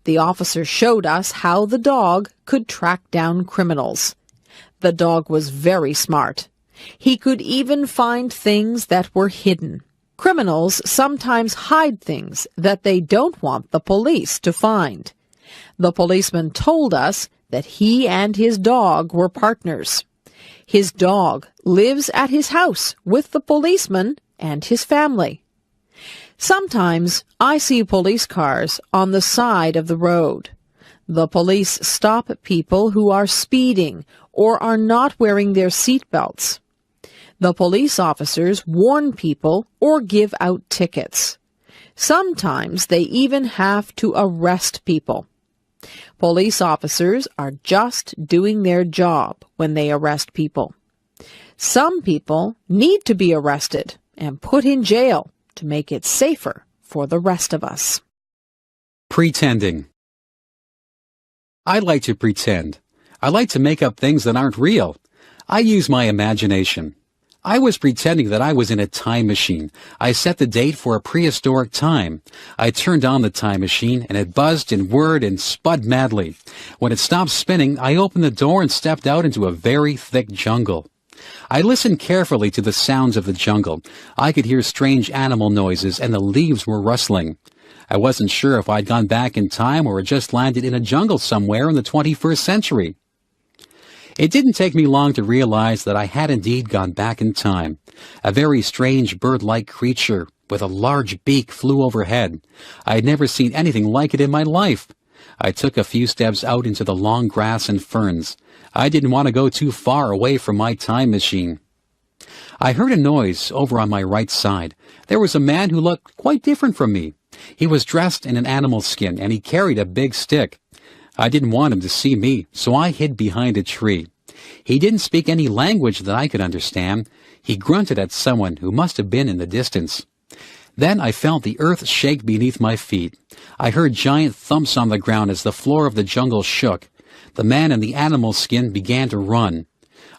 The officer showed us how the dog could track down criminals. The dog was very smart. He could even find things that were hidden. Criminals sometimes hide things that they don't want the police to find. The policeman told us that he and his dog were partners. His dog lives at his house with the policeman and his family. Sometimes I see police cars on the side of the road. The police stop people who are speeding or are not wearing their seat belts. The police officers warn people or give out tickets. Sometimes they even have to arrest people. Police officers are just doing their job when they arrest people. Some people need to be arrested and put in jail to make it safer for the rest of us. Pretending. I like to pretend. I like to make up things that aren't real. I use my imagination. I was pretending that I was in a time machine. I set the date for a prehistoric time. I turned on the time machine, and it buzzed and whirred and spud madly. When it stopped spinning, I opened the door and stepped out into a very thick jungle. I listened carefully to the sounds of the jungle. I could hear strange animal noises, and the leaves were rustling. I wasn't sure if I'd gone back in time or had just landed in a jungle somewhere in the 21st century. It didn't take me long to realize that I had indeed gone back in time. A very strange bird-like creature with a large beak flew overhead. I had never seen anything like it in my life. I took a few steps out into the long grass and ferns. I didn't want to go too far away from my time machine. I heard a noise over on my right side. There was a man who looked quite different from me. He was dressed in an animal skin, and he carried a big stick. I didn't want him to see me, so I hid behind a tree. He didn't speak any language that I could understand. He grunted at someone who must have been in the distance. Then I felt the earth shake beneath my feet. I heard giant thumps on the ground as the floor of the jungle shook. The man in the animal skin began to run.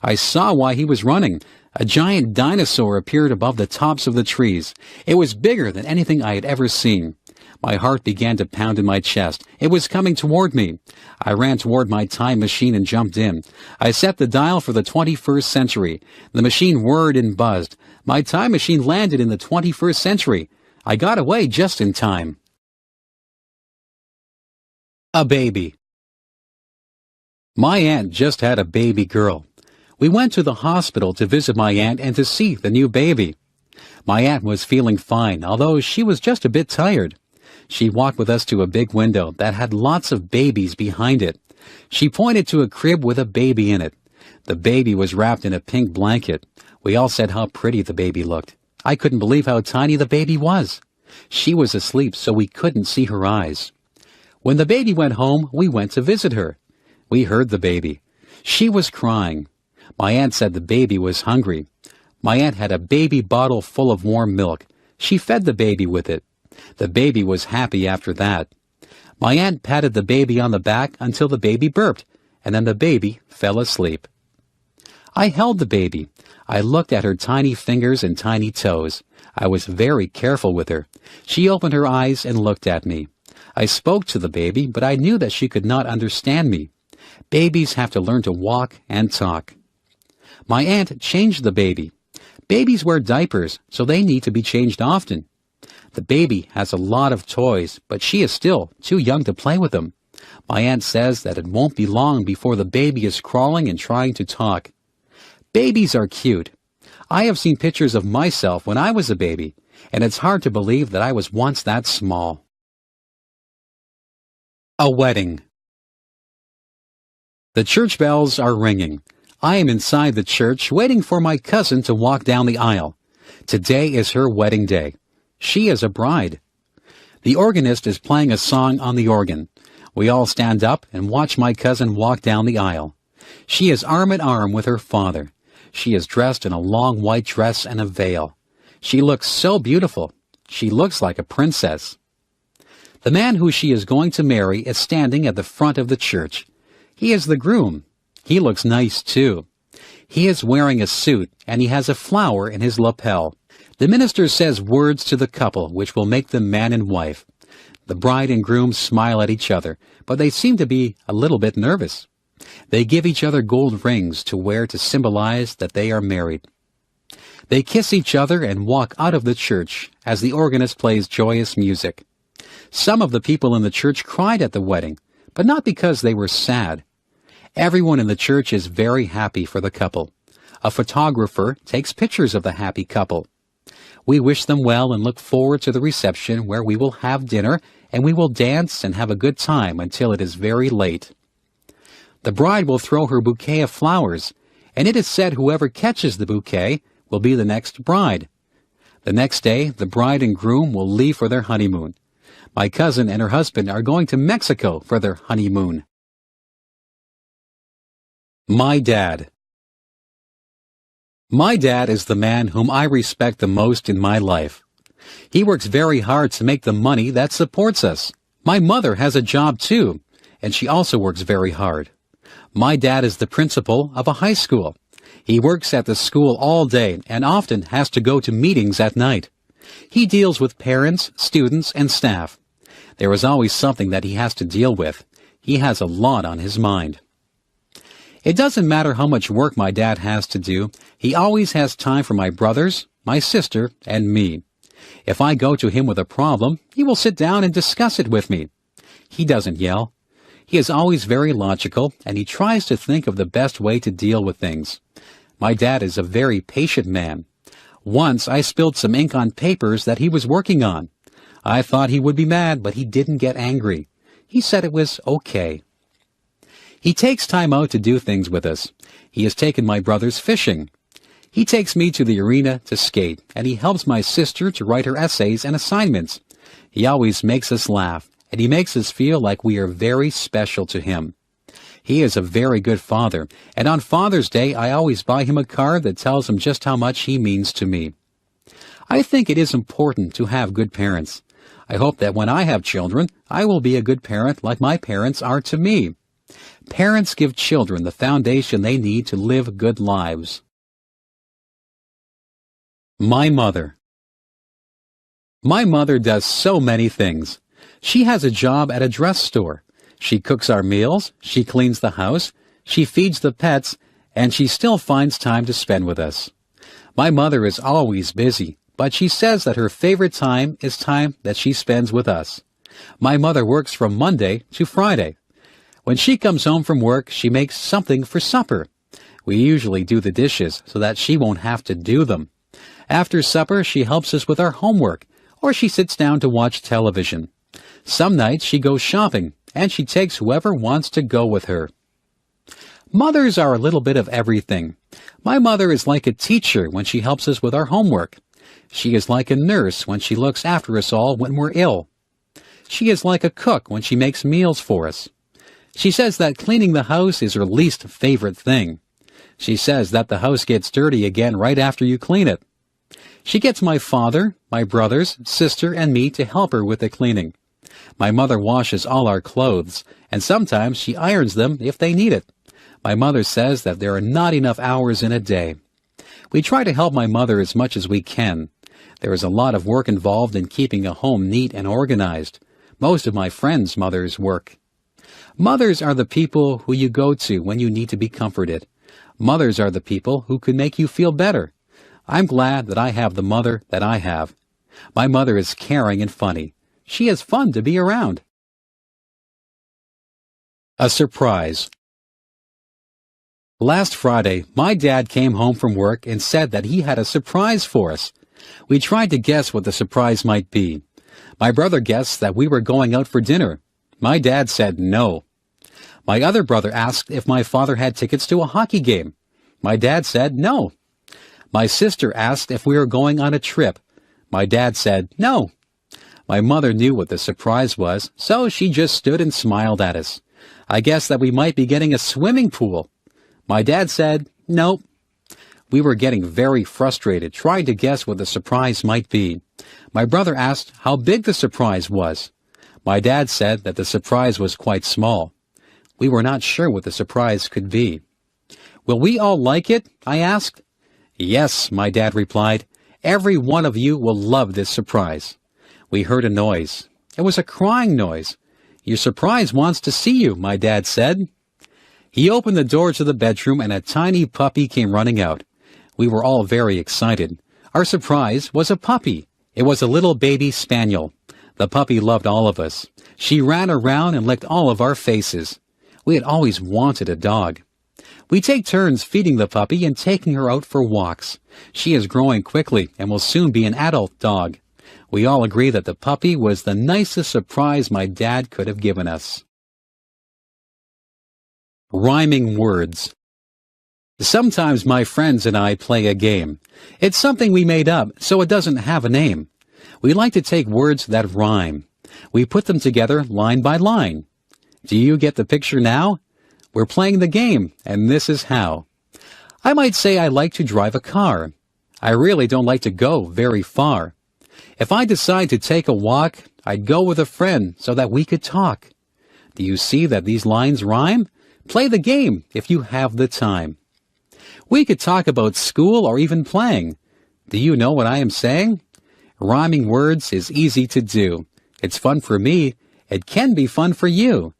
I saw why he was running. A giant dinosaur appeared above the tops of the trees. It was bigger than anything I had ever seen. My heart began to pound in my chest. It was coming toward me. I ran toward my time machine and jumped in. I set the dial for the 21st century. The machine whirred and buzzed. My time machine landed in the 21st century. I got away just in time. A baby. My aunt just had a baby girl. We went to the hospital to visit my aunt and to see the new baby. My aunt was feeling fine, although she was just a bit tired. She walked with us to a big window that had lots of babies behind it. She pointed to a crib with a baby in it. The baby was wrapped in a pink blanket. We all said how pretty the baby looked. I couldn't believe how tiny the baby was. She was asleep, so we couldn't see her eyes. When the baby went home, we went to visit her. We heard the baby. She was crying. My aunt said the baby was hungry. My aunt had a baby bottle full of warm milk. She fed the baby with it. The baby was happy after that. My aunt patted the baby on the back until the baby burped, and then the baby fell asleep. I held the baby. I looked at her tiny fingers and tiny toes. I was very careful with her. She opened her eyes and looked at me. I spoke to the baby, but I knew that she could not understand me. Babies have to learn to walk and talk. My aunt changed the baby. Babies wear diapers, so they need to be changed often. The baby has a lot of toys, but she is still too young to play with them. My aunt says that it won't be long before the baby is crawling and trying to talk. Babies are cute. I have seen pictures of myself when I was a baby, and it's hard to believe that I was once that small. A wedding. The church bells are ringing. I am inside the church waiting for my cousin to walk down the aisle. Today is her wedding day. She is a bride. The organist is playing a song on the organ. We all stand up and watch my cousin walk down the aisle. She is arm in arm with her father. She is dressed in a long white dress and a veil. She looks so beautiful. She looks like a princess. The man who she is going to marry is standing at the front of the church. He is the groom. He looks nice, too. He is wearing a suit, and he has a flower in his lapel. The minister says words to the couple which will make them man and wife. The bride and groom smile at each other, but they seem to be a little bit nervous. They give each other gold rings to wear to symbolize that they are married. They kiss each other and walk out of the church as the organist plays joyous music. Some of the people in the church cried at the wedding, but not because they were sad. Everyone in the church is very happy for the couple. A photographer takes pictures of the happy couple. We wish them well and look forward to the reception where we will have dinner and we will dance and have a good time until it is very late. The bride will throw her bouquet of flowers, and it is said whoever catches the bouquet will be the next bride. The next day, the bride and groom will leave for their honeymoon. My cousin and her husband are going to Mexico for their honeymoon. My dad. My dad is the man whom I respect the most in my life. He works very hard to make the money that supports us. My mother has a job too, and she also works very hard. My dad is the principal of a high school. He works at the school all day and often has to go to meetings at night. He deals with parents, students, and staff. There is always something that he has to deal with. He has a lot on his mind. It doesn't matter how much work my dad has to do, he always has time for my brothers, my sister, and me. If I go to him with a problem, he will sit down and discuss it with me. He doesn't yell. He is always very logical, and he tries to think of the best way to deal with things. My dad is a very patient man. Once I spilled some ink on papers that he was working on. I thought he would be mad, but he didn't get angry. He said it was okay. He takes time out to do things with us. He has taken my brothers fishing. He takes me to the arena to skate, and he helps my sister to write her essays and assignments. He always makes us laugh, and he makes us feel like we are very special to him. He is a very good father, and on Father's Day I always buy him a card that tells him just how much he means to me. I think it is important to have good parents. I hope that when I have children, I will be a good parent like my parents are to me. Parents give children the foundation they need to live good lives. My mother. My mother does so many things. She has a job at a dress store. She cooks our meals, she cleans the house, she feeds the pets, and she still finds time to spend with us. My mother is always busy, but she says that her favorite time is time that she spends with us. My mother works from Monday to Friday. When she comes home from work, she makes something for supper. We usually do the dishes so that she won't have to do them. After supper, she helps us with our homework, or she sits down to watch television. Some nights she goes shopping, and she takes whoever wants to go with her. Mothers are a little bit of everything. My mother is like a teacher when she helps us with our homework. She is like a nurse when she looks after us all when we're ill. She is like a cook when she makes meals for us. She says that cleaning the house is her least favorite thing. She says that the house gets dirty again right after you clean it. She gets my father, my brothers, sister, and me to help her with the cleaning. My mother washes all our clothes, and sometimes she irons them if they need it. My mother says that there are not enough hours in a day. We try to help my mother as much as we can. There is a lot of work involved in keeping a home neat and organized. Most of my friends' mothers work. Mothers are the people who you go to when you need to be comforted. Mothers are the people who can make you feel better. I'm glad that I have the mother that I have. My mother is caring and funny. She is fun to be around. A surprise. Last Friday, my dad came home from work and said that he had a surprise for us. We tried to guess what the surprise might be. My brother guessed that we were going out for dinner. My dad said no. My other brother asked if my father had tickets to a hockey game. My dad said no. My sister asked if we were going on a trip. My dad said no. My mother knew what the surprise was, so she just stood and smiled at us. I guessed that we might be getting a swimming pool. My dad said nope. We were getting very frustrated, trying to guess what the surprise might be. My brother asked how big the surprise was. My dad said that the surprise was quite small. We were not sure what the surprise could be. Will we all like it? I asked. Yes, my dad replied. Every one of you will love this surprise. We heard a noise. It was a crying noise. Your surprise wants to see you, my dad said. He opened the door to the bedroom and a tiny puppy came running out. We were all very excited. Our surprise was a puppy. It was a little baby spaniel. The puppy loved all of us. She ran around and licked all of our faces. We had always wanted a dog. We take turns feeding the puppy and taking her out for walks. She is growing quickly and will soon be an adult dog. We all agree that the puppy was the nicest surprise my dad could have given us. Rhyming words. Sometimes my friends and I play a game. It's something we made up, so it doesn't have a name. We like to take words that rhyme. We put them together line by line. Do you get the picture now? We're playing the game, and this is how. I might say I like to drive a car. I really don't like to go very far. If I decide to take a walk, I'd go with a friend so that we could talk. Do you see that these lines rhyme? Play the game if you have the time. We could talk about school or even playing. Do you know what I am saying? Rhyming words is easy to do. It's fun for me. It can be fun for you.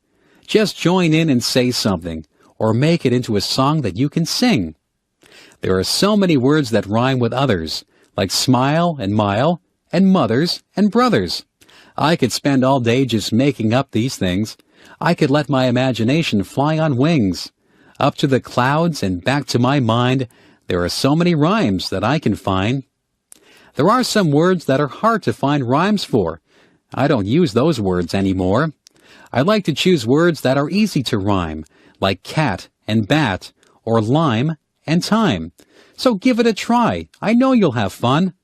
Just join in and say something, or make it into a song that you can sing. There are so many words that rhyme with others, like smile and mile, and mothers and brothers. I could spend all day just making up these things. I could let my imagination fly on wings. Up to the clouds and back to my mind, there are so many rhymes that I can find. There are some words that are hard to find rhymes for. I don't use those words anymore. I like to choose words that are easy to rhyme, like cat and bat, or lime and time. So give it a try. I know you'll have fun.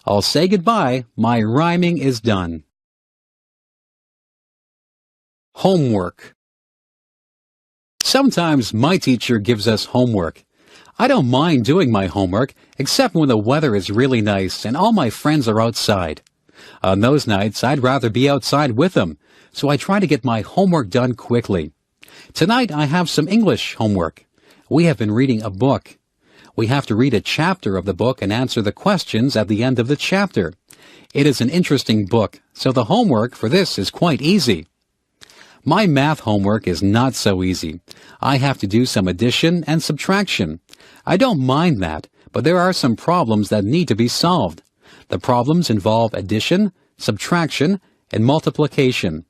I'll say goodbye. My rhyming is done. Homework. Sometimes my teacher gives us homework. I don't mind doing my homework, except when the weather is really nice and all my friends are outside. On those nights, I'd rather be outside with them, so I try to get my homework done quickly. Tonight, I have some English homework. We have been reading a book. We have to read a chapter of the book and answer the questions at the end of the chapter. It is an interesting book, so the homework for this is quite easy. My math homework is not so easy. I have to do some addition and subtraction. I don't mind that, but there are some problems that need to be solved. The problems involve addition, subtraction, and multiplication.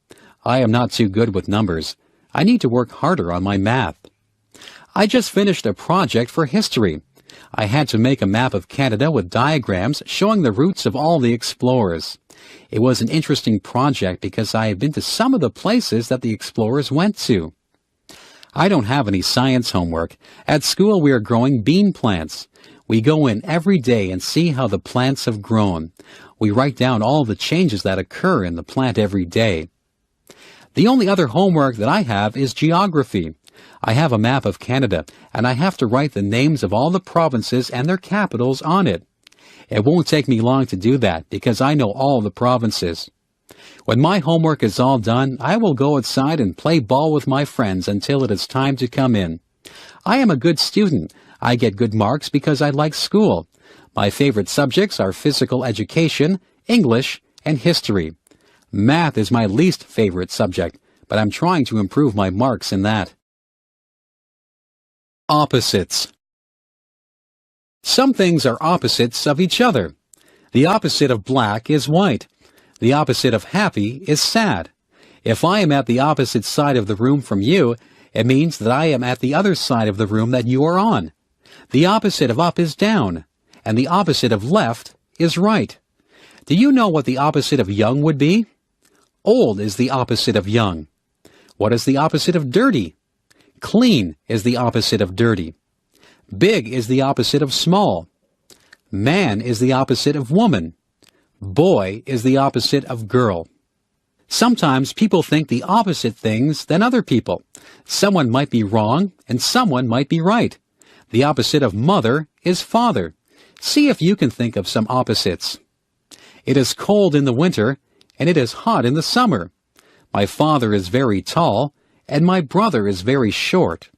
I am not too good with numbers. I need to work harder on my math. I just finished a project for history. I had to make a map of Canada with diagrams showing the routes of all the explorers. It was an interesting project because I have been to some of the places that the explorers went to. I don't have any science homework. At school we are growing bean plants. We go in every day and see how the plants have grown. We write down all the changes that occur in the plant every day. The only other homework that I have is geography. I have a map of Canada, and I have to write the names of all the provinces and their capitals on it. It won't take me long to do that because I know all the provinces. When my homework is all done, I will go outside and play ball with my friends until it is time to come in. I am a good student. I get good marks because I like school. My favorite subjects are physical education, English, and history. Math is my least favorite subject, but I'm trying to improve my marks in that. Opposites. Some things are opposites of each other. The opposite of black is white. The opposite of happy is sad. If I am at the opposite side of the room from you, it means that I am at the other side of the room that you are on. The opposite of up is down, and the opposite of left is right. Do you know what the opposite of young would be? Old is the opposite of young. What is the opposite of dirty? Clean is the opposite of dirty. Big is the opposite of small. Man is the opposite of woman. Boy is the opposite of girl. Sometimes people think the opposite things than other people. Someone might be wrong and someone might be right. The opposite of mother is father. See if you can think of some opposites. It is cold in the winter and it is hot in the summer. My father is very tall and my brother is very short.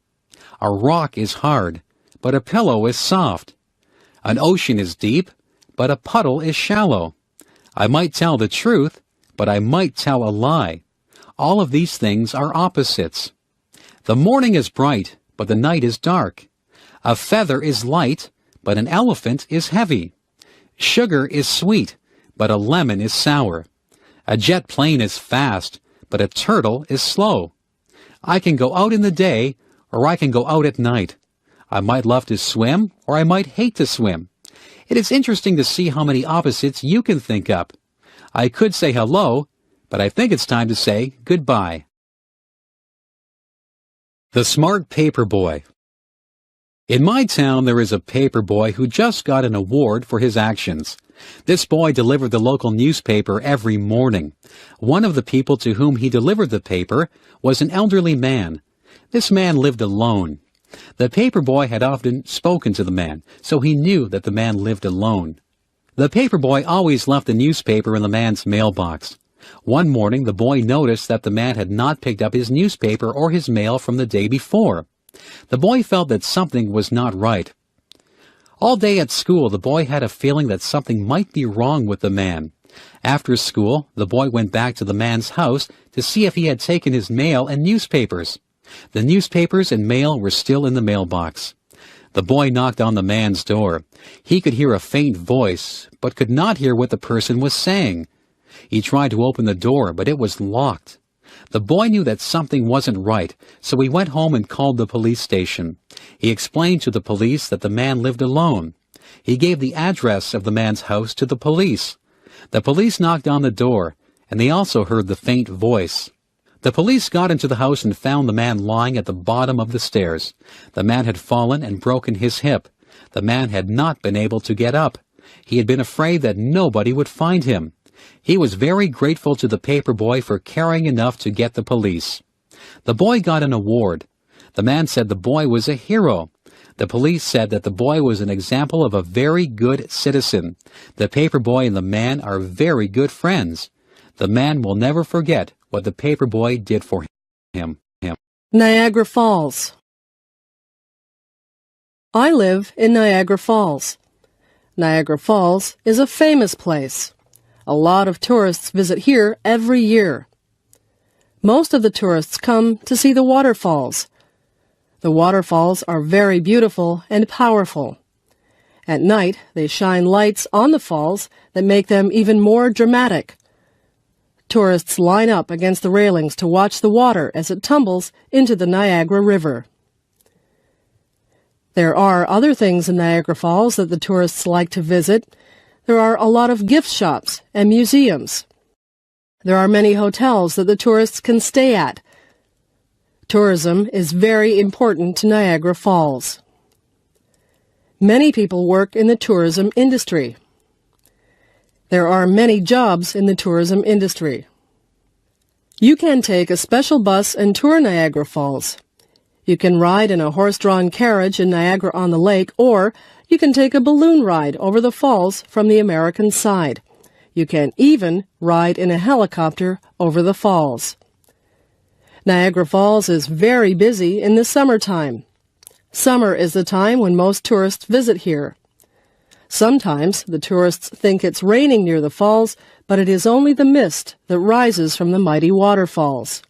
A rock is hard, but a pillow is soft. An ocean is deep, but a puddle is shallow. I might tell the truth, but I might tell a lie. All of these things are opposites. The morning is bright, but the night is dark. A feather is light, but an elephant is heavy. Sugar is sweet, but a lemon is sour. A jet plane is fast, but a turtle is slow. I can go out in the day, or I can go out at night. I might love to swim, or I might hate to swim. It is interesting to see how many opposites you can think up. I could say hello, but I think it's time to say goodbye. The Smart Paper Boy. In my town, there is a paper boy who just got an award for his actions. This boy delivered the local newspaper every morning. One of the people to whom he delivered the paper was an elderly man. This man lived alone. The paper boy had often spoken to the man, so he knew that the man lived alone. The paper boy always left the newspaper in the man's mailbox. One morning, the boy noticed that the man had not picked up his newspaper or his mail from the day before. The boy felt that something was not right. All day at school, the boy had a feeling that something might be wrong with the man. After school, the boy went back to the man's house to see if he had taken his mail and newspapers. The newspapers and mail were still in the mailbox. The boy knocked on the man's door. He could hear a faint voice, but could not hear what the person was saying. He tried to open the door, but it was locked. The boy knew that something wasn't right, so he went home and called the police station. He explained to the police that the man lived alone. He gave the address of the man's house to the police. The police knocked on the door, and they also heard the faint voice. The police got into the house and found the man lying at the bottom of the stairs. The man had fallen and broken his hip. The man had not been able to get up. He had been afraid that nobody would find him. He was very grateful to the paper boy for caring enough to get the police. The boy got an award. The man said the boy was a hero. The police said that the boy was an example of a very good citizen. The paper boy and the man are very good friends. The man will never forget what the paper boy did for him. Niagara Falls. I live in Niagara Falls. Niagara Falls is a famous place. A lot of tourists visit here every year. Most of the tourists come to see the waterfalls. The waterfalls are very beautiful and powerful. At night, they shine lights on the falls that make them even more dramatic. Tourists line up against the railings to watch the water as it tumbles into the Niagara River. There are other things in Niagara Falls that the tourists like to visit. There are a lot of gift shops and museums. There are many hotels that the tourists can stay at. Tourism is very important to Niagara Falls. Many people work in the tourism industry. There are many jobs in the tourism industry. You can take a special bus and tour Niagara Falls. You can ride in a horse-drawn carriage in Niagara-on-the-Lake, or you can take a balloon ride over the falls from the American side. You can even ride in a helicopter over the falls. Niagara Falls is very busy in the summertime. Summer is the time when most tourists visit here. Sometimes the tourists think it's raining near the falls, but it is only the mist that rises from the mighty waterfalls.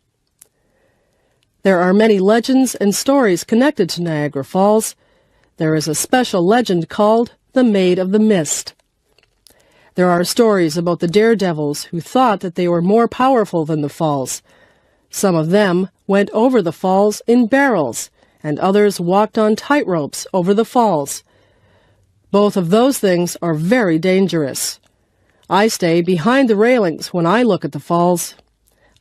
There are many legends and stories connected to Niagara Falls. There is a special legend called the Maid of the Mist. There are stories about the daredevils who thought that they were more powerful than the falls. Some of them went over the falls in barrels, and others walked on tightropes over the falls. Both of those things are very dangerous. I stay behind the railings when I look at the falls.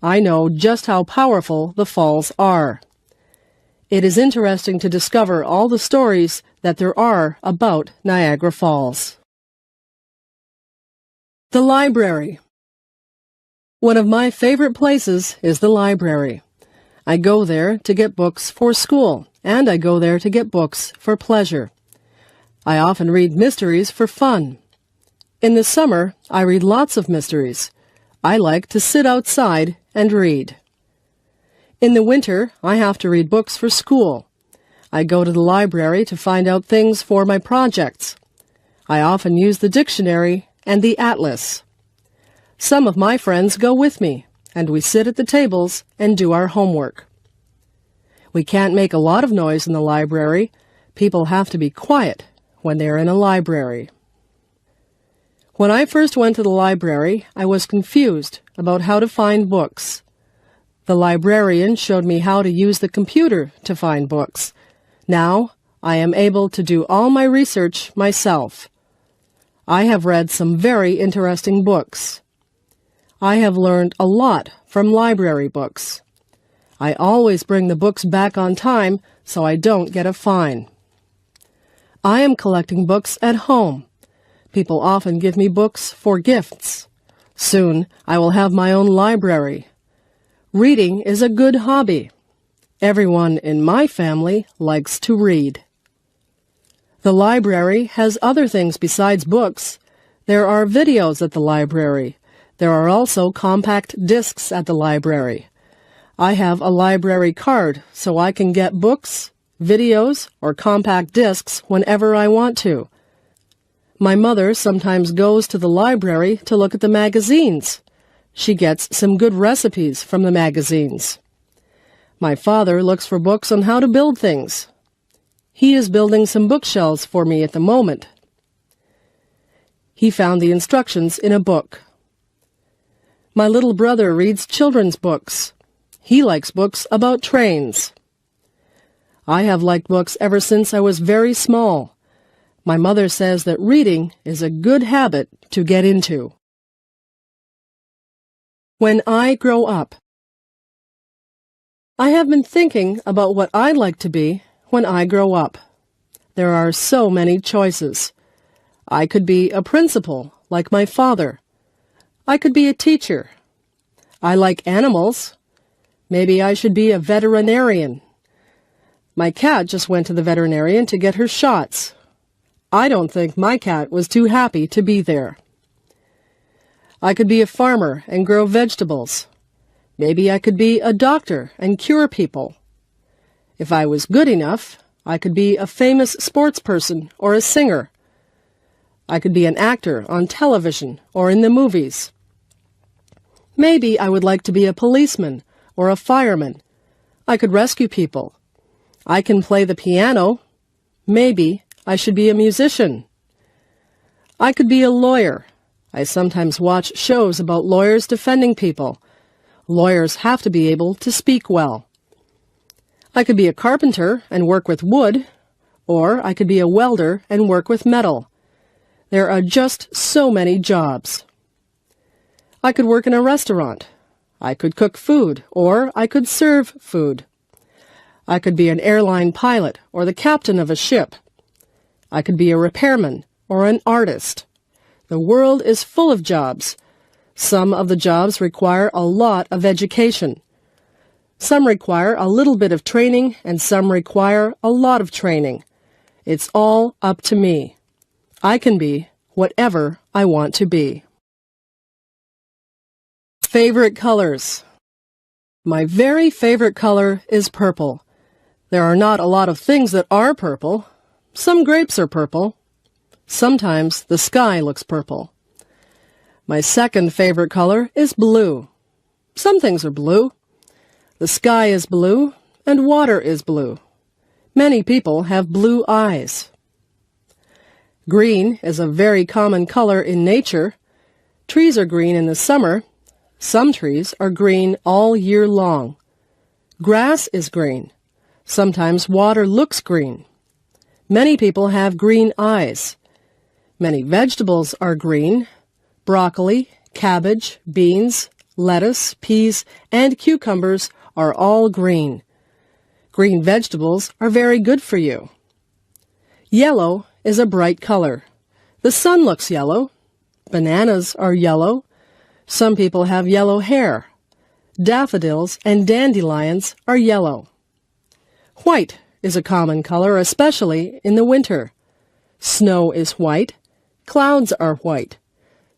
I know just how powerful the falls are. It is interesting to discover all the stories that there are about Niagara Falls. The library. One of my favorite places is the library. I go there to get books for school, and I go there to get books for pleasure. I often read mysteries for fun. In the summer, I read lots of mysteries. I like to sit outside and read. In the winter, I have to read books for school. I go to the library to find out things for my projects. I often use the dictionary and the atlas. Some of my friends go with me, and we sit at the tables and do our homework. We can't make a lot of noise in the library. People have to be quiet when they're in a library. When I first went to the library, I was confused about how to find books. The librarian showed me how to use the computer to find books. Now, I am able to do all my research myself. I have read some very interesting books. I have learned a lot from library books. I always bring the books back on time so I don't get a fine. I am collecting books at home. People often give me books for gifts. Soon I will have my own library. Reading is a good hobby. Everyone in my family likes to read. The library has other things besides books. There are videos at the library. There are also compact discs at the library. I have a library card so I can get books, videos, or compact discs whenever I want to. My mother sometimes goes to the library to look at the magazines. She gets some good recipes from the magazines. My father looks for books on how to build things. He is building some bookshelves for me at the moment. He found the instructions in a book. My little brother reads children's books. He likes books about trains. I have liked books ever since I was very small. My mother says that reading is a good habit to get into. When I grow up. I have been thinking about what I'd like to be when I grow up. There are so many choices. I could be a principal, like my father. I could be a teacher. I like animals. Maybe I should be a veterinarian. My cat just went to the veterinarian to get her shots. I don't think my cat was too happy to be there. I could be a farmer and grow vegetables. Maybe I could be a doctor and cure people. If I was good enough, I could be a famous sports person or a singer. I could be an actor on television or in the movies. Maybe I would like to be a policeman or a fireman. I could rescue people. I can play the piano. Maybe I should be a musician. I could be a lawyer. I sometimes watch shows about lawyers defending people. Lawyers have to be able to speak well. I could be a carpenter and work with wood, or I could be a welder and work with metal. There are just so many jobs. I could work in a restaurant. I could cook food, or I could serve food. I could be an airline pilot or the captain of a ship. I could be a repairman or an artist. The world is full of jobs. Some of the jobs require a lot of education. Some require a little bit of training, and some require a lot of training. It's all up to me. I can be whatever I want to be. Favorite colors. My very favorite color is purple. There are not a lot of things that are purple. Some grapes are purple. Sometimes the sky looks purple. My second favorite color is blue. Some things are blue. The sky is blue, and water is blue. Many people have blue eyes. Green is a very common color in nature. Trees are green in the summer. Some trees are green all year long. Grass is green. Sometimes water looks green. Many people have green eyes. Many vegetables are green. Broccoli, cabbage, beans, lettuce, peas, and cucumbers are all green. Green vegetables are very good for you. Yellow is a bright color. The sun looks yellow. Bananas are yellow. Some people have yellow hair. Daffodils and dandelions are yellow. White is a common color, especially in the winter. Snow is white. Clouds are white.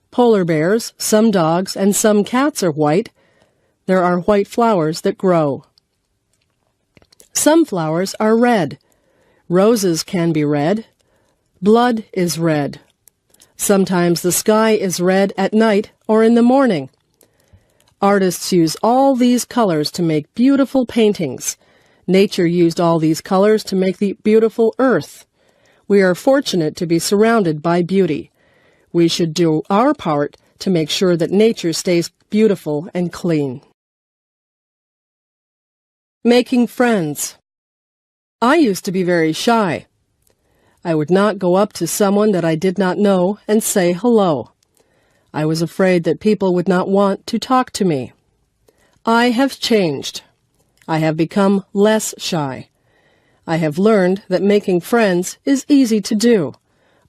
Polar bears, some dogs, and some cats are white. There are white flowers that grow. Some flowers are red. Roses can be red. Blood is red. Sometimes the sky is red at night or in the morning. Artists use all these colors to make beautiful paintings. Nature used all these colors to make the beautiful earth. We are fortunate to be surrounded by beauty. We should do our part to make sure that nature stays beautiful and clean. Making friends. I used to be very shy. I would not go up to someone that I did not know and say hello. I was afraid that people would not want to talk to me. I have changed. I have become less shy. I have learned that making friends is easy to do.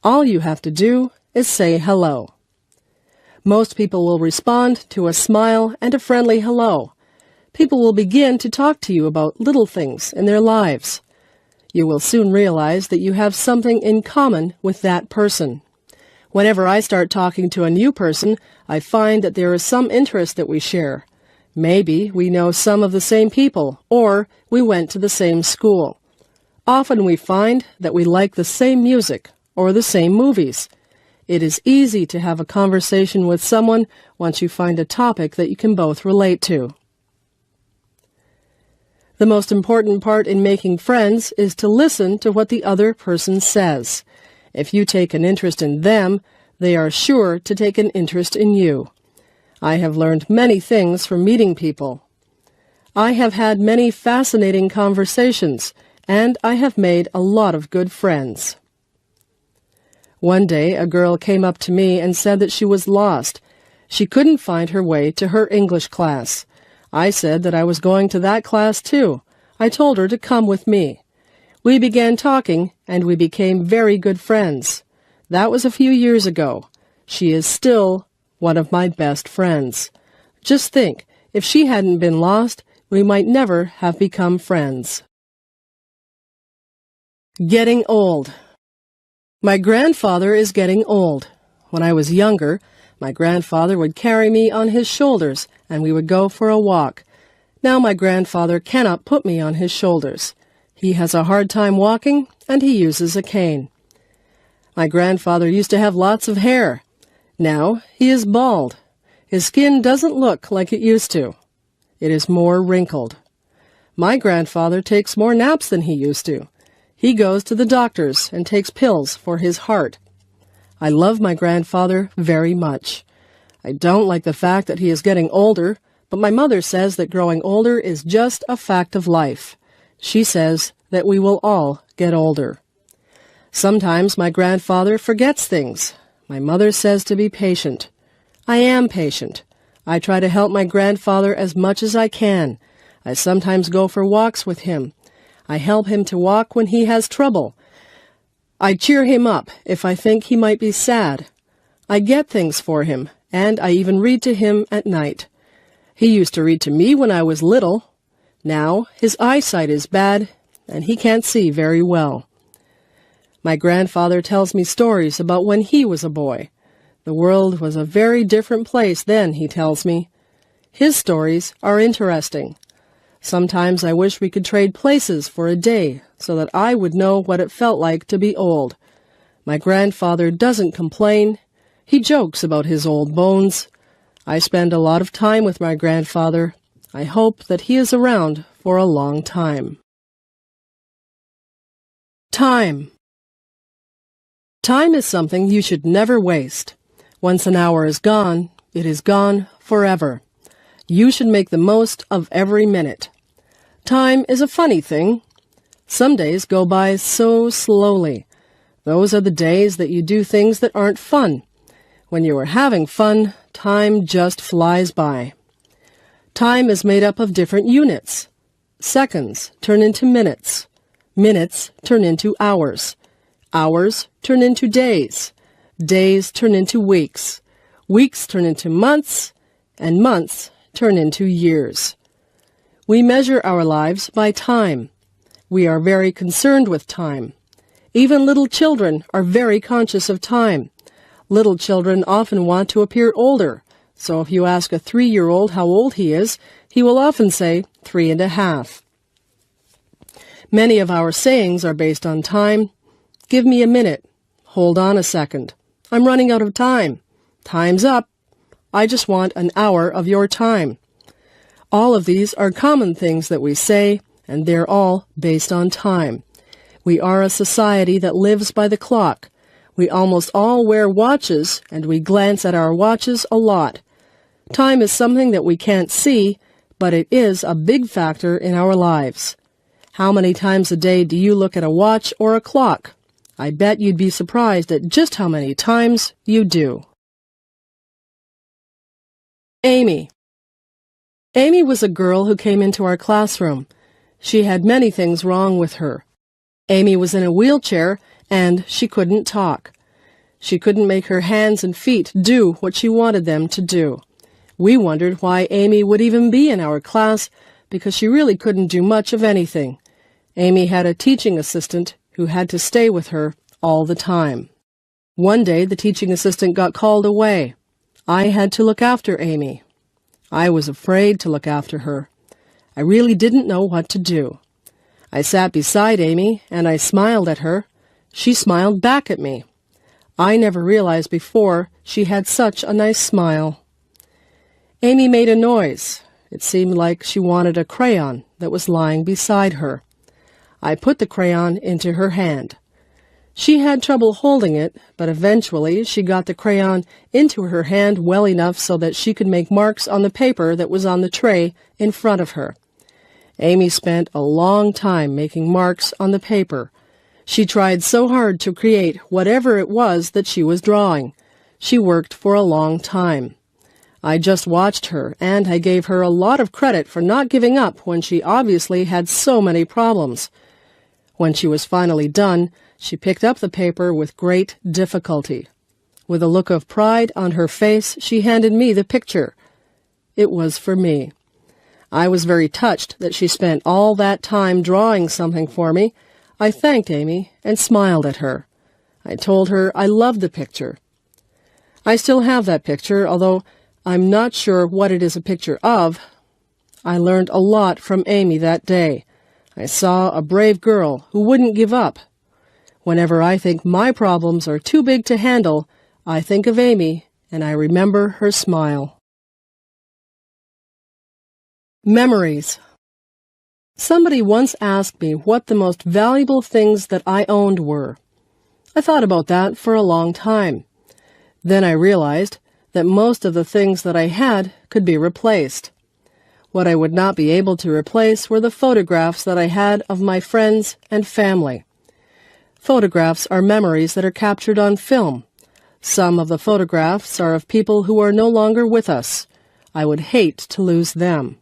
All you have to do is say hello. Most people will respond to a smile and a friendly hello. People will begin to talk to you about little things in their lives. You will soon realize that you have something in common with that person. Whenever I start talking to a new person, I find that there is some interest that we share. Maybe we know some of the same people, or we went to the same school. Often we find that we like the same music or the same movies. It is easy to have a conversation with someone once you find a topic that you can both relate to. The most important part in making friends is to listen to what the other person says. If you take an interest in them, they are sure to take an interest in you. I have learned many things from meeting people. I have had many fascinating conversations, and I have made a lot of good friends. One day, a girl came up to me and said that she was lost. She couldn't find her way to her English class. I said that I was going to that class too. I told her to come with me. We began talking, and we became very good friends. That was a few years ago. She is still one of my best friends. Just think, if she hadn't been lost, we might never have become friends. Getting old. My grandfather is getting old. When I was younger, my grandfather would carry me on his shoulders, and we would go for a walk. Now my grandfather cannot put me on his shoulders. He has a hard time walking, and he uses a cane. My grandfather used to have lots of hair. Now he is bald. His skin doesn't look like it used to. It is more wrinkled. My grandfather takes more naps than he used to. He goes to the doctors and takes pills for his heart. I love my grandfather very much. I don't like the fact that he is getting older, but my mother says that growing older is just a fact of life. She says that we will all get older. Sometimes my grandfather forgets things. My mother says to be patient. I am patient. I try to help my grandfather as much as I can. I sometimes go for walks with him. I help him to walk when he has trouble. I cheer him up if I think he might be sad. I get things for him, and I even read to him at night. He used to read to me when I was little. Now his eyesight is bad, and he can't see very well. My grandfather tells me stories about when he was a boy. The world was a very different place then, he tells me. His stories are interesting. Sometimes I wish we could trade places for a day so that I would know what it felt like to be old. My grandfather doesn't complain. He jokes about his old bones. I spend a lot of time with my grandfather. I hope that he is around for a long time. Time. Time is something you should never waste. Once an hour is gone, it is gone forever. You should make the most of every minute. Time is a funny thing. Some days go by so slowly. Those are the days that you do things that aren't fun. When you are having fun, time just flies by. Time is made up of different units. Seconds turn into minutes. Minutes turn into hours. Hours turn into days. Days turn into weeks. Weeks turn into months. And months turn into years. We measure our lives by time. We are very concerned with time. Even little children are very conscious of time. Little children often want to appear older, so if you ask a 3-year-old how old he is, he will often say 3.5. Many of our sayings are based on time. Give me a minute. Hold on a second. I'm running out of time. Time's up. I just want an hour of your time. All of these are common things that we say, and they're all based on time. We are a society that lives by the clock. We almost all wear watches, and we glance at our watches a lot. Time is something that we can't see, but it is a big factor in our lives. How many times a day do you look at a watch or a clock? I bet you'd be surprised at just how many times you do. Amy. Amy was a girl who came into our classroom. She had many things wrong with her. Amy was in a wheelchair, and she couldn't talk. She couldn't make her hands and feet do what she wanted them to do. We wondered why Amy would even be in our class, because she really couldn't do much of anything. Amy had a teaching assistant who had to stay with her all the time. One day, the teaching assistant got called away. I had to look after Amy. I was afraid to look after her. I really didn't know what to do. I sat beside Amy, and I smiled at her. She smiled back at me. I never realized before she had such a nice smile. Amy made a noise. It seemed like she wanted a crayon that was lying beside her. I put the crayon into her hand. She had trouble holding it, but eventually she got the crayon into her hand well enough so that she could make marks on the paper that was on the tray in front of her. Amy spent a long time making marks on the paper. She tried so hard to create whatever it was that she was drawing. She worked for a long time. I just watched her, and I gave her a lot of credit for not giving up when she obviously had so many problems. When she was finally done, she picked up the paper with great difficulty. With a look of pride on her face, she handed me the picture. It was for me. I was very touched that she spent all that time drawing something for me. I thanked Amy and smiled at her. I told her I loved the picture. I still have that picture, although I'm not sure what it is a picture of. I learned a lot from Amy that day. I saw a brave girl who wouldn't give up. Whenever I think my problems are too big to handle, I think of Amy and I remember her smile. Memories. Somebody once asked me what the most valuable things that I owned were. I thought about that for a long time. Then I realized that most of the things that I had could be replaced. What I would not be able to replace were the photographs that I had of my friends and family. Photographs are memories that are captured on film. Some of the photographs are of people who are no longer with us. I would hate to lose them.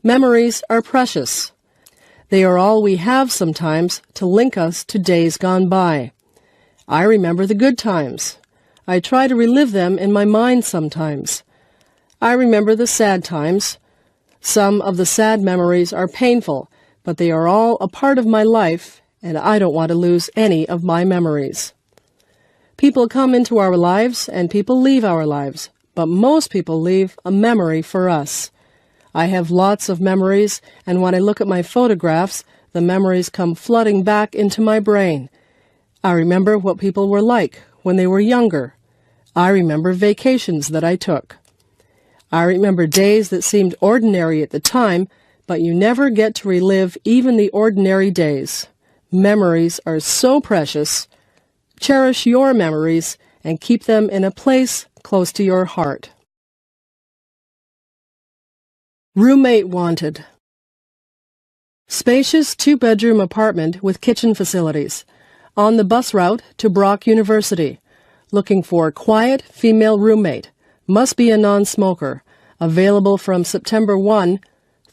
Memories are precious. They are all we have sometimes to link us to days gone by. I remember the good times. I try to relive them in my mind sometimes. I remember the sad times. Some of the sad memories are painful, but they are all a part of my life, and I don't want to lose any of my memories. People come into our lives and people leave our lives, but most people leave a memory for us. I have lots of memories, and when I look at my photographs, the memories come flooding back into my brain. I remember what people were like when they were younger. I remember vacations that I took. I remember days that seemed ordinary at the time, but you never get to relive even the ordinary days. Memories are so precious. Cherish your memories and keep them in a place close to your heart. Roommate wanted. Spacious 2-bedroom apartment with kitchen facilities. On the bus route to Brock University. Looking for quiet female roommate. Must be a non-smoker. Available from September 1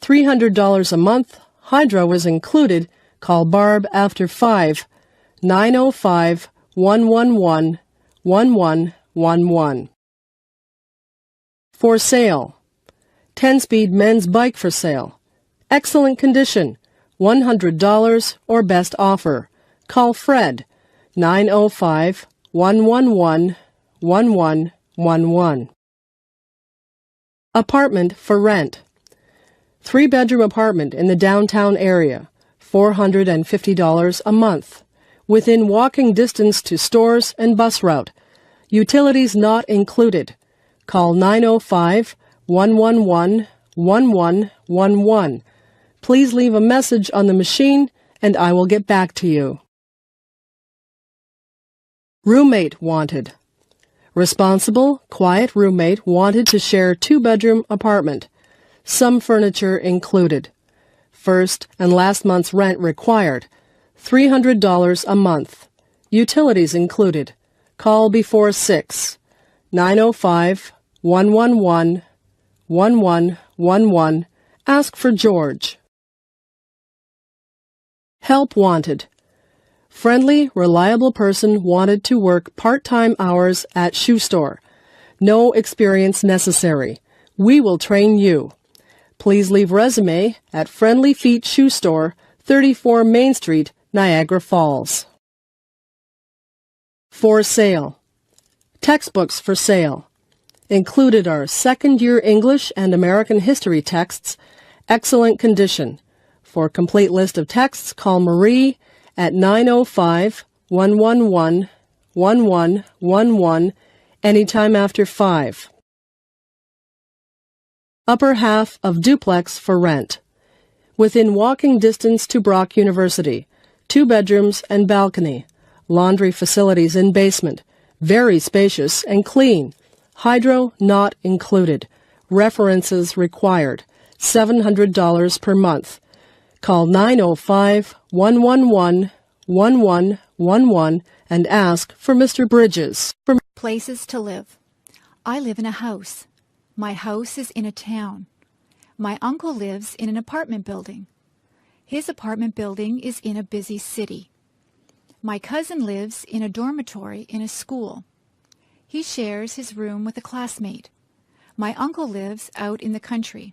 $300 a month. Hydro is included. Call Barb after 5. 905-111-1111. For sale. 10-speed men's bike for sale. Excellent condition. $100 or best offer. Call Fred. 905-111-1111. Apartment for rent. 3-bedroom apartment in the downtown area. $450 a month. Within walking distance to stores and bus route. Utilities not included. Call 905-111-1111. Please leave a message on the machine and I will get back to you. Roommate wanted. Responsible, quiet roommate wanted to share 2-bedroom apartment. Some furniture included. First and last month's rent required. $300 a month. Utilities included. Call before 6. 905-111-1111. Ask for George. Help wanted. Friendly, reliable person wanted to work part-time hours at shoe store. No experience necessary. We will train you. Please leave resume at Friendly Feet Shoe Store, 34 Main Street, Niagara Falls. For sale. Textbooks for sale. Included are second-year English and American history texts. Excellent condition. For complete list of texts, call Marie at 905-111-1111 anytime after 5. Upper half of duplex for rent. Within walking distance to Brock University. 2 bedrooms and balcony. Laundry facilities in basement. Very spacious and clean. Hydro not included. References required. $700 per month. Call 905-111-1111 and ask for Mr. Bridges. Places to live. I live in a house. My house is in a town. My uncle lives in an apartment building. His apartment building is in a busy city. My cousin lives in a dormitory in a school. He shares his room with a classmate. My uncle lives out in the country.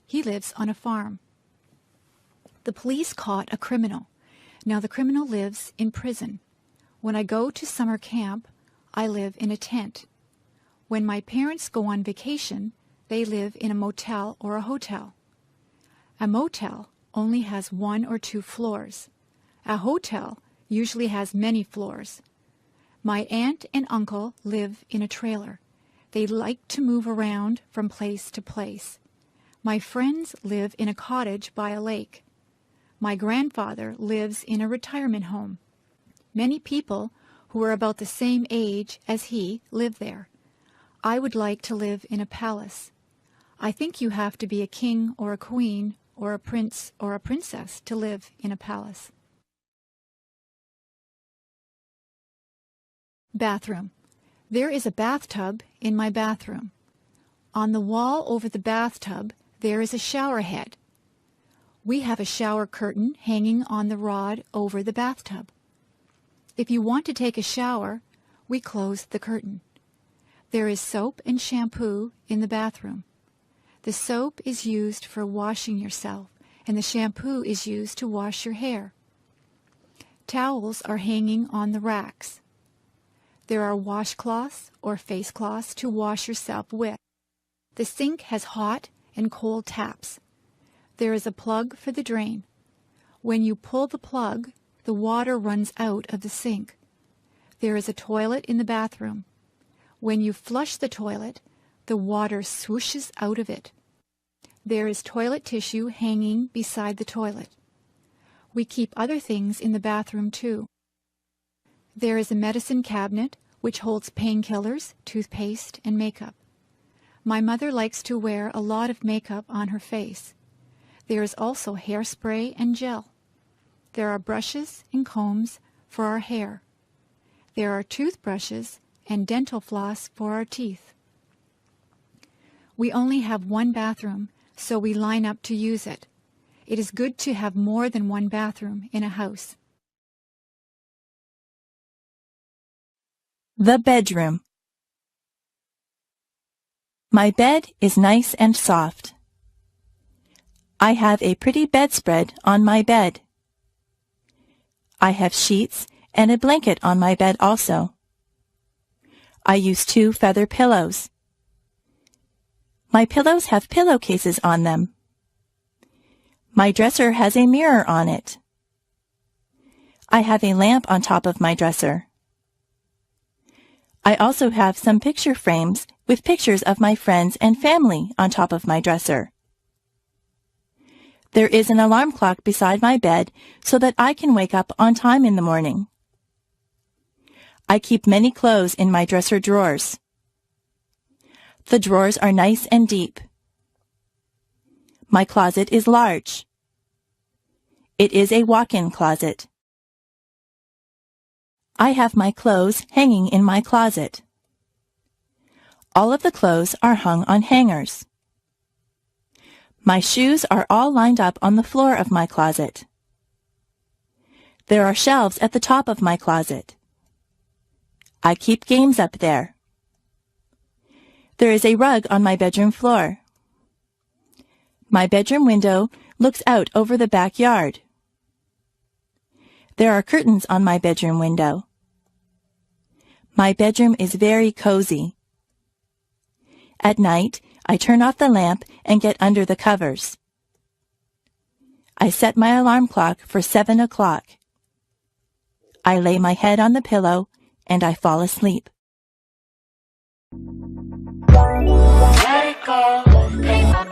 He lives on a farm. The police caught a criminal. Now the criminal lives in prison. When I go to summer camp, I live in a tent. When my parents go on vacation, they live in a motel or a hotel. A motel only has 1 or 2 floors. A hotel usually has many floors. My aunt and uncle live in a trailer. They like to move around from place to place. My friends live in a cottage by a lake. My grandfather lives in a retirement home. Many people who are about the same age as he live there. I would like to live in a palace. I think you have to be a king or a queen or a prince or a princess to live in a palace. Bathroom. There is a bathtub in my bathroom. On the wall over the bathtub, there is a shower head. We have a shower curtain hanging on the rod over the bathtub. If you want to take a shower, we close the curtain. There is soap and shampoo in the bathroom. The soap is used for washing yourself, and the shampoo is used to wash your hair. Towels are hanging on the racks. There are washcloths or face cloths to wash yourself with. The sink has hot and cold taps. There is a plug for the drain. When you pull the plug, the water runs out of the sink. There is a toilet in the bathroom. When you flush the toilet, the water swooshes out of it. There is toilet tissue hanging beside the toilet. We keep other things in the bathroom too. There is a medicine cabinet which holds painkillers, toothpaste, and makeup. My mother likes to wear a lot of makeup on her face. There is also hairspray and gel. There are brushes and combs for our hair. There are toothbrushes and dental floss for our teeth. We only have one bathroom so we line up to use it. It is good to have more than one bathroom in a house. The bedroom. My bed is nice and soft. I have a pretty bedspread on my bed. I have sheets and a blanket on my bed also. I use 2 feather pillows. My pillows have pillowcases on them. My dresser has a mirror on it. I have a lamp on top of my dresser. I also have some picture frames with pictures of my friends and family on top of my dresser. There is an alarm clock beside my bed so that I can wake up on time in the morning. I keep many clothes in my dresser drawers. The drawers are nice and deep. My closet is large. It is a walk-in closet. I have my clothes hanging in my closet. All of the clothes are hung on hangers. My shoes are all lined up on the floor of my closet. There are shelves at the top of my closet. I keep games up there. There is a rug on my bedroom floor. My bedroom window looks out over the backyard. There are curtains on my bedroom window. My bedroom is very cozy. At night, I turn off the lamp and get under the covers. I set my alarm clock for 7 o'clock. I lay my head on the pillow and I fall asleep. Let it go, pay my